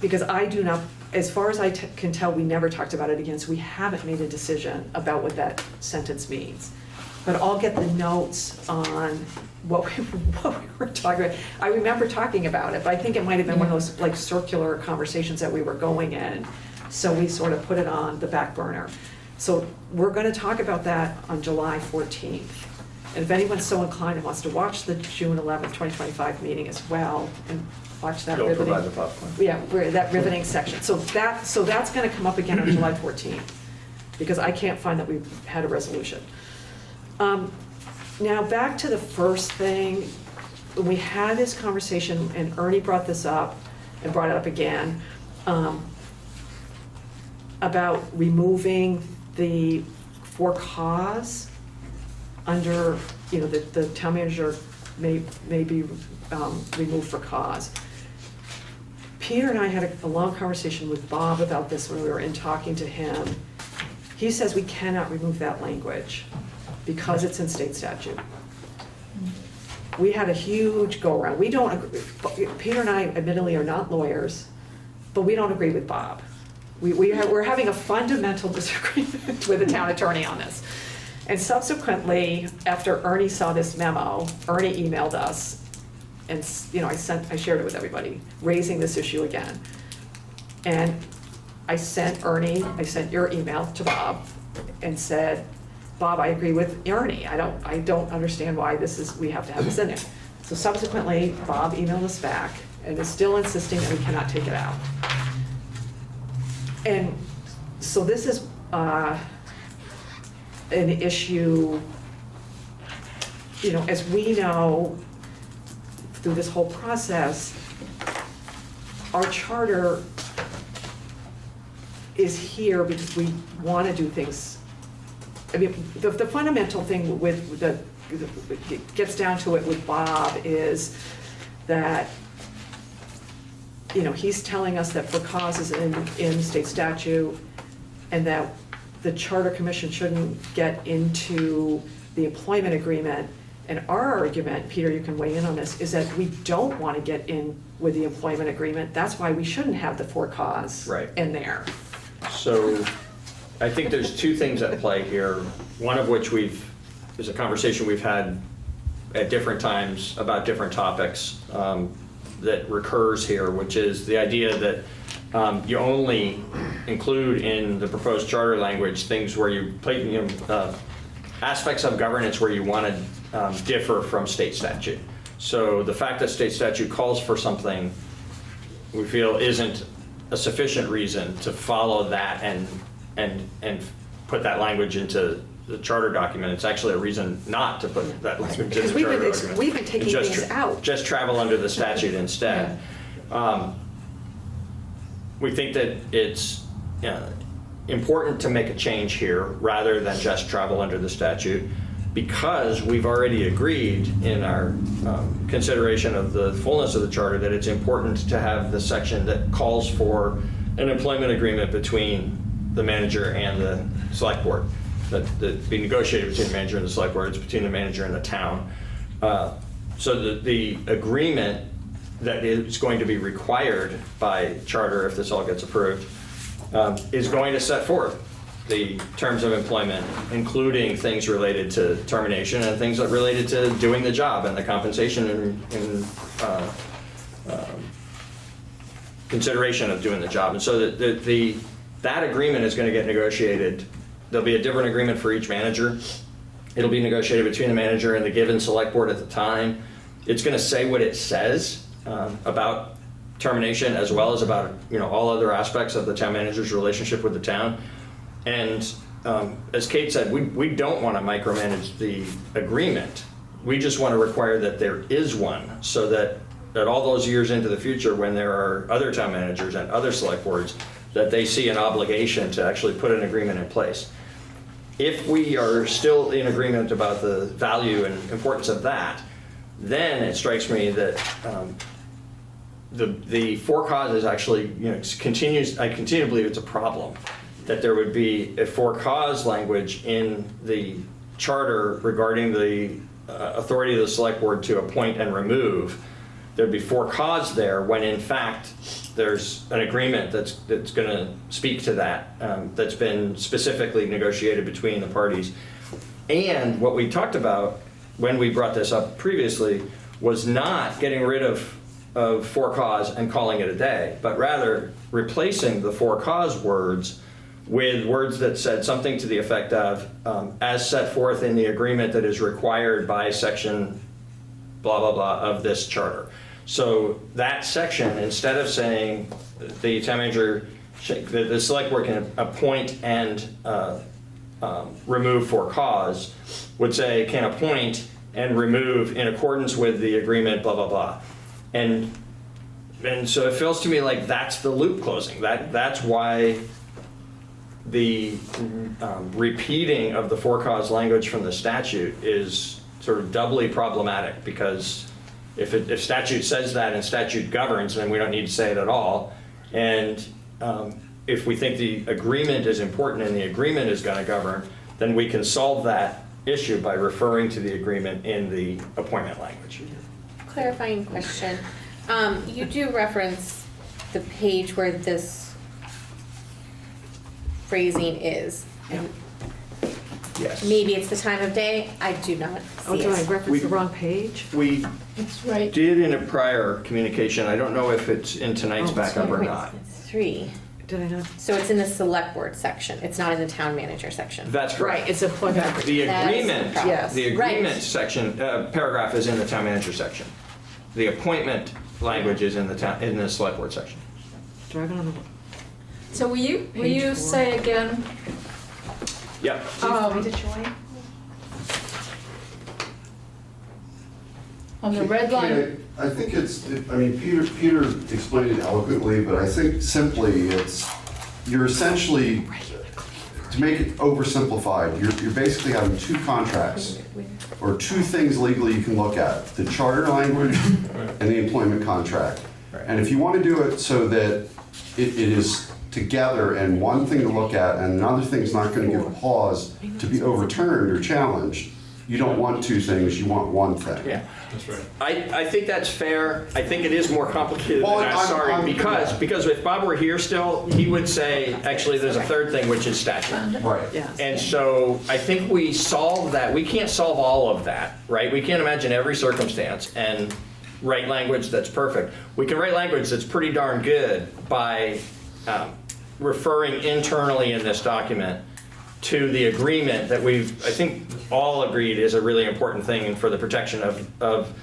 Because I do not, as far as I can tell, we never talked about it again, so we haven't made a decision about what that sentence means. But I'll get the notes on what we were talking about. I remember talking about it, but I think it might have been one of those like circular conversations that we were going in. So we sort of put it on the back burner. So we're gonna talk about that on July 14th. And if anyone's so inclined and wants to watch the June 11th, 2025 meeting as well, and watch that You'll riveting. provide the popcorn. Yeah, that riveting section. So that's gonna come up again on July 14th, because I can't find that we've had a resolution. Now, back to the first thing, when we had this conversation, and Ernie brought this up, and brought it up again, about removing the for cause under, you know, the town manager may be removed for cause. Peter and I had a long conversation with Bob about this when we were in talking to him. He says we cannot remove that language because it's in state statute. We had a huge go-around. We don't agree, Peter and I admittedly are not lawyers, but we don't agree with Bob. We're having a fundamental disagreement with the town attorney on this. And subsequently, after Ernie saw this memo, Ernie emailed us, and you know, I shared it with everybody, raising this issue again. And I sent your email to Bob and said, Bob, I agree with Ernie. I don't understand why we have to have this in there. So subsequently, Bob emailed us back and is still insisting that we cannot take it out. And so this is an issue, you know, as we know through this whole process, our charter is here because we want to do things. I mean, the fundamental thing gets down to it with Bob is that, you know, he's telling us that for cause is in state statute, and that the Charter Commission shouldn't get into the employment agreement. And our argument, Peter, you can weigh in on this, is that we don't want to get in with the employment agreement. That's why we shouldn't have the for cause in there. So I think there's two things at play here, one of which is a conversation we've had at different times about different topics that recurs here, which is the idea that you only include in the proposed charter language things where you play, you know, aspects of governance where you want to differ from state statute. So the fact that state statute calls for something, we feel isn't a sufficient reason to follow that and put that language into the charter document. It's actually a reason not to put that language in the charter document. Because we've been taking things out. Just travel under the statute instead. We think that it's important to make a change here rather than just travel under the statute, because we've already agreed in our consideration of the fullness of the charter that it's important to have the section that calls for an employment agreement between the manager and the select board, that be negotiated between the manager and the select board. It's between the manager and the town. So the agreement that is going to be required by charter, if this all gets approved, is going to set forth the terms of employment, including things related to termination and things related to doing the job and the compensation and consideration of doing the job. And so that agreement is going to get negotiated. There'll be a different agreement for each manager. It'll be negotiated between the manager and the given select board at the time. It's going to say what it says about termination, as well as about, you know, all other aspects of the town manager's relationship with the town. And as Kate said, we don't want to micromanage the agreement. We just want to require that there is one, so that all those years into the future, when there are other town managers and other select boards, that they see an obligation to actually put an agreement in place. If we are still in agreement about the value and importance of that, then it strikes me that the for cause is actually, you know, I continue to believe it's a problem, that there would be a for cause language in the charter regarding the authority of the select board to appoint and remove, there'd be for cause there, when in fact there's an agreement that's going to speak to that, that's been specifically negotiated between the parties. And what we talked about when we brought this up previously was not getting rid of for cause and calling it a day, but rather replacing the for cause words with words that said something to the effect of, as set forth in the agreement that is required by section blah, blah, blah of this charter. So that section, instead of saying the town manager, the select board can appoint and remove for cause, would say can appoint and remove in accordance with the agreement, blah, blah, blah. And so it feels to me like that's the loop closing. That's why the repeating of the for cause language from the statute is sort of doubly problematic, because if statute says that and statute governs, then we don't need to say it at all. And if we think the agreement is important and the agreement is going to govern, then we can solve that issue by referring to the agreement in the appointment language. Clarifying question. You do reference the page where this phrasing is. And Yes. maybe it's the time of day. I do not Oh, see did I it. reference the wrong page? We It's right. did in a prior communication. I don't know if it's in tonight's Oh, backup or Wait, not. it's 3. Did I not? So it's in the select board section. It's not in the town manager section. That's correct. Right, it's appointment. The That's the agreement, problem. Yes. the Right. agreement section, paragraph is in the town manager section. The appointment language is in the select board section. Driving on the, So will you Page 4. say again, Yep. on the red line? I think Peter explained it eloquently, but I think simply you're essentially, to make it oversimplified, you're basically having two contracts, or two things legally you can look at, the charter language and the employment contract. And if you want to do it so that it is together and one thing to look at and another thing's not going to give pause to be overturned or challenged, you don't want two things, you want one thing. Yeah. That's right. I think that's fair. I think it is more complicated Well, than that, sorry, because if Bob were here still, he would say, actually, there's a third thing, which is statute. Right. yes. And so I think we solve that. We can't solve all of that, right? We can't imagine every circumstance and write language that's perfect. We can write language that's pretty darn good by referring internally in this document to the agreement that I think all agreed is a really important thing for the protection of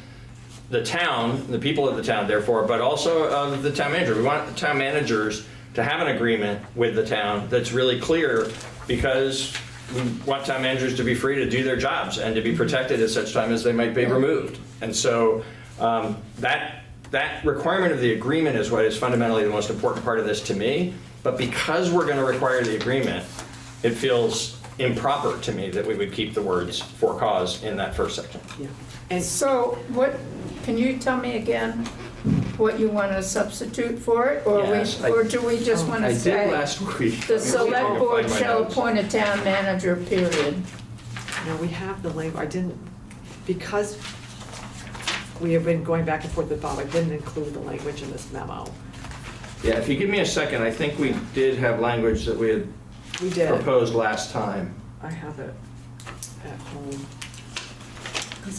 the town, the people of the town, therefore, but also of the town manager. We want the town managers to have an agreement with the town that's really clear, because we want town managers to be free to do their jobs and to be protected at such time as they might be removed. And so that requirement of the agreement is what is fundamentally the most important part of this to me. But because we're going to require the agreement, it feels improper to me that we would keep the words for cause in that first section. Yeah. And So can you tell me again what you want to substitute for it? Yes, Or do we just want I to did say, last week. the select board Find my shall notes. appoint a town manager, period? no, we have the language. I didn't, because we have been going back and forth with Bob, I didn't include the language in this memo. Yeah, if you give me a second, I think we did have language that we had We did. proposed last time. I have it at home. 'Cause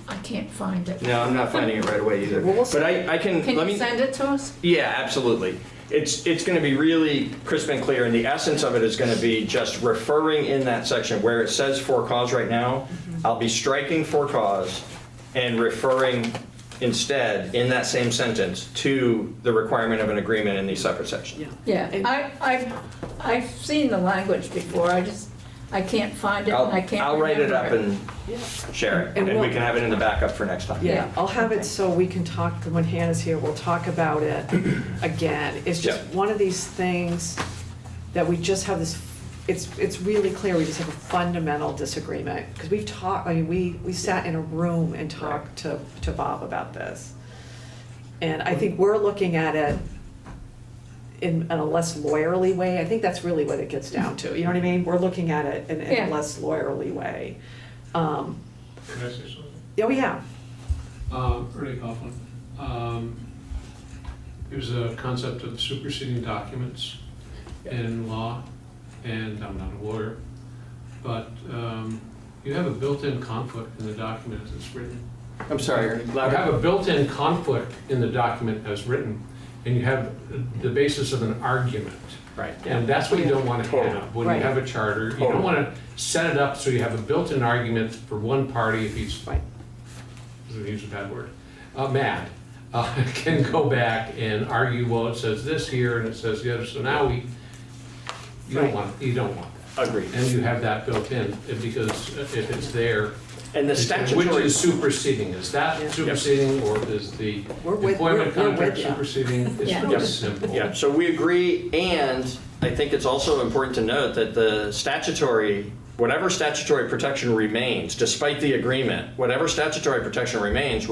I can't find it. No, I'm not finding it right away either. Well, we'll But I can, Can let you me. send it to us? Yeah, absolutely. It's going to be really crisp and clear, and the essence of it is going to be just referring in that section where it says for cause right now. I'll be striking for cause and referring instead in that same sentence to the requirement of an agreement in these separate sections. Yeah. Yeah, I've seen the language before, I can't find it and I can't remember I'll write it up and Yeah. share it, And and we we'll- can have it in the backup for next time. Yeah, I'll have it so we can talk, when Hannah's here, we'll talk about it again. It's just Yeah. one of these things that we just have this, it's really clear, we just have a fundamental disagreement. Because we've talked, I mean, we sat in a room and talked to Bob about this. And I think we're looking at it in a less lawyerly way. I think that's really what it gets down to, you know what I mean? We're looking at it in Yeah. a less lawyerly way. Can I say something? Oh, yeah. Ernie Coughlin. There's a concept of superseding documents in law, and I'm not a lawyer, but you have a built-in conflict in the document as it's written. I'm sorry, You have a built-in conflict in the document as written, and you have the basis of an argument. Right. And that's what you don't want to Totally. have when Right. you have a charter. You don't want to set it up so you have a built-in argument for one party if he's, Right. I'm going to use a bad word, mad, can go back and argue, well, it says this here and it says the other. So now you don't Right. want that. Agreed. And you have that built in because if it's there, And the which statutory, is superseding? Is that Yeah. superseding or is the We're with- employment we're with contract ya. superseding? It's Yeah. really Yep. simple. yeah, so we agree, and I think it's also important to note that the statutory, whatever statutory protection remains, despite the agreement, whatever statutory protection remains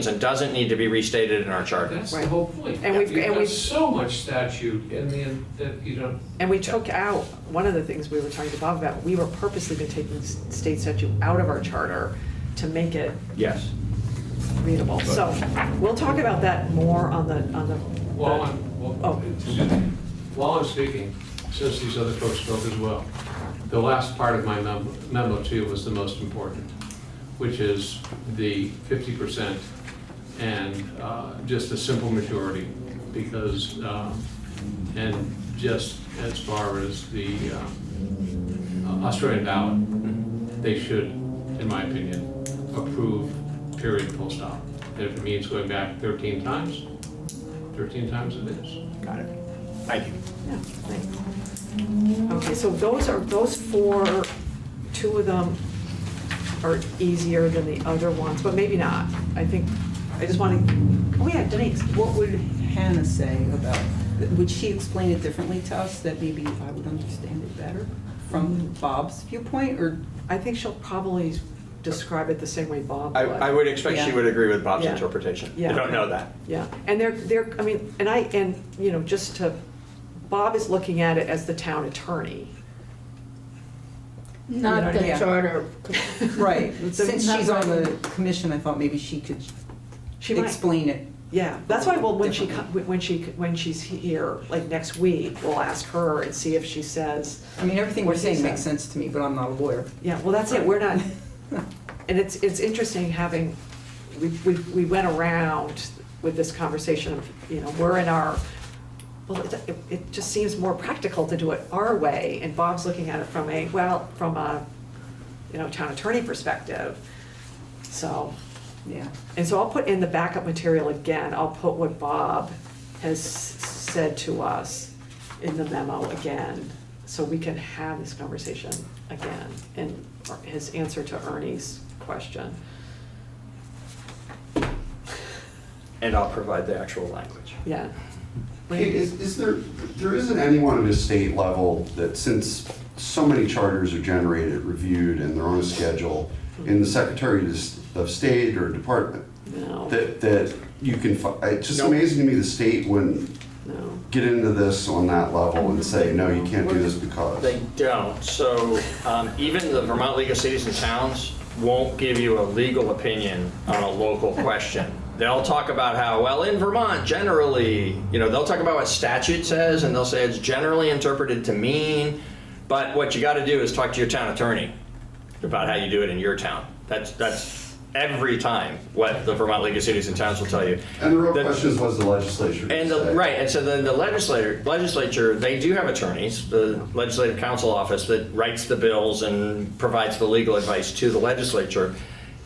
and doesn't need to be restated in our charter. That's Right. the whole point. And we've- You've and got we've- so much statute in the end that you don't. And we took out, one of the things we were talking to Bob about, we were purposely been taking state statute out of our charter to make it Yes. readable. So we'll talk about that more on the. Oh. While I'm speaking, since these other folks spoke as well, the last part of my memo to you was the most important, which is the 50% and just a simple majority, because, and just as far as the Australian ballot, they should, in my opinion, approve, period, full stop. And if it means going back 13 times, 13 times it is. Got it. Thank you. Yeah, thanks. Okay, so those four, two of them are easier than the other ones, but maybe not. I think, I just want to, oh yeah, Denise. What would Hannah say about, would she explain it differently to us, that maybe I would understand it better from Bob's viewpoint, or? I think she'll probably describe it the same way Bob would. I would expect she Yeah. would agree with Bob's Yeah. interpretation. Yeah. I don't know that. Yeah, and they're, I mean, and, you know, just to, Bob is looking at it as the town attorney. Not the Yeah. charter. Right, since not she's on right. the commission, I thought maybe she could She might, explain it. yeah, that's why, well, when Differently. when she's here, like next week, we'll ask her and see if she says, I mean, everything we're What she saying makes said. sense to me, but I'm not a lawyer. yeah, well, that's it, we're not, and it's interesting having, we went around with this conversation of, you know, we're in our, well, it just seems more practical to do it our way, and Bob's looking at it from a, you know, town attorney perspective, so. Yeah. And so I'll put in the backup material again, I'll put what Bob has said to us in the memo again, so we can have this conversation again, and his answer to Ernie's question. And I'll provide the actual language. Yeah. Kate, is there isn't anyone at a state level that, since so many charters are generated, reviewed, and they're on a schedule, in the Secretary of State or Department, No, that you can, it's just No. amazing to me the state wouldn't no. get into this on that level and say, no, you can't do this because. They don't. So even the Vermont League of Cities and Towns won't give you a legal opinion on a local question. They'll talk about how, well, in Vermont, generally, you know, they'll talk about what statute says, and they'll say it's generally interpreted to mean, but what you got to do is talk to your town attorney about how you do it in your town. That's every time what the Vermont League of Cities and Towns will tell you. And the real The- question is, what does the legislature And say? right, and so then the legislature, they do have attorneys, the Legislative Counsel Office that writes the bills and provides the legal advice to the legislature.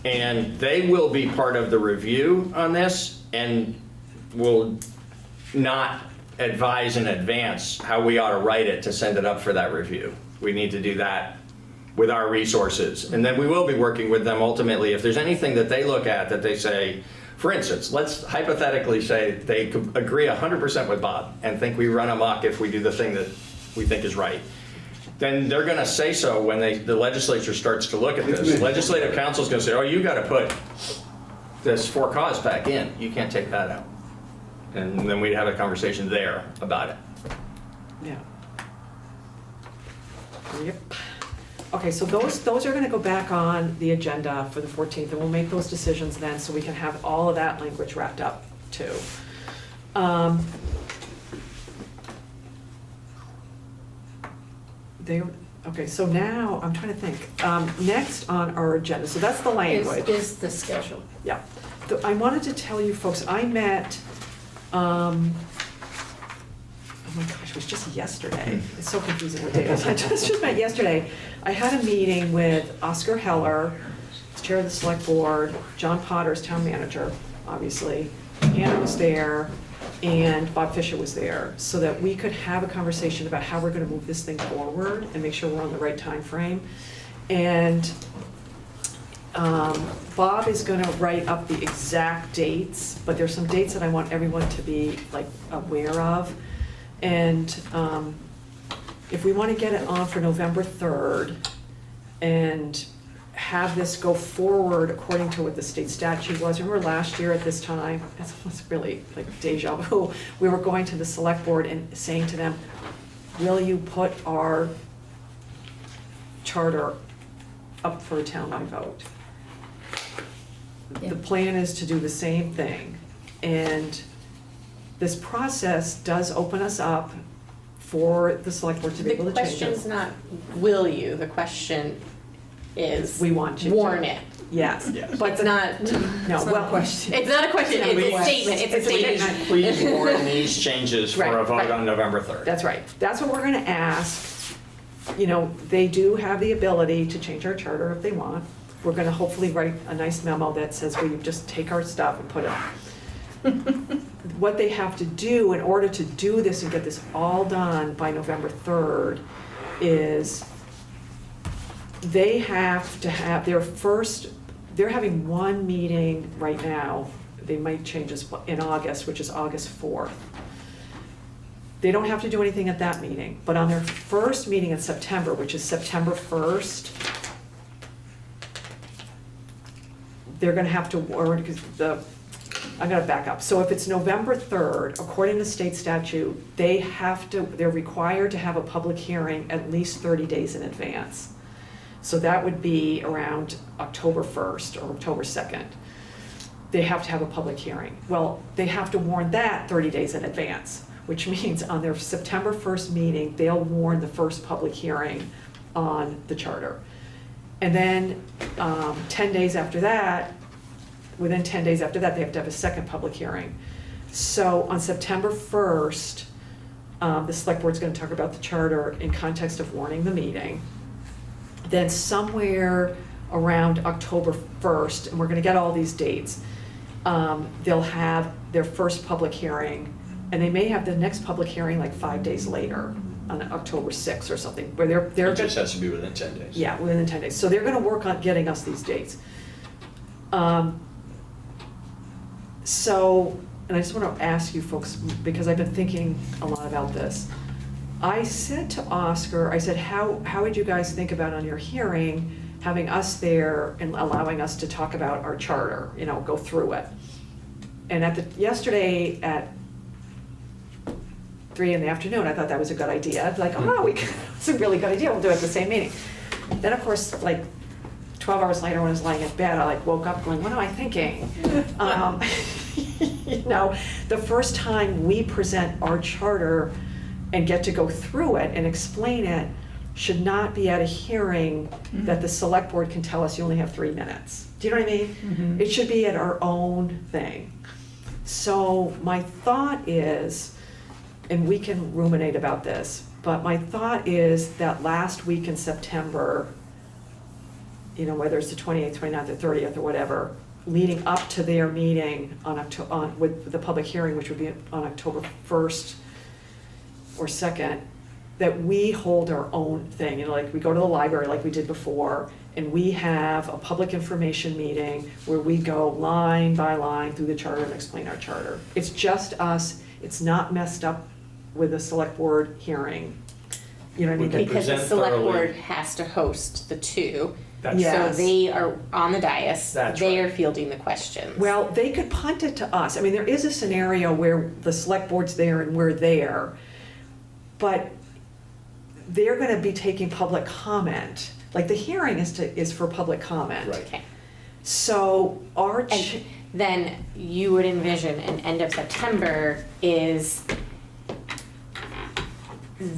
And they will be part of the review on this and will not advise in advance how we ought to write it to send it up for that review. We need to do that with our resources. And then we will be working with them ultimately. If there's anything that they look at that they say, for instance, let's hypothetically say they could agree 100% with Bob and think we run amok if we do the thing that we think is right. Then they're going to say so when the legislature starts to look at this. Legislative Council is going to say, oh, you got to put this for cause back in. You can't take that out. And then we'd have a conversation there about it. Yeah. Yep. Okay, so those are gonna go back on the agenda for the 14th, and we'll make those decisions then, so we can have all of that language wrapped up too. Okay, so now, I'm trying to think, next on our agenda, so that's the language. Is the schedule. Yeah, I wanted to tell you folks, I met, oh my gosh, it was just yesterday. It's so confusing what day it is. I just met yesterday. I had a meeting with Oscar Heller, who's chair of the select board, John Potter's town manager, obviously. Hannah was there, and Bob Fisher was there, so that we could have a conversation about how we're gonna move this thing forward and make sure we're on the right time frame. And Bob is gonna write up the exact dates, but there's some dates that I want everyone to be like aware of. And if we want to get it on for November 3rd and have this go forward according to what the state statute was, remember last year at this time, it was really like deja vu, we were going to the select board and saying to them, will you put our charter up for a townwide vote? Yeah. The plan is to do the same thing, and this process does open us up for the select board to be The able to change question's it. not, will you? The question is, We want you to. warn it. Yes, Yes. but It's not, no, well, question. it's not a question, it's a Please- statement, it's a statement. Please warn these changes for a Right, vote right. on November 3rd. That's right. That's what we're gonna ask. You know, they do have the ability to change our charter if they want. We're gonna hopefully write a nice memo that says we just take our stuff and put it. What they have to do in order to do this and get this all done by November 3rd is they have to have their first, they're having one meeting right now. They might change this in August, which is August 4th. They don't have to do anything at that meeting, but on their first meeting in September, which is September 1st, they're gonna have to warn, because I'm gonna back up. So if it's November 3rd, according to state statute, they're required to have a public hearing at least 30 days in advance. So that would be around October 1st or October 2nd. They have to have a public hearing. Well, they have to warn that 30 days in advance, which means on their September 1st meeting, they'll warn the first public hearing on the charter. And then 10 days after that, within 10 days after that, they have to have a second public hearing. So on September 1st, the select board's gonna talk about the charter in context of warning the meeting. Then somewhere around October 1st, and we're gonna get all these dates, they'll have their first public hearing, and they may have the next public hearing like 5 days later, on October 6th or something, where they're It just has to be within 10 days. yeah, within 10 days. So they're gonna work on getting us these dates. So, and I just wanna ask you folks, because I've been thinking a lot about this. I said to Oscar, I said, how would you guys think about on your hearing, having us there and allowing us to talk about our charter, you know, go through it? And yesterday at 3 in the afternoon, I thought that was a good idea. Like, oh, it's a really good idea, we'll do it at the same meeting. Then, of course, like 12 hours later when I was lying in bed, I like woke up going, what am I thinking? You know, the first time we present our charter and get to go through it and explain it should not be at a hearing that the select board can tell us you only have 3 minutes. Do you know what I mean? It should be at our own thing. So my thought is, and we can ruminate about this, but my thought is that last week in September, you know, whether it's the 28th, 29th, or 30th, or whatever, leading up to their meeting with the public hearing, which would be on October 1st or 2nd, that we hold our own thing. You know, like we go to the library like we did before, and we have a public information meeting where we go line by line through the charter and explain our charter. It's just us. It's not messed up with a select board hearing. You know what I mean? Because the present select thoroughly. board has to host the two. That's So Yes. they are on the dais, That's they right. are fielding the questions. Well, they could punt it to us. I mean, there is a scenario where the select board's there and we're there, but they're gonna be taking public comment Like the hearing is for public comment. Right. Okay. So our, And then you would envision an end of September is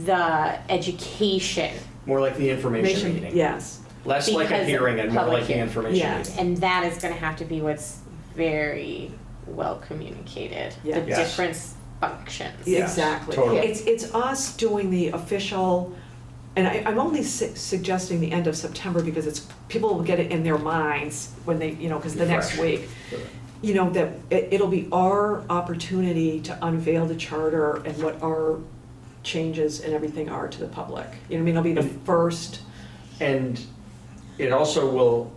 the education. More like the information meeting. yes, Less like a Because hearing and more public like the hearing. information Yes. meeting. And that is gonna have to be what's very well communicated, Yeah. the Yes. different functions. Yes, exactly. totally. It's us doing the official, and I'm only suggesting the end of September because people will get it in their minds when they, because the next Fresh. week. That it'll be our opportunity to unveil the charter and what our changes and everything are to the public. It'll be the first. And it also will,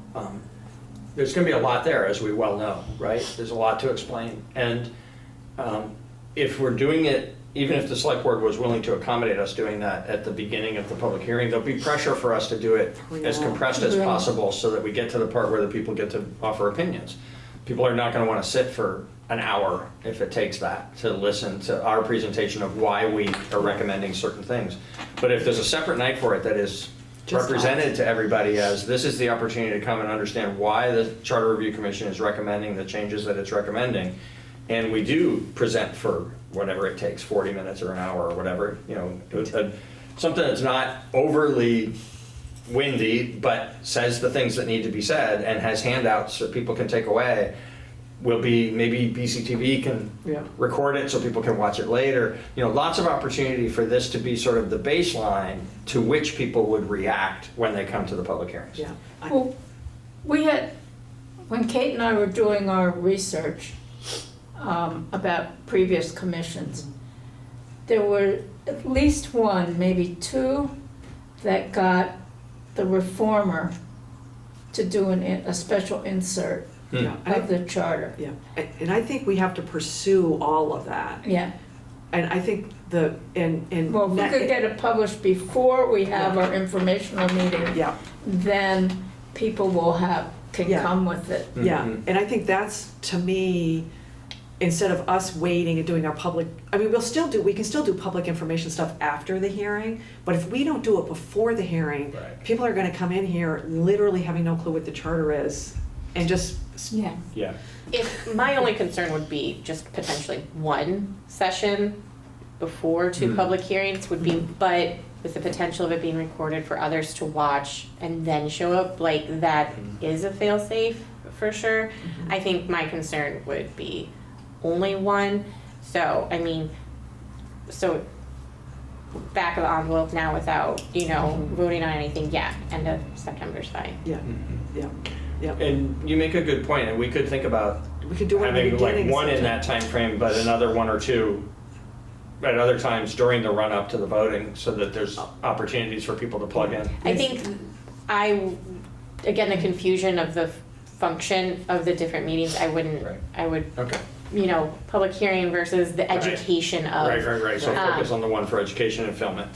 there's going to be a lot there, as we well know, right? There's a lot to explain. And if we're doing it, even if the select board was willing to accommodate us doing that at the beginning of the public hearing, there'll be pressure for us to do it as compressed as possible so that we get to the part where the people get to offer opinions. People are not going to want to sit for an hour if it takes that to listen to our presentation of why we are recommending certain things. But if there's a separate night for it that is Just represented to everybody as this is the opportunity to come and understand why the Charter Review Commission is recommending the changes that it's recommending, and we do present for whatever it takes, 40 minutes or an hour or whatever, something that's not overly windy, but says the things that need to be said and has handouts that people can take away, will be, maybe BCTV can record it so people can watch it later. Lots of opportunity for this to be sort of the baseline to which people would react when they come to the public hearings. Yeah. Well, when Kate and I were doing our research about previous commissions, there were at least one, maybe two, that got the reformer to do a special insert Yeah. of the charter. Yeah, and I think we have to pursue all of that. Yeah. And I think Well, if we could get it published before we have our informational meeting, Yeah, then people can Yeah. come with it. yeah, Mhm. and I think that's, to me, instead of us waiting and doing our public, we can still do public information stuff after the hearing, but if we don't do it before the hearing, Right. people are gonna come in here literally having no clue what the charter is, and just, Yeah. Yeah. If, my only concern would be just potentially one session before two public hearings would be, but with the potential of it being recorded for others to watch and then show up, like that is a fail-safe for sure. I think my concern would be only one. So, back of the envelope now without, voting on anything, end of September's fine. yeah, yeah, yeah. And you make a good point, and we could think about We could do it in the having like beginning. one in that time frame, but another one or two at other times during the run-up to the voting, so that there's opportunities for people to plug in. I think again, the confusion of the function of the different meetings, I would, Okay. public hearing versus the education of. Right. So focus on the one for education and film it.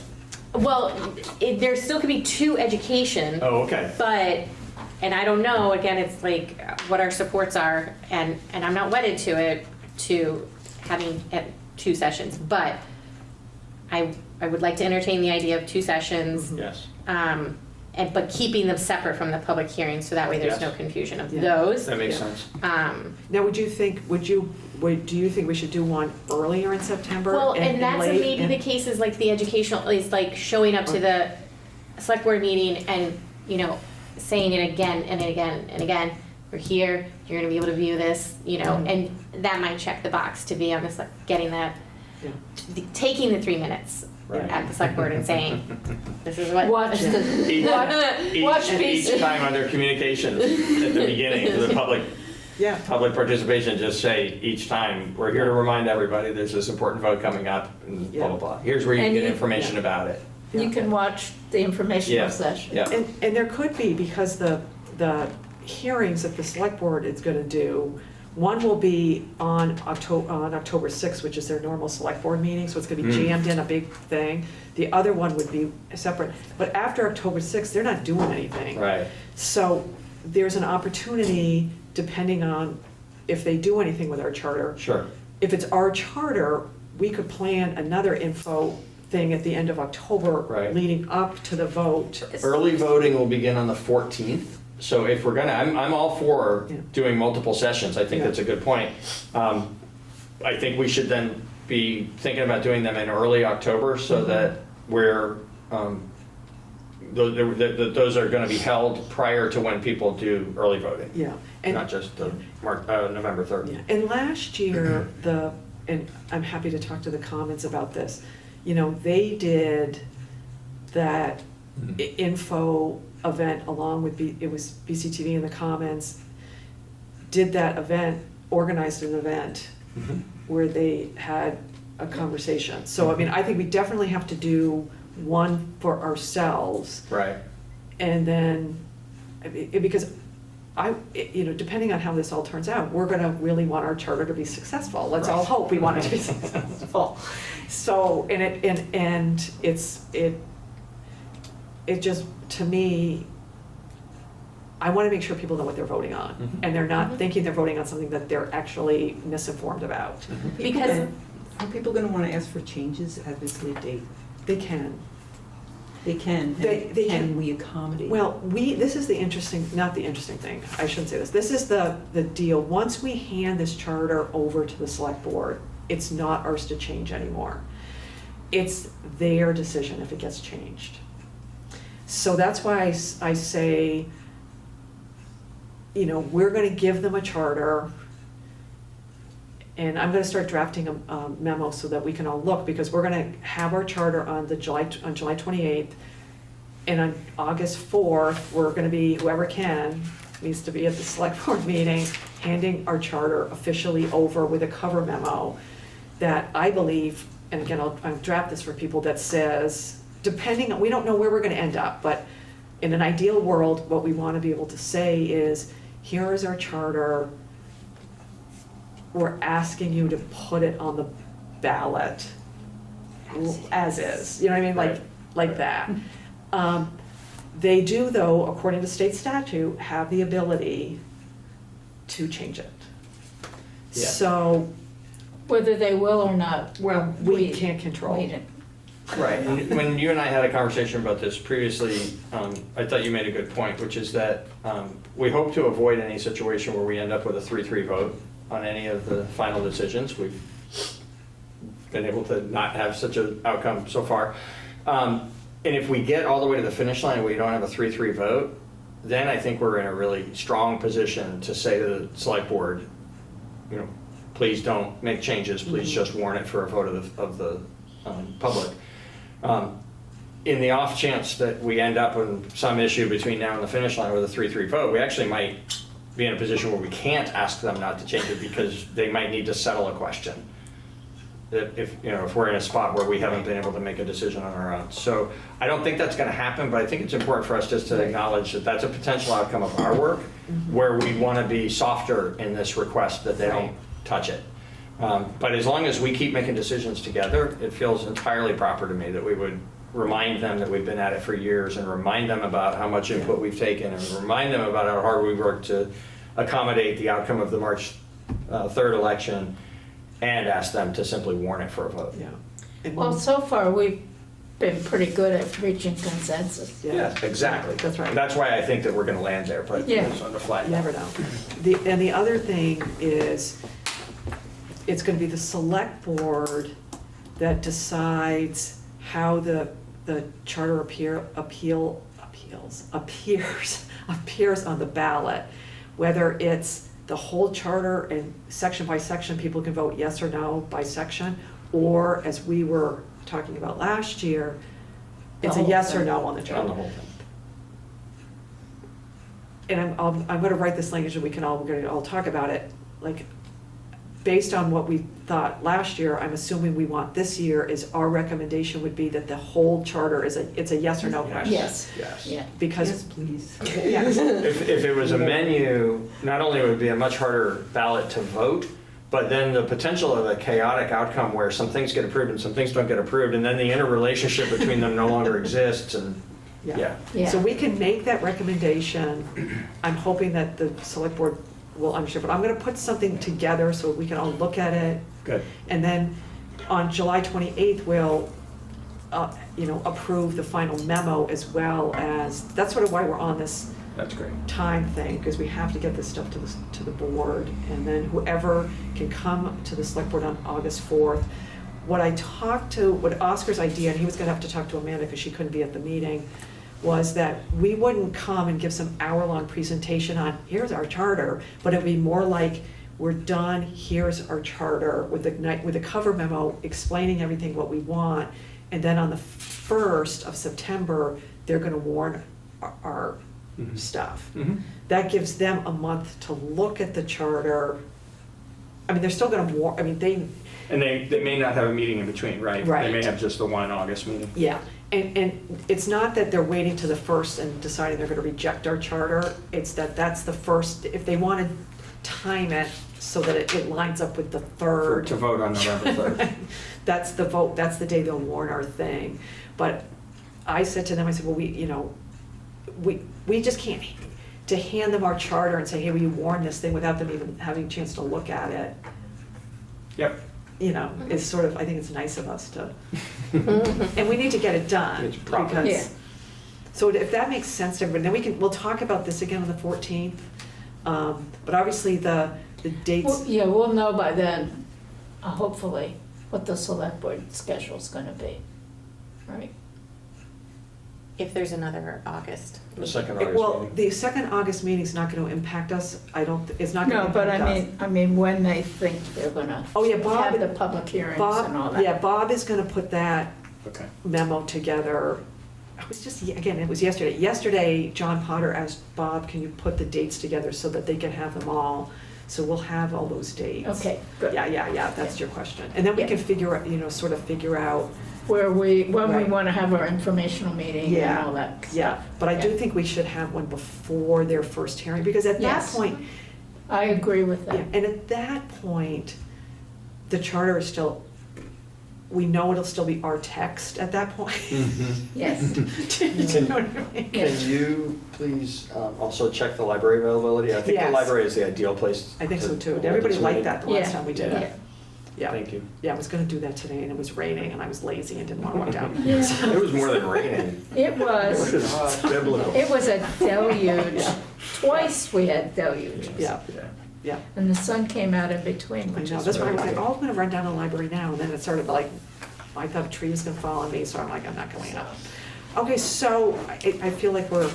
Well, there still could be two education, Oh, okay. but, and I don't know, again, it's like what our supports are, and I'm not wedded to having two sessions, but I would like to entertain the idea of two sessions. Yes. But keeping them separate from the public hearing, so that way there's Yes. no confusion of Yeah. those. That makes Yeah. sense. Now, do you think we should do one earlier in September? Well, and that's late maybe and- the case is like the educational, is like showing up to the select board meeting and, saying it again and again and again. We're here, you're gonna be able to view this, and that might check the box to be on this, getting that, taking the 3 minutes Right. at the select board and saying, this is what. Watch the, watch Each pieces. time under communications at the beginning to the public participation, just say each time, we're here to remind everybody there's this important vote coming up and blah, blah, blah. Here's where you And can get you- information about it. You can watch the informational session. Yeah. And there could be, because the hearings that the select board is gonna do, one will be on October 6th, which is their normal select board meeting, so it's gonna be jammed in a big thing. The other one would be separate, but after October 6th, they're not doing anything. Right. So there's an opportunity, depending on if they do anything with our charter. Sure. If it's our charter, we could plan another info thing at the end of October, Right. leading up to the vote. Early voting will begin on the 14th. So if we're gonna, I'm all for Yeah. doing multiple sessions. I think Yeah. that's a good point. I think we should then be thinking about doing them in early October so that we're, those are gonna be held prior to when people do early voting. Yeah. And- Not just the November 3rd. Yeah, and last year, and I'm happy to talk to the Commons about this, you know, they did that info event along with, it was BCTV and the Commons, did that event, organized an event where they had a conversation. So, I mean, I think we definitely have to do one for ourselves. Right. And then, because you know, depending on how this all turns out, we're gonna really want our charter to be successful. Let's all Right. hope we want it to be successful. So, and it just, to me, I wanna make sure people know what they're voting on. And they're not thinking they're voting on something that they're actually misinformed about. Because Are people gonna wanna ask for changes at this late date? They can. They can. They Can can. we accommodate? Well, this is the interesting, not the interesting thing, I shouldn't say this. This is the deal. Once we hand this charter over to the select board, it's not ours to change anymore. It's their decision if it gets changed. So that's why I say, you know, we're gonna give them a charter, and I'm gonna start drafting a memo so that we can all look, because we're gonna have our charter on July 28th. And on August 4th, we're gonna be, whoever needs to be at the select board meeting, handing our charter officially over with a cover memo that I believe, and again, I'll draft this for people, that says, depending on, we don't know where we're gonna end up, but in an ideal world, what we wanna be able to say is, here is our charter. We're asking you to put it on the ballot as is, you know what I mean, Right. like that. They do, though, according to state statute, have the ability to change it. Yeah. So, Whether they will or not. well, we can't control. Wait it. Right, and when you and I had a conversation about this previously, I thought you made a good point, which is that we hope to avoid any situation where we end up with a 3-3 vote on any of the final decisions. We've been able to not have such an outcome so far. And if we get all the way to the finish line and we don't have a 3-3 vote, then I think we're in a really strong position to say to the select board, you know, please don't make changes, please just warn it for a vote of the public. In the off chance that we end up in some issue between now and the finish line with a 3-3 vote, we actually might be in a position where we can't ask them not to change it because they might need to settle a question. If we're in a spot where we haven't been able to make a decision on our own. So I don't think that's gonna happen, but I think it's important for us just to acknowledge that that's a potential outcome of our work, where we wanna be softer in this request that they don't touch it. But as long as we keep making decisions together, it feels entirely proper to me that we would remind them that we've been at it for years and remind them about how much input we've taken and remind them about how hard we worked to accommodate the outcome of the March 3rd election, and ask them to simply warn it for a vote. Yeah. And Well, so far, we've been pretty good at reaching consensus. Yeah, exactly. That's right. That's why I think that we're gonna land there, but Yeah. it's on the flag. You never know. And the other thing is, it's gonna be the select board that decides how the charter appears on the ballot. Whether it's the whole charter and section by section, people can vote yes or no by section, or as we were talking about last year, it's a yes or no on the On charter. the whole thing. And I'm gonna write this language and we're gonna all talk about it, like, based on what we thought last year, I'm assuming we want this year, is our recommendation would be that the whole charter it's a yes or no question. Yes. Yes. Yeah. Because, Yes, please. yes, If it was a menu, not only would it be a much harder ballot to vote, but then the potential of a chaotic outcome where some things get approved and some things don't get approved, and then the interrelationship between them no longer exists, and, yeah. Yeah. So we can make that recommendation. I'm hoping that the select board will understand, but I'm gonna put something together so we can all look at it. Good. And then on July 28th, we'll approve the final memo as well as, that's sort of why we're on this That's great. time thing, because we have to get this stuff to the board, and then whoever can come to the select board on August 4th. What Oscar's idea, and he was gonna have to talk to Amanda because she couldn't be at the meeting, was that we wouldn't come and give some hour-long presentation on, here's our charter, but it'd be more like, we're done, here's our charter, with the cover memo explaining everything what we want, and then on the 1st of September, they're gonna warn our stuff. That gives them a month to look at the charter. I mean, they're still gonna And they may not have a meeting in between, right? Right. They may have just the one August meeting. Yeah, and it's not that they're waiting to the 1st and deciding they're gonna reject our charter, it's that that's the first, if they wanna time it so that it lines up with the 3rd. To vote on November 3rd. That's the vote, that's the day they'll warn our thing. But I said to them, I said, well, we just can't, to hand them our charter and say, hey, will you warn this thing without them even having a chance to look at it? Yep. Is sort of, I think it's nice of us to, and we need to get it done. It's proper. Because- Yeah. So if that makes sense to everybody, then we'll talk about this again on the 14th. But obviously the dates. Well, yeah, we'll know by then, hopefully, what the select board schedule's gonna be, right? If there's another August. The second August Well, meeting. the second August meeting's not gonna impact us, it's not gonna No, but impact us. I mean, when they think they're gonna Oh, yeah, Bob, have the public hearings and all that. Yeah, Bob is gonna put that Okay. memo together. It was yesterday. Yesterday, John Potter asked Bob, can you put the dates together so that they can have them all? So we'll have all those dates. Okay, good. Yeah, that's your question. And then we Yeah. can figure out, When we Right. wanna have our informational meeting and Yeah, all that yeah. stuff. But I do Yeah. think we should have one before their first hearing, because at that Yes. point, I agree with yeah, that. and at that point, the charter is still, we know it'll still be our text at that point. Yes. Do you know what I mean? Can you please also check the library availability? I think the Yes. library is the ideal place. I think so to too. hold Everybody this liked meeting. that the last Yeah. time we did Yeah. it. Yeah, Thank you. yeah, I was gonna do that today and it was raining and I was lazy and didn't wanna walk down. Yeah. It was more than raining. It It was, was biblical. it was a deluge. Twice we had deluges. Yeah, yeah. And the sun came out in between, I which know, is that's why I really was like, good. oh, I'm gonna run down to the library now, and then it started like, I thought a tree was gonna fall on me, so I'm like, I'm not going up. Okay, so I feel like we're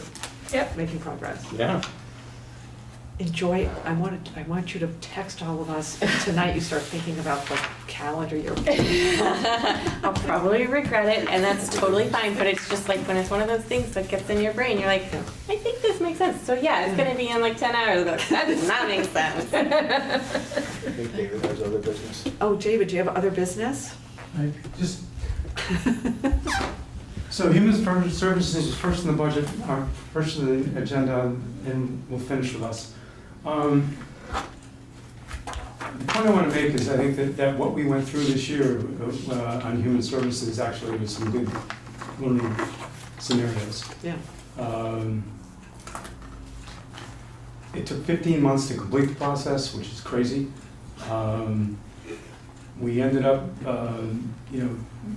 Yep. making progress. Yeah. Enjoy, I want you to text all of us tonight, you start thinking about the calendar year. I'll probably regret it, and that's totally fine, but it's just like when it's one of those things that gets in your brain, you're like, I think this makes sense. So yeah, it's gonna be in like 10 hours. That does not make sense. I think David has other business. Oh, David, do you have other business? I just, so human services is first in the budget, first in the agenda, and we'll finish with us. The point I want to make is I think that what we went through this year on human services actually was some good learning scenarios. Yeah. It took 15 months to complete the process, which is crazy. We ended up,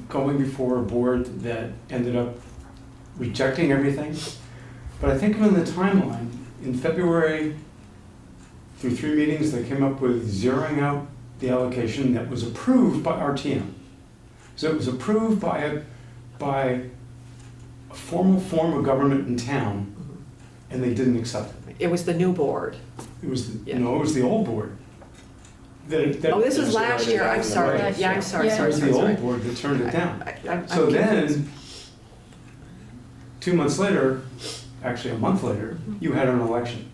going before a board that ended up rejecting everything. But I think in the timeline, in February, through 3 meetings, they came up with zeroing out the allocation that was approved by RTM. So it was approved by a formal form of government in town, and they didn't accept it. It was the new board. It was, Yeah. it was the old board. Oh, this was last year, I'm sorry. Last Yeah, I'm year. sorry, Yeah. It sorry, was sorry, the sorry. old board that turned it down. I'm So confused. then, 2 months later, actually a month later, you had an election.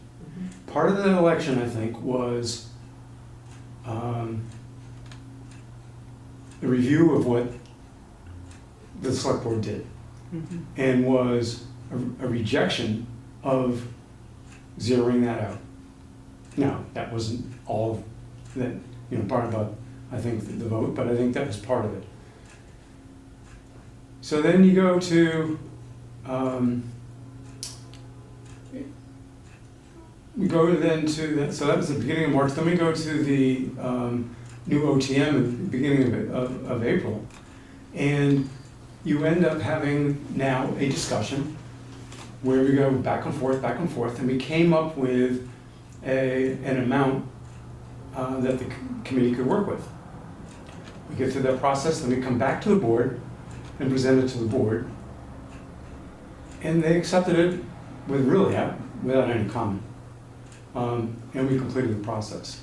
Part of the election, I think, was a review of what the select board did, and was a rejection of zeroing that out. Now, that wasn't all that, part of, I think, the vote, but I think that was part of it. So then you go to, we go then to, so that was the beginning of March, then we go to the new OTM at the beginning of April. And you end up having now a discussion where we go back and forth, and we came up with an amount that the committee could work with. We get through that process, then we come back to the board and present it to the board. And they accepted it without any comment. And we completed the process.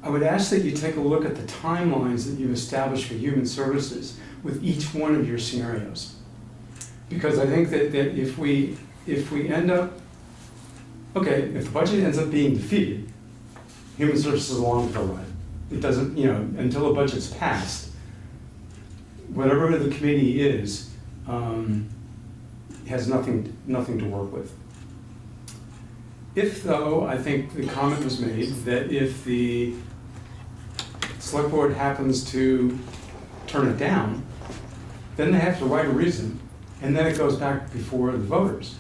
I would ask that you take a look at the timelines that you've established for human services with each one of your scenarios. Because I think that if we end up, okay, if the budget ends up being defeated, human services is along for the ride. It doesn't, until the budget's passed, whatever the committee is, has nothing to work with. If though, I think the comment was made that if the select board happens to turn it down, then they have to write a reason, and then it goes back before the voters.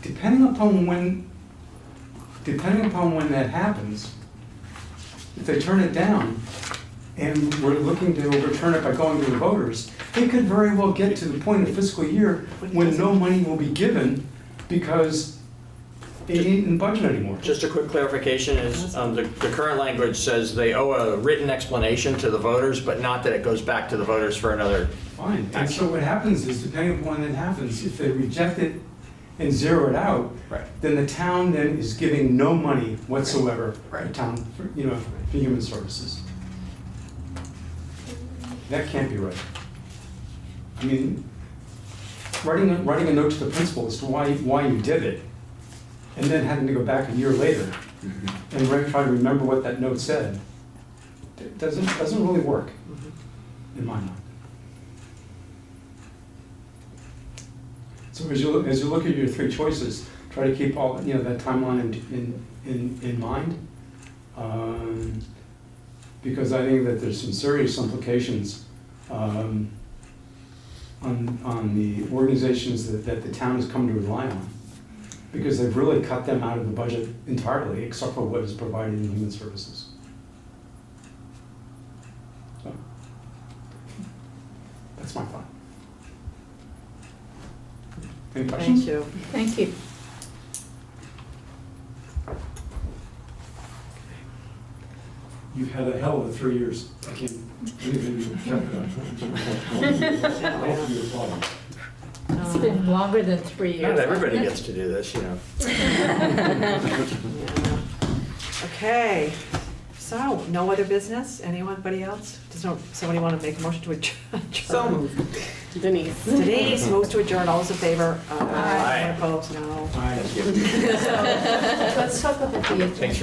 Depending upon when that happens, if they turn it down and we're looking to overturn it by going to the voters, it could very well get to the point of fiscal year when no money will be given because it ain't in the budget anymore. Just a quick clarification is, the current language says they owe a written explanation to the voters, but not that it goes back to the voters for another. Fine, and so what happens is, depending upon when that happens, if they reject it and zero it out, Right. then the town then is giving no money whatsoever Right. for town, for human services. That can't be right. I mean, writing a note to the principal as to why you did it, and then having to go back a year later and try to remember what that note said, it doesn't really work, in my mind. So as you look at your three choices, try to keep all that timeline in mind, because I think that there's some serious implications on the organizations that the town has come to rely on, because they've really cut them out of the budget entirely, except for what is provided in human services. So that's my thought. Any questions? Thank you. Thank you. You've had a hell of 3 years. I can't believe you kept it up. It's been longer than 3 years. Not everybody gets to do this, Okay, so, no other business? Anybody else? Somebody want to make a motion to adjourn? So moved. Denise. Denise moves to adjourn. All those in favor? Aye. Anyone opposed? No. All right. Let's talk about the agenda.